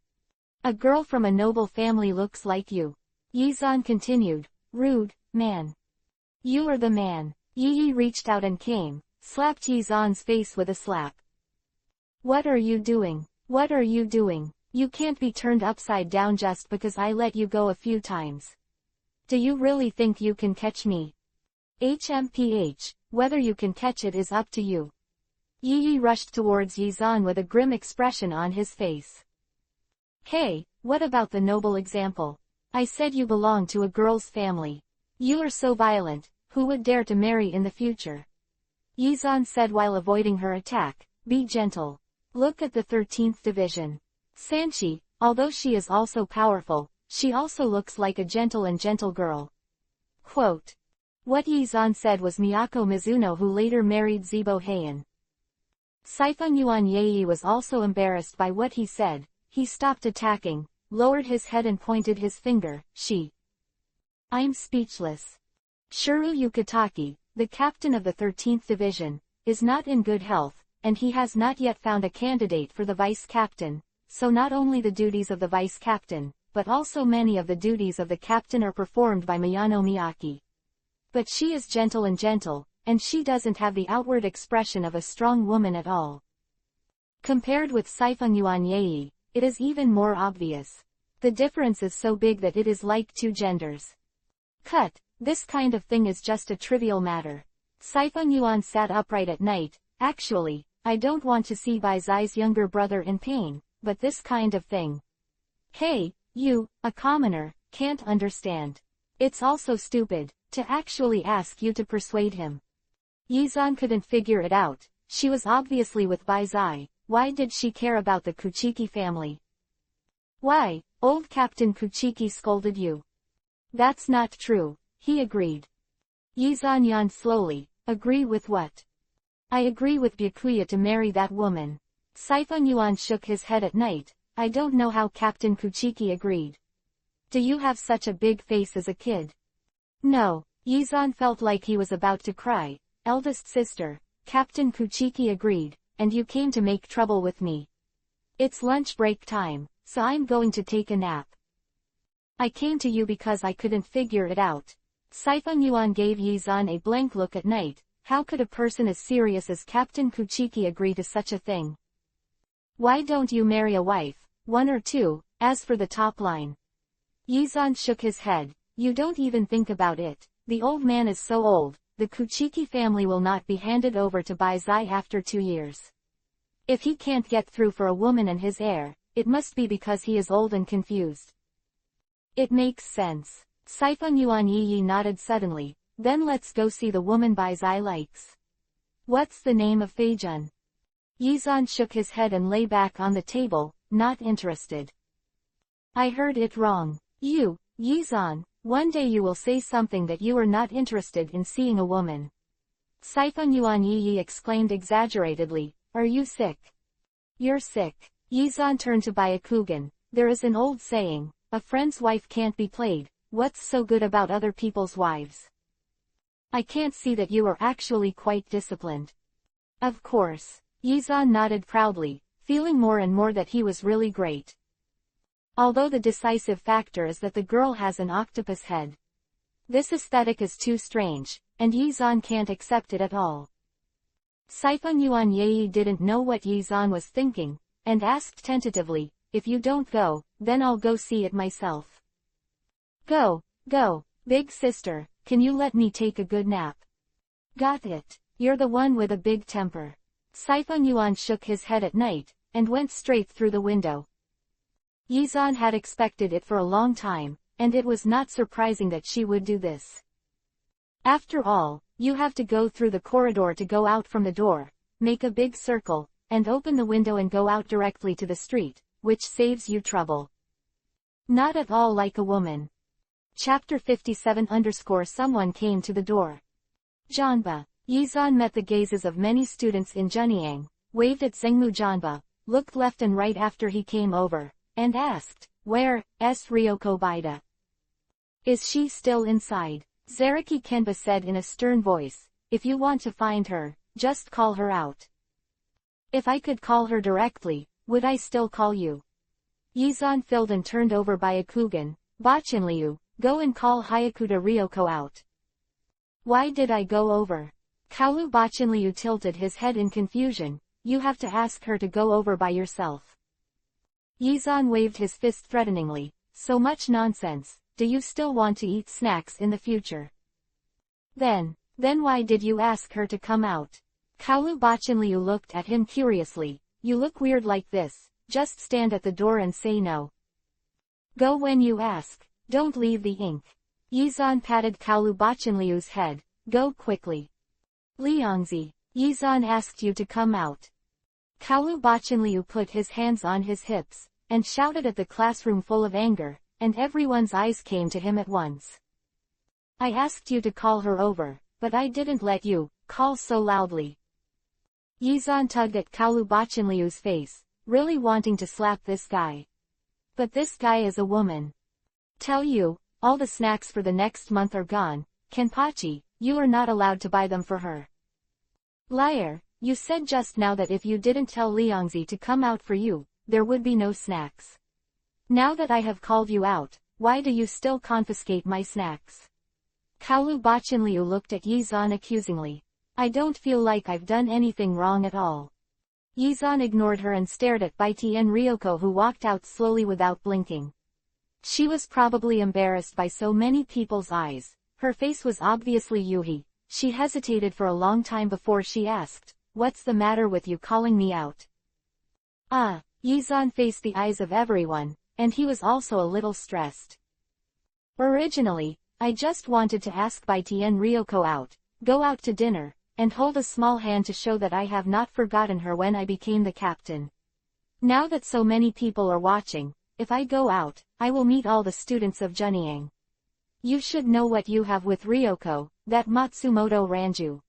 A girl from a noble family looks like you. Yizan continued, rude, man. You are the man. Yi reached out and slapped Yizan's face with a slap. What are you doing? What are you doing? You can't be turned upside down just because I let you go a few times. Do you really think you can catch me? HMPH, whether you can catch it is up to you. Yi rushed towards Yizan with a grim expression on his face. Hey, what about the noble example? I said you belong to a girl's family. You are so violent, who would dare to marry in the future? Yizan said while avoiding her attack, be gentle. Look at the 13th division. Sanchi, although she is also powerful, she also looks like a gentle girl. Quote. What Yizan said was Miyako Mizuno who later married Zibo Heian. Siphon Yuan Yi was also embarrassed by what he said. He stopped attacking, lowered his head and pointed his finger, I'm speechless. Shuru Yukitaki, the captain of the 13th division, is not in good health, and he has not yet found a candidate for the vice captain, so not only the duties of the vice captain, but also many of the duties of the captain are performed by Miyano Miyaki. But she is gentle, and she doesn't have the outward expression of a strong woman at all. Compared with Siphon Yuan Yi, it is even more obvious. The difference is so big that it is like two genders. Cut, this kind of thing is just a trivial matter. Siphon Yuan sat upright at night. Actually, I don't want to see Baizai's younger brother in pain, but this kind of thing. Hey, you, a commoner, can't understand. It's also stupid to actually ask you to persuade him. Yizan couldn't figure it out. She was obviously with Baizai. Why did she care about the Kuchiki family? Why, old Captain Kuchiki scolded you. That's not true, he agreed. Yizan yawned slowly. Agree with what? I agree with Byakuya to marry that woman. Siphon Yuan shook his head at night. I don't know how Captain Kuchiki agreed. Do you have such a big face as a kid? No. Yizan felt like he was about to cry. eldest sister, Captain Kuchiki agreed, and you came to make trouble with me. It's lunch break time, so I'm going to take a nap. I came to you because I couldn't figure it out. Sifeng Yuan gave Yizan a blank look at night. How could a person as serious as Captain Kuchiki agree to such a thing? Why don't you marry a wife, one or two, as for the top line? Yizan shook his head. You don't even think about it. The old man is so old, the Kuchiki family will not be handed over to Baizai after 2 years. If he can't get through for a woman and his heir, it must be because he is old and confused. It makes sense. Sifeng Yuan Yi nodded suddenly. Then let's go see the woman Baizai likes. What's the name of Feijun? Yizan shook his head and lay back on the table, not interested. I heard it wrong. You, Yizan, one day you will say something that you are not interested in seeing a woman. Sifeng Yuan Yi exclaimed exaggeratedly, are you sick? You're sick. Yizan turned to Byakugan. There is an old saying, a friend's wife can't be played. What's so good about other people's wives? I can't see that you are actually quite disciplined. Of course. Yizan nodded proudly, feeling more and more that he was really great. Although the decisive factor is that the girl has an octopus head. This aesthetic is too strange, and Yizan can't accept it at all. Sifeng Yuan Yi didn't know what Yizan was thinking, and asked tentatively, if you don't go, then I'll go see it myself. Go, big sister, can you let me take a good nap? Got it. You're the one with a big temper. Sifeng Yuan shook his head at night, and went straight through the window. Yizan had expected it for a long time, and it was not surprising that she would do this. After all, you have to go through the corridor to go out from the door, make a big circle, and open the window and go out directly to the street, which saves you trouble. Not at all like a woman. Chapter 57 _ Someone came to the door. Janba. Yizan met the gazes of many students in Junyang, waved at Zhengmu Janba, looked left and right after he came over, and asked, where, Ryoko Bida? Is she still inside? Zaraki Kenba said in a stern voice, if you want to find her, just call her out. If I could call her directly, would I still call you? Yizan filled and turned over Byakugan. Bachinliu, go and call Hayakuta Ryoko out. Why did I go over? Kaolu Bachinliu tilted his head in confusion. You have to ask her to go over by yourself. Yizan waved his fist threateningly. So much nonsense. Do you still want to eat snacks in the future? Then why did you ask her to come out? Kaolu Bachinliu looked at him curiously. You look weird like this. Just stand at the door and say no. Go when you ask. Don't leave the ink. Yizan patted Kaolu Bachinliu's head. Go quickly. Liangzi, Yizan asked you to come out. Kaolu Bachinliu put his hands on his hips, and shouted at the classroom full of anger, and everyone's eyes came to him at once. I asked you to call her over, but I didn't let you call so loudly. Yizan tugged at Kaolu Bachinliu's face, really wanting to slap this guy. But this guy is a woman. Tell you, all the snacks for the next month are gone. Kenpachi, you are not allowed to buy them for her. Liar, you said just now that if you didn't tell Liangzi to come out for you, there would be no snacks. Now that I have called you out, why do you still confiscate my snacks? Kaolu Bachinliu looked at Yizan accusingly. I don't feel like I've done anything wrong at all. Yizan ignored her and stared at Baitian Ryoko, who walked out slowly without blinking. She was probably embarrassed by so many people's eyes. Her face was obviously Yuhi. She hesitated for a long time before she asked, what's the matter with you calling me out? Yizan faced the eyes of everyone, and he was also a little stressed. Originally, I just wanted to ask Baitian Ryoko out, go out to dinner, and hold a small hand to show that I have not forgotten her when I became the captain. Now that so many people are watching, if I go out, I will meet all the students of Junyang. You should know what you have with Ryoko, that Matsumoto Ranju.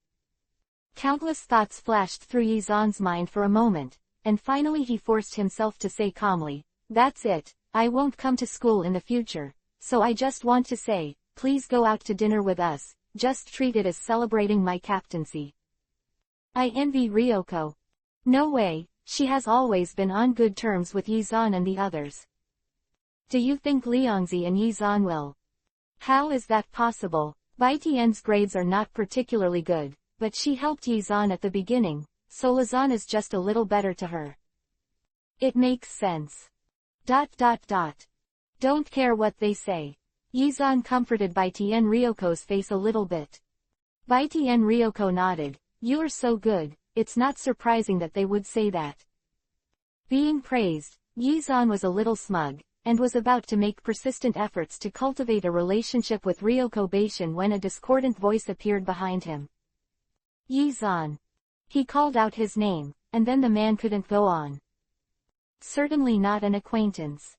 Countless thoughts flashed through Yizan's mind for a moment, and finally he forced himself to say calmly, that's it, I won't come to school in the future, so I just want to say, please go out to dinner with us, just treat it as celebrating my captaincy. I envy Ryoko. No way, she has always been on good terms with Yizan and the others. Do you think Liangzi and Yizan will? How is that possible? Bai Tian's grades are not particularly good, but she helped Yizan at the beginning, so Lizan is just a little better to her. It makes sense. Don't care what they say. Yizan comforted Bai Tian Ryoko's face a little bit. Bai Tian Ryoko nodded. You're so good, it's not surprising that they would say that. Being praised, Yizan was a little smug, and was about to make persistent efforts to cultivate a relationship with Ryoko Beishin when a discordant voice appeared behind him. Yizan. He called out his name, and then the man couldn't go on. Certainly not an acquaintance.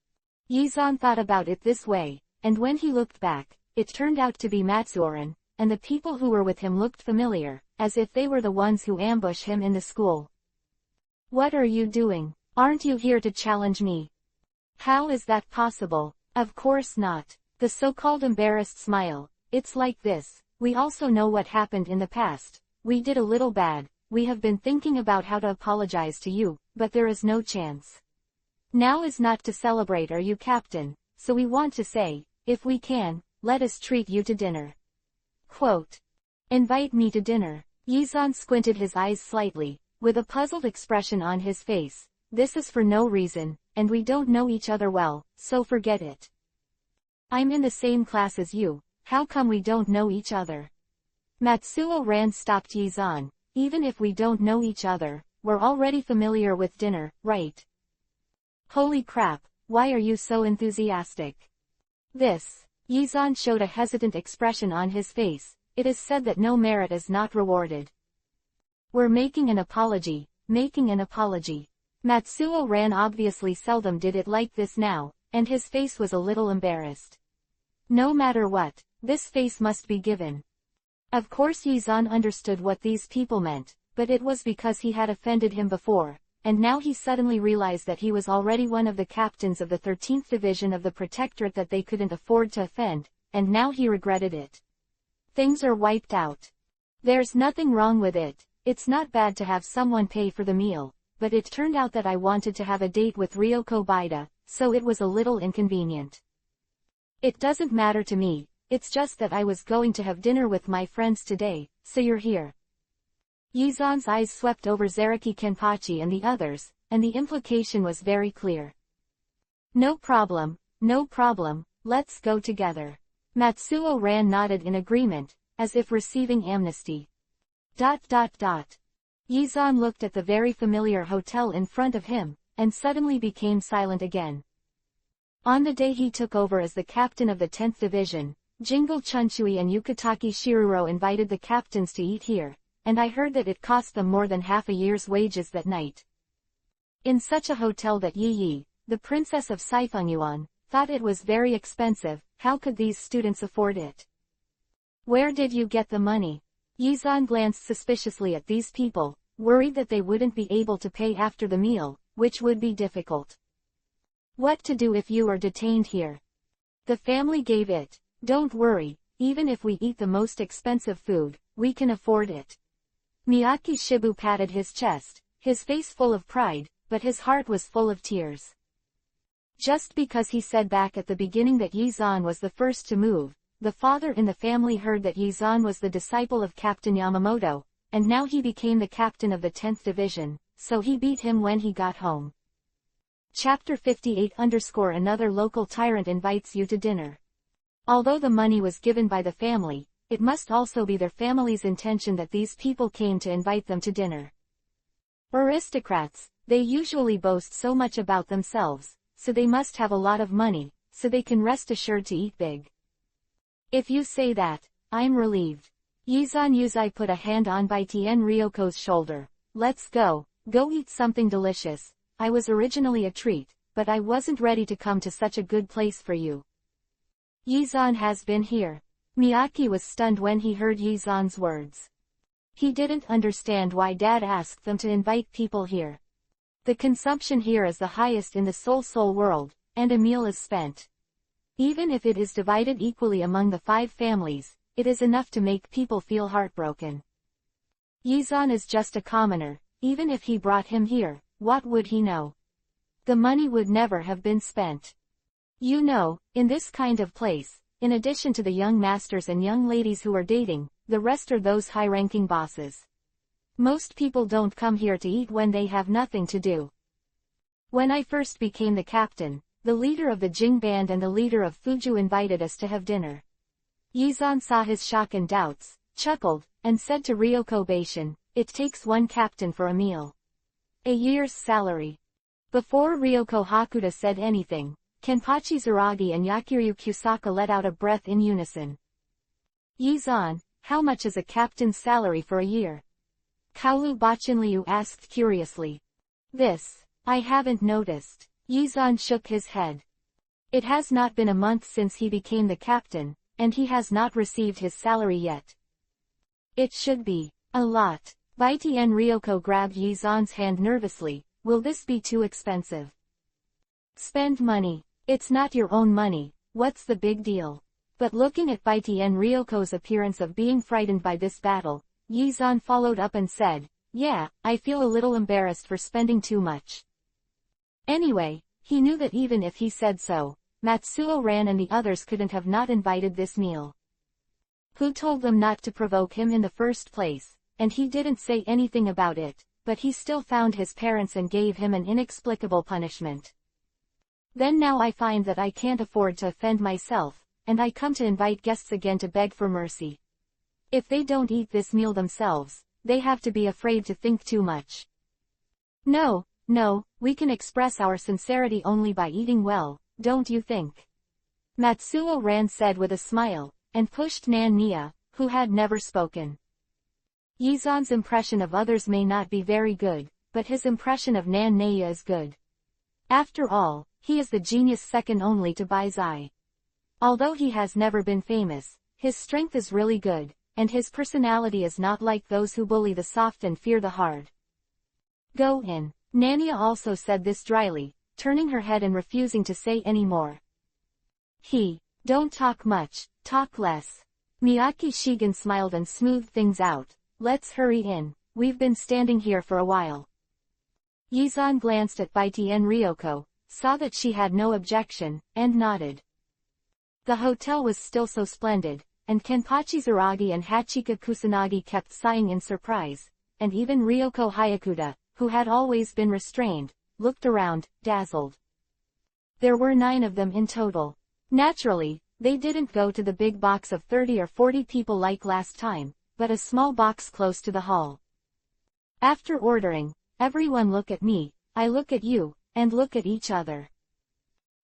Yizan thought about it this way, and when he looked back, it turned out to be Matsuorin, and the people who were with him looked familiar, as if they were the ones who ambushed him in the school. What are you doing? Aren't you here to challenge me? How is that possible? Of course not. The so-called embarrassed smile. It's like this. We also know what happened in the past. We did a little bad. We have been thinking about how to apologize to you, but there is no chance. Now is not to celebrate, are you, Captain? So we want to say, if we can, let us treat you to dinner. Quote. Invite me to dinner. Yizan squinted his eyes slightly, with a puzzled expression on his face. This is for no reason, and we don't know each other well, so forget it. I'm in the same class as you, how come we don't know each other? Matsuo Ran stopped Yizan. Even if we don't know each other, we're already familiar with dinner, right? Holy crap, why are you so enthusiastic? This. Yizan showed a hesitant expression on his face. It is said that no merit is not rewarded. We're making an apology. Matsuo Ran obviously seldom did it like this now, and his face was a little embarrassed. No matter what, this face must be given. Of course Yizan understood what these people meant, but it was because he had offended him before, and now he suddenly realized that he was already one of the captains of the 13th Division of the Protectorate that they couldn't afford to offend, and now he regretted it. Things are wiped out. There's nothing wrong with it. It's not bad to have someone pay for the meal, but it turned out that I wanted to have a date with Ryoko Baida, so it was a little inconvenient. It doesn't matter to me, it's just that I was going to have dinner with my friends today, so you're here. Yizan's eyes swept over Zaraki Kenpachi and the others, and the implication was very clear. No problem, let's go together. Matsuo Ran nodded in agreement, as if receiving amnesty. Yizan looked at the very familiar hotel in front of him, and suddenly became silent again. On the day he took over as the captain of the 10th Division, Jingle Chunchui and Yukitaki Shiruro invited the captains to eat here, and I heard that it cost them more than half a year's wages that night. In such a hotel that Yi, the princess of Saifungyuan, thought it was very expensive. How could these students afford it? Where did you get the money? Yizan glanced suspiciously at these people, worried that they wouldn't be able to pay after the meal, which would be difficult. What to do if you are detained here? The family gave it. Don't worry, even if we eat the most expensive food, we can afford it. Miyaki Shibu patted his chest, his face full of pride, but his heart was full of tears. Just because he said back at the beginning that Yizan was the first to move, the father in the family heard that Yizan was the disciple of Captain Yamamoto, and now he became the captain of the 10th Division, so he beat him when he got home. Chapter 58 _ Another local tyrant invites you to dinner. Although the money was given by the family, it must also be their family's intention that these people came to invite them to dinner. Aristocrats, they usually boast so much about themselves, so they must have a lot of money, so they can rest assured to eat big. If you say that, I'm relieved. Yizan Yuzai put a hand on Bai Tian Ryoko's shoulder. Let's go eat something delicious. I was originally a treat, but I wasn't ready to come to such a good place for you. Yizan has been here. Miyaki was stunned when he heard Yizan's words. He didn't understand why Dad asked them to invite people here. The consumption here is the highest in the Soul world, and a meal is spent. Even if it is divided equally among the 5 families, it is enough to make people feel heartbroken. Yizan is just a commoner. Even if he brought him here, what would he know? The money would never have been spent. You know, in this kind of place, in addition to the young masters and young ladies who are dating, the rest are those high-ranking bosses. Most people don't come here to eat when they have nothing to do. When I first became the captain, the leader of the Jing band and the leader of Fuju invited us to have dinner. Yizan saw his shock and doubts, chuckled, and said to Ryoko Bashin, "It takes one captain for a meal. A year's salary." Before Ryoko Hakuda said anything, Kenpachi Zaragi and Yakiryu Kusaka let out a breath in unison. "Yizan, how much is a captain's salary for a year?" Kaoru Bachinryu asked curiously. "This, I haven't noticed." Yizan shook his head. "It has not been a month since he became the captain, and he has not received his salary yet." "It should be a lot." Baiti and Ryoko grabbed Yizan's hand nervously. "Will this be too expensive?" "Spend money. It's not your own money, what's the big deal?" But looking at Baiti and Ryoko's appearance of being frightened by this battle, Yizan followed up and said, "Yeah, I feel a little embarrassed for spending too much." Anyway, he knew that even if he said so, Matsuo Ran and the others couldn't have not invited this meal. Who told them not to provoke him in the first place? And he didn't say anything about it, but he still found his parents and gave him an inexplicable punishment. Then now I find that I can't afford to offend myself, and I come to invite guests again to beg for mercy. If they don't eat this meal themselves, they have to be afraid to think too much. No, we can express our sincerity only by eating well, don't you think?" Matsuo Ran said with a smile, and pushed Nan Nia, who had never spoken. Yizan's impression of others may not be very good, but his impression of Nan Nia is good. After all, he is the genius second only to Bai Zai. Although he has never been famous, his strength is really good, and his personality is not like those who bully the soft and fear the hard. "Go in." Nania also said this dryly, turning her head and refusing to say any more. Don't talk much, talk less." Miyake Shigen smiled and smoothed things out. "Let's hurry in, we've been standing here for a while." Yizan glanced at Baiti and Ryoko, saw that she had no objection, and nodded. The hotel was still so splendid, and Kenpachi Zaragi and Hachika Kusanagi kept sighing in surprise, and even Ryoko Hayakuda, who had always been restrained, looked around, dazzled. There were 9 of them in total. Naturally, they didn't go to the big box of 30 or 40 people like last time, but a small box close to the hall. After ordering, "Everyone look at me, I look at you, and look at each other."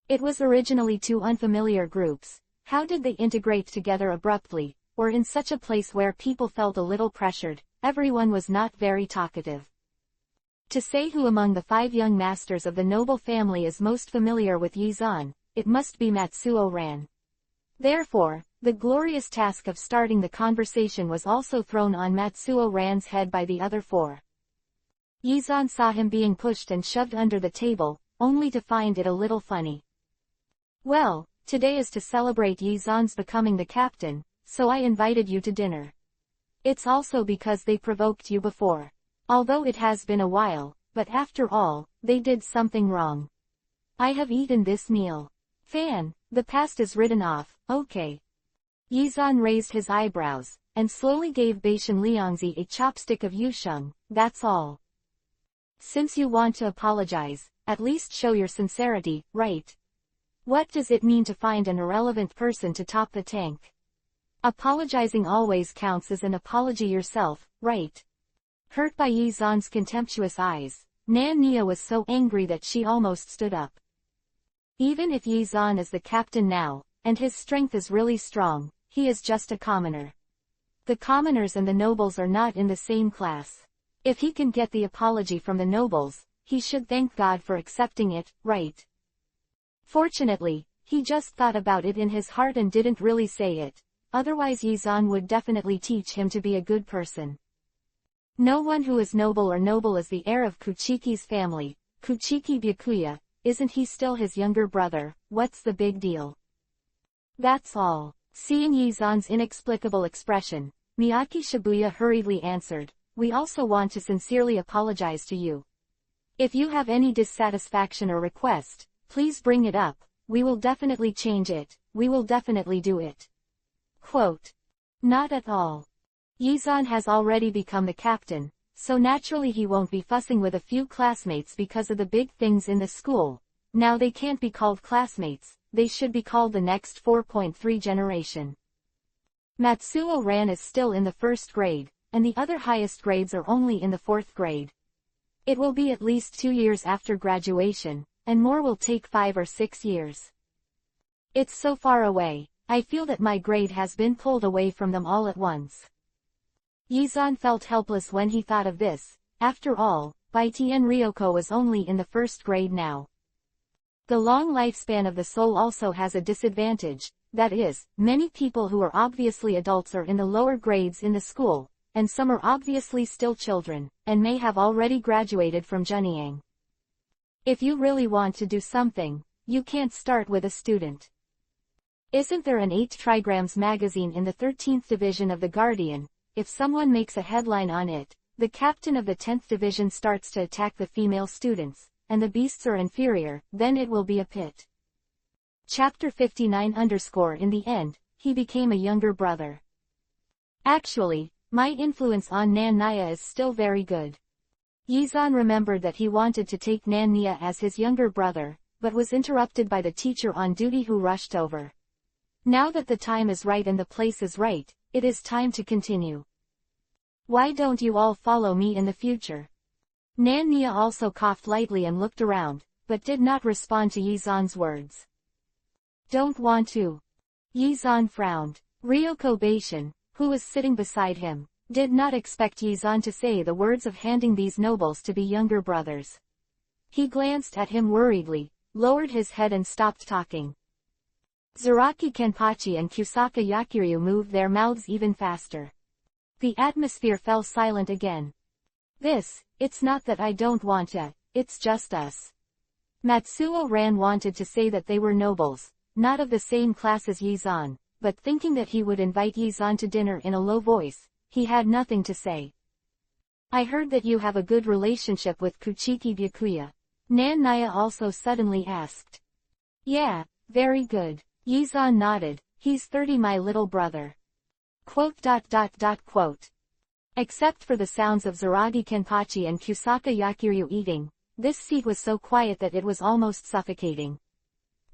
It was originally 2 unfamiliar groups. How did they integrate together abruptly, or in such a place where people felt a little pressured? Everyone was not very talkative. To say who among the 5 young masters of the noble family is most familiar with Yizan, it must be Matsuo Ran. Therefore, the glorious task of starting the conversation was also thrown on Matsuo Ran's head by the other 4. Yizan saw him being pushed and shoved under the table, only to find it a little funny. "Well, today is to celebrate Yizan's becoming the captain, so I invited you to dinner. It's also because they provoked you before. Although it has been a while, but after all, they did something wrong. I have eaten this meal. The past is written off, okay." Yizan raised his eyebrows, and slowly gave Bashin Liangzi a chopstick of yusheng. "That's all. Since you want to apologize, at least show your sincerity, right? What does it mean to find an irrelevant person to top the tank? Apologizing always counts as an apology yourself, right?" Hurt by Yizan's contemptuous eyes, Nan Nia was so angry that she almost stood up. Even if Yizan is the captain now, and his strength is really strong, he is just a commoner. The commoners and the nobles are not in the same class. If he can get the apology from the nobles, he should thank God for accepting it, right? Fortunately, he just thought about it in his heart and didn't really say it, otherwise Yizan would definitely teach him to be a good person. No one who is noble or noble is the heir of Kuchiki's family. Kuchiki Byakuya, isn't he still his younger brother? What's the big deal? That's all. Seeing Yizan's inexplicable expression, Miyake Shibuya hurriedly answered, "We also want to sincerely apologize to you. If you have any dissatisfaction or request, please bring it up, we will definitely change it, we will definitely do it." Quote. Not at all. Yizan has already become the captain, so naturally he won't be fussing with a few classmates because of the big things in the school. Now they can't be called classmates, they should be called the next 4.3 generation. Matsuo Ran is still in the first grade, and the other highest grades are only in the fourth grade. It will be at least 2 years after graduation, and more will take 5 or 6 years. It's so far away, I feel that my grade has been pulled away from them all at once. Yizan felt helpless when he thought of this. After all, Baiti and Ryoko was only in the first grade now. The long lifespan of the soul also has a disadvantage, that is, many people who are obviously adults are in the lower grades in the school, and some are obviously still children, and may have already graduated from Junyang. If you really want to do something, you can't start with a student. Isn't there an 8 trigrams magazine in the 13th division of the Guardian? If someone makes a headline on it, the captain of the 10th division starts to attack the female students, and the beasts are inferior, then it will be a pit. Chapter 59 _ In the end, he became a younger brother. Actually, my influence on Nan Nia is still very good. Yizan remembered that he wanted to take Nan Nia as his younger brother, but was interrupted by the teacher on duty who rushed over. Now that the time is right and the place is right, it is time to continue. Why don't you all follow me in the future? Nan Nia also coughed lightly and looked around, but did not respond to Yizan's words. Don't want to. Yizan frowned. Ryoko Beishin, who was sitting beside him, did not expect Yizan to say the words of handing these nobles to be younger brothers. He glanced at him worriedly, lowered his head and stopped talking. Zaraki Kenpachi and Kusaka Yakiryu moved their mouths even faster. The atmosphere fell silent again. It's not that I don't want to, it's just us. Matsuo Ran wanted to say that they were nobles, not of the same class as Yizan, but thinking that he would invite Yizan to dinner in a low voice, he had nothing to say. I heard that you have a good relationship with Kuchiki Byakuya. Nan Nia also suddenly asked. Yeah, very good. Yizan nodded, he's 30 my little brother. Quote. Except for the sounds of Zaragi Kenpachi and Kusaka Yakiryu eating, this seat was so quiet that it was almost suffocating.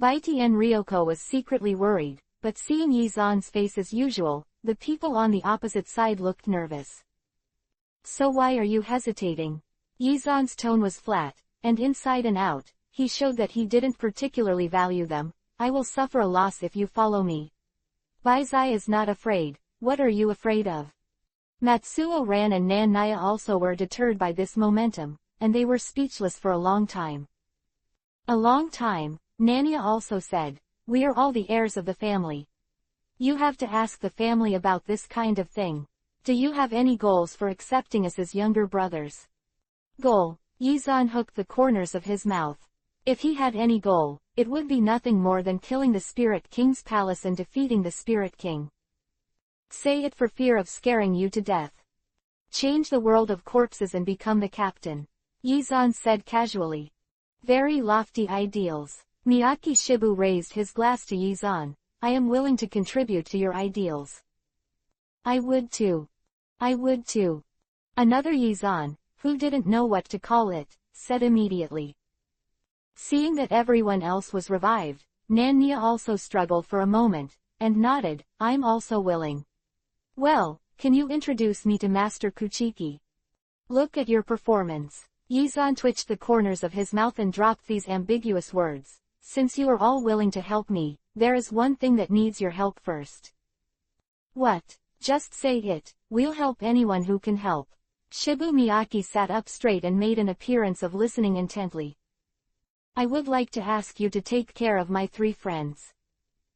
Baiti and Ryoko was secretly worried, but seeing Yizan's face as usual, the people on the opposite side looked nervous. So why are you hesitating? Yizan's tone was flat, and inside and out, he showed that he didn't particularly value them. I will suffer a loss if you follow me. Baizai is not afraid, what are you afraid of? Matsuo Ran and Nan Nia also were deterred by this momentum, and they were speechless for a long time. A long time, Nania also said, we are all the heirs of the family. You have to ask the family about this kind of thing. Do you have any goals for accepting us as younger brothers? Goal? Yizan hooked the corners of his mouth. If he had any goal, it would be nothing more than killing the Spirit King's palace and defeating the Spirit King. Say it for fear of scaring you to death. Change the world of corpses and become the captain. Yizan said casually. Very lofty ideals. Miyake Shibu raised his glass to Yizan. I am willing to contribute to your ideals. I would too. I would too. Another Yizan, who didn't know what to call it, said immediately. Seeing that everyone else was revived, Nan Nia also struggled for a moment, and nodded, I'm also willing. Well, can you introduce me to Master Kuchiki? Look at your performance. Yizan twitched the corners of his mouth and dropped these ambiguous words. Since you are all willing to help me, there is one thing that needs your help first. What? Just say it, we'll help anyone who can help. Shibu Miyake sat up straight and made an appearance of listening intently. I would like to ask you to take care of my 3 friends.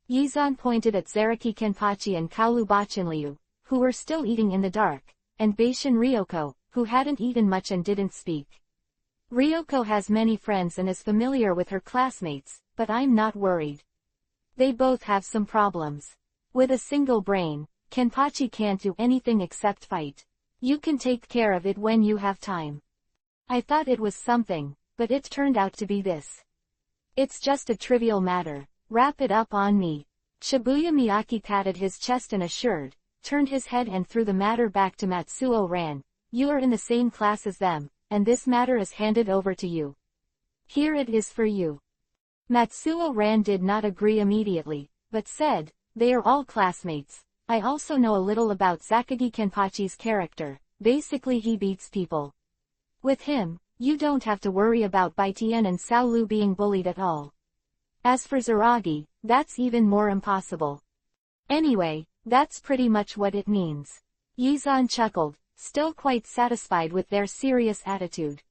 Yizan pointed at Zaraki Kenpachi and Kaoru Bachinryu, who were still eating in the dark, and Beishin Ryoko, who hadn't eaten much and didn't speak. Ryoko has many friends and is familiar with her classmates, but I'm not worried. They both have some problems. With a single brain, Kenpachi can't do anything except fight. You can take care of it when you have time. I thought it was something, but it turned out to be this. It's just a trivial matter. Wrap it up on me. Shibuya Miyaki patted his chest and assured, turned his head and threw the matter back to Matsuo Ran. You are in the same class as them, and this matter is handed over to you. Here it is for you. Matsuo Ran did not agree immediately, but said, they are all classmates. I also know a little about Zakagi Kenpachi's character. Basically he beats people. With him, you don't have to worry about Baitian and Saolu being bullied at all. As for Zaragi, that's even more impossible. Anyway, that's pretty much what it means. Yizan chuckled, still quite satisfied with their serious attitude.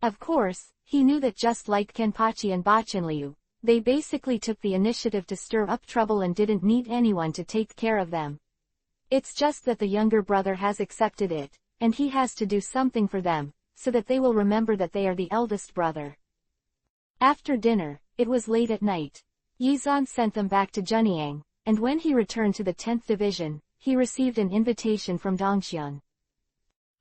Of course, he knew that just like Kenpachi and Bachinryu, they basically took the initiative to stir up trouble and didn't need anyone to take care of them. It's just that the younger brother has accepted it, and he has to do something for them, so that they will remember that they are the eldest brother. After dinner, it was late at night. Yizan sent them back to Junyang, and when he returned to the 10th Division, he received an invitation from Dongxian.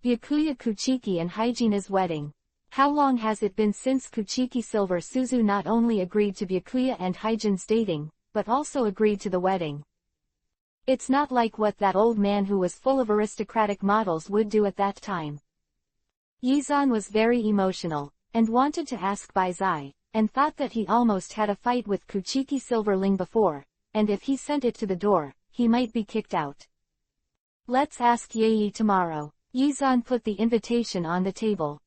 Byakuya Kuchiki and Hygiena's wedding. How long has it been since Kuchiki Silver Suzu not only agreed to Byakuya and Hygiena's dating, but also agreed to the wedding? It's not like what that old man who was full of aristocratic models would do at that time. Yizan was very emotional, and wanted to ask Baizai, and thought that he almost had a fight with Kuchiki Silverling before, and if he sent it to the door, he might be kicked out. Let's ask Yei tomorrow. Yizan put the invitation on the table.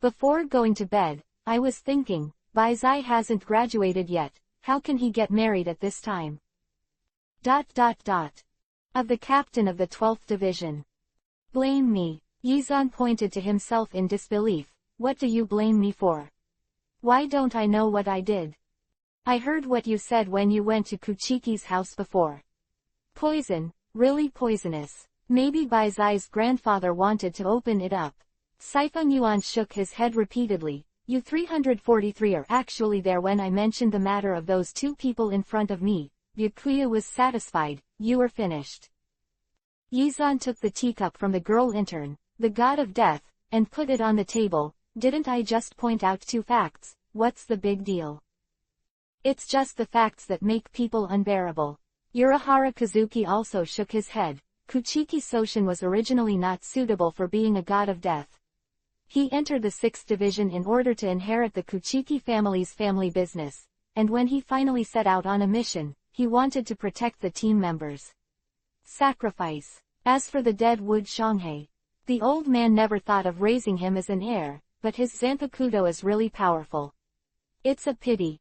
Before going to bed, I was thinking, Baizai hasn't graduated yet, how can he get married at this time? ... Of the captain of the 12th Division. Blame me. Yizan pointed to himself in disbelief. What do you blame me for? Why don't I know what I did? I heard what you said when you went to Kuchiki's house before. Poison, really poisonous. Maybe Baizai's grandfather wanted to open it up. Saifeng Yuan shook his head repeatedly. You 343 are actually there when I mentioned the matter of those two people in front of me. Byakuya was satisfied. You are finished. Yizan took the teacup from the girl intern, the god of death, and put it on the table. Didn't I just point out two facts? What's the big deal? It's just the facts that make people unbearable. Urahara Kazuki also shook his head. Kuchiki Soshin was originally not suitable for being a god of death. He entered the 6th Division in order to inherit the Kuchiki family's family business, and when he finally set out on a mission, he wanted to protect the team members. Sacrifice. As for the dead Wood Shanghai, the old man never thought of raising him as an heir, but his Zanpakuto is really powerful. It's a pity.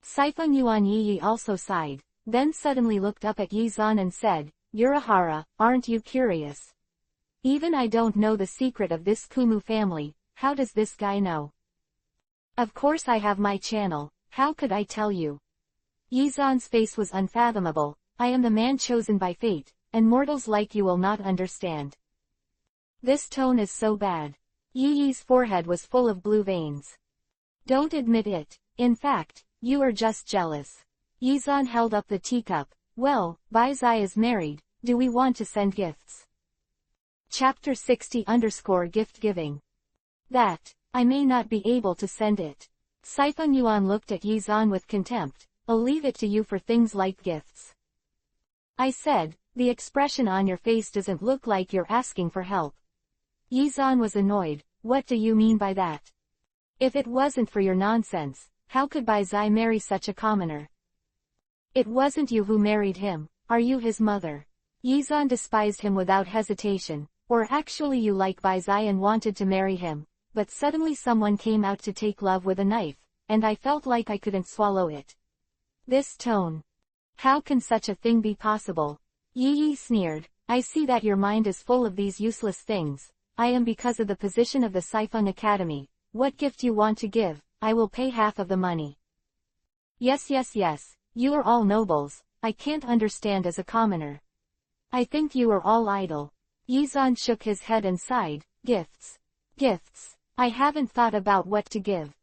Saifeng Yuan Yi also sighed, then suddenly looked up at Yizan and said, Urahara, aren't you curious? Even I don't know the secret of this Kumu family, how does this guy know? Of course I have my channel, how could I tell you? Yizan's face was unfathomable. I am the man chosen by fate, and mortals like you will not understand. This tone is so bad. Yi's forehead was full of blue veins. Don't admit it. In fact, you are just jealous. Yizan held up the teacup. Well, Baizai is married. Do we want to send gifts? Chapter 60_gift giving. That, I may not be able to send it. Saifeng Yuan looked at Yizan with contempt. I'll leave it to you for things like gifts. I said, the expression on your face doesn't look like you're asking for help. Yizan was annoyed. What do you mean by that? If it wasn't for your nonsense, how could Baizai marry such a commoner? It wasn't you who married him, are you his mother? Yizan despised him without hesitation. Or actually you like Baizai and wanted to marry him, but suddenly someone came out to take love with a knife, and I felt like I couldn't swallow it. This tone. How can such a thing be possible? Yi sneered. I see that your mind is full of these useless things. I am because of the position of the Saifeng Academy. What gift you want to give, I will pay half of the money. Yes, you are all nobles. I can't understand as a commoner. I think you are all idle. Yizan shook his head and sighed. Gifts. I haven't thought about what to give.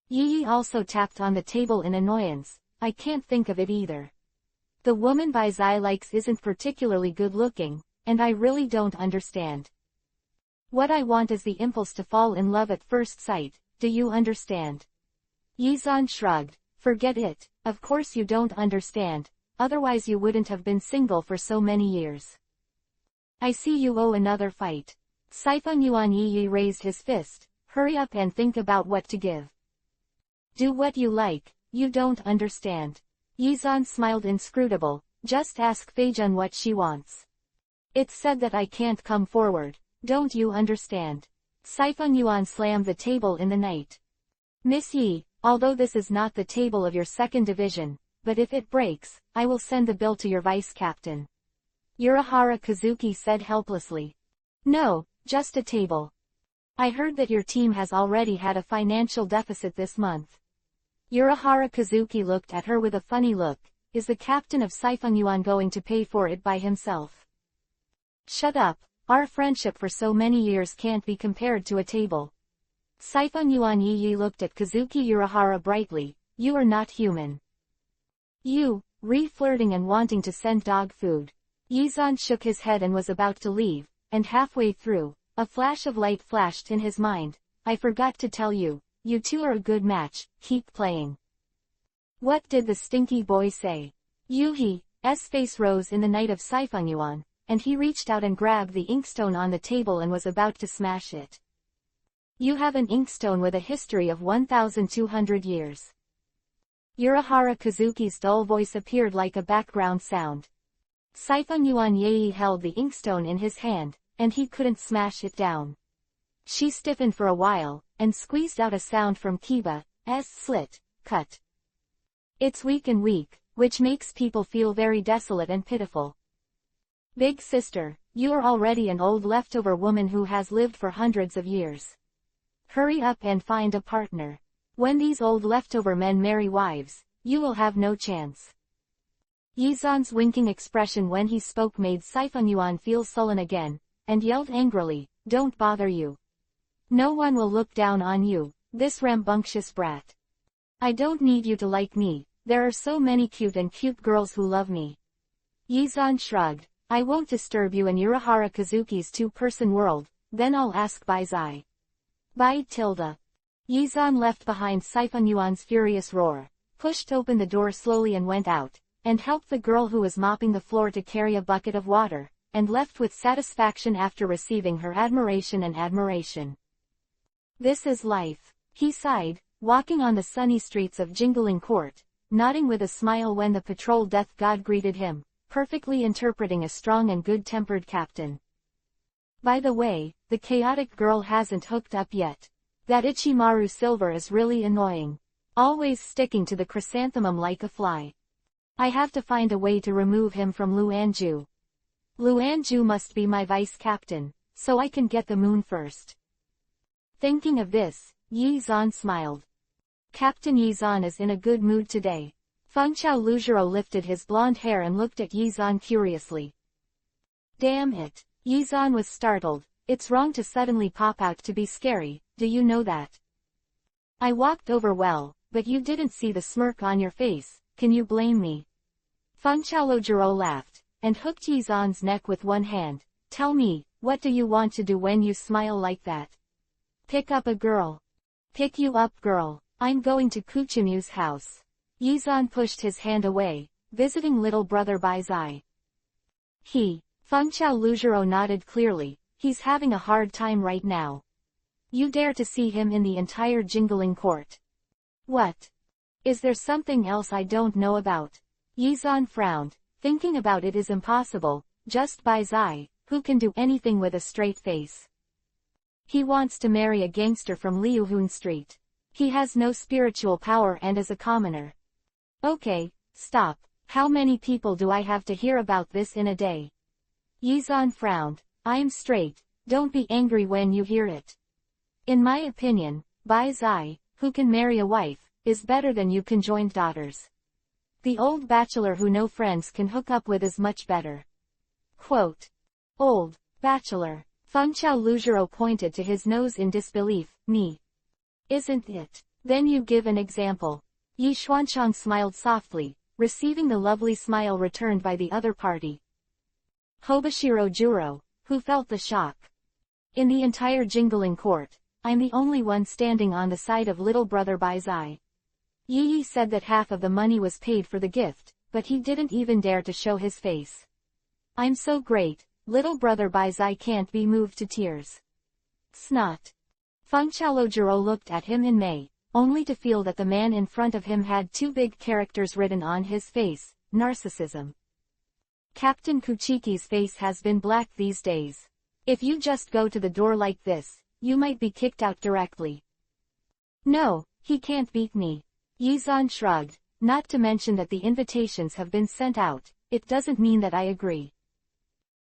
Yi also tapped on the table in annoyance. I can't think of it either. The woman Bai Zai likes isn't particularly good looking, and I really don't understand. What I want is the impulse to fall in love at first sight, do you understand? Yizan shrugged. Forget it, of course you don't understand, otherwise you wouldn't have been single for so many years. I see you owe another fight. Sifeng Yuan Yi raised his fist. Hurry up and think about what to give. Do what you like, you don't understand. Yizan smiled inscrutable. Just ask Feijun what she wants. It's said that I can't come forward, don't you understand? Sifeng Yuan slammed the table in the night. Miss Yi, although this is not the table of your second division, but if it breaks, I will send the bill to your vice captain. Urahara Kazuki said helplessly. No, just a table. I heard that your team has already had a financial deficit this month. Urahara Kazuki looked at her with a funny look. Is the captain of Sifeng Yuan going to pay for it by himself? Shut up, our friendship for so many years can't be compared to a table. Sifeng Yuan Yi looked at Kazuki Urahara brightly. You are not human. You, re-flirting and wanting to send dog food. Yizan shook his head and was about to leave, and halfway through, a flash of light flashed in his mind. I forgot to tell you, you two are a good match, keep playing. What did the stinky boy say? Yuhi's face rose in the night of Sifeng Yuan, and he reached out and grabbed the inkstone on the table and was about to smash it. You have an inkstone with a history of 1,200 years. Urahara Kazuki's dull voice appeared like a background sound. Sifeng Yuan Yi held the inkstone in his hand, and he couldn't smash it down. She stiffened for a while, and squeezed out a sound from Kiba's slit, cut. It's weak and weak, which makes people feel very desolate and pitiful. Big sister, you are already an old leftover woman who has lived for hundreds of years. Hurry up and find a partner. When these old leftover men marry wives, you will have no chance. Yizan's winking expression when he spoke made Sifeng Yuan feel sullen again, and yelled angrily, don't bother you. No one will look down on you, this rambunctious brat. I don't need you to like me, there are so many cute girls who love me. Yizan shrugged. I won't disturb you in Urahara Kazuki's two-person world, then I'll ask Bai Zai. Bai tilde. Yizan left behind Sifeng Yuan's furious roar, pushed open the door slowly and went out, and helped the girl who was mopping the floor to carry a bucket of water, and left with satisfaction after receiving her admiration. This is life, he sighed, walking on the sunny streets of Jingling Court, nodding with a smile when the patrol death god greeted him, perfectly interpreting a strong and good-tempered captain. By the way, the chaotic girl hasn't hooked up yet. That Ichimaru Silver is really annoying. Always sticking to the chrysanthemum like a fly. I have to find a way to remove him from Luanju. Luanju must be my vice captain, so I can get the moon first. Thinking of this, Yizan smiled. Captain Yizan is in a good mood today. Fengchao Lujiro lifted his blonde hair and looked at Yizan curiously. Damn it. Yizan was startled. It's wrong to suddenly pop out to be scary, do you know that? I walked over well, but you didn't see the smirk on your face, can you blame me? Fengchao Lujiro laughed, and hooked Yizan's neck with one hand. Tell me, what do you want to do when you smile like that? Pick up a girl. Pick you up girl, I'm going to Kuchimu's house. Yizan pushed his hand away, visiting little brother Bai Zai. Fengchao Lujiro nodded clearly, he's having a hard time right now. You dare to see him in the entire Jingling Court. What? Is there something else I don't know about? Yizan frowned, thinking about it is impossible, just Bai Zai, who can do anything with a straight face. He wants to marry a gangster from Liuhun Street. He has no spiritual power and is a commoner. Okay, stop, how many people do I have to hear about this in a day? Yizan frowned. I'm straight, don't be angry when you hear it. In my opinion, Bai Zai, who can marry a wife, is better than you conjoined daughters. The old bachelor who no friends can hook up with is much better. Quote. Old bachelor. Fengchao Lujiro pointed to his nose in disbelief. Me. Isn't it? Then you give an example. Yi Xuanchang smiled softly, receiving the lovely smile returned by the other party. Hobashiro Juro, who felt the shock. In the entire jingling court, I'm the only one standing on the side of little brother Baizai. Yi said that half of the money was paid for the gift, but he didn't even dare to show his face. I'm so great, little brother Baizai can't be moved to tears. Snot. Fengchalojiro looked at him in May, only to feel that the man in front of him had two big characters written on his face, narcissism. Captain Kuchiki's face has been black these days. If you just go to the door like this, you might be kicked out directly. No, he can't beat me. Yizan shrugged, not to mention that the invitations have been sent out, it doesn't mean that I agree.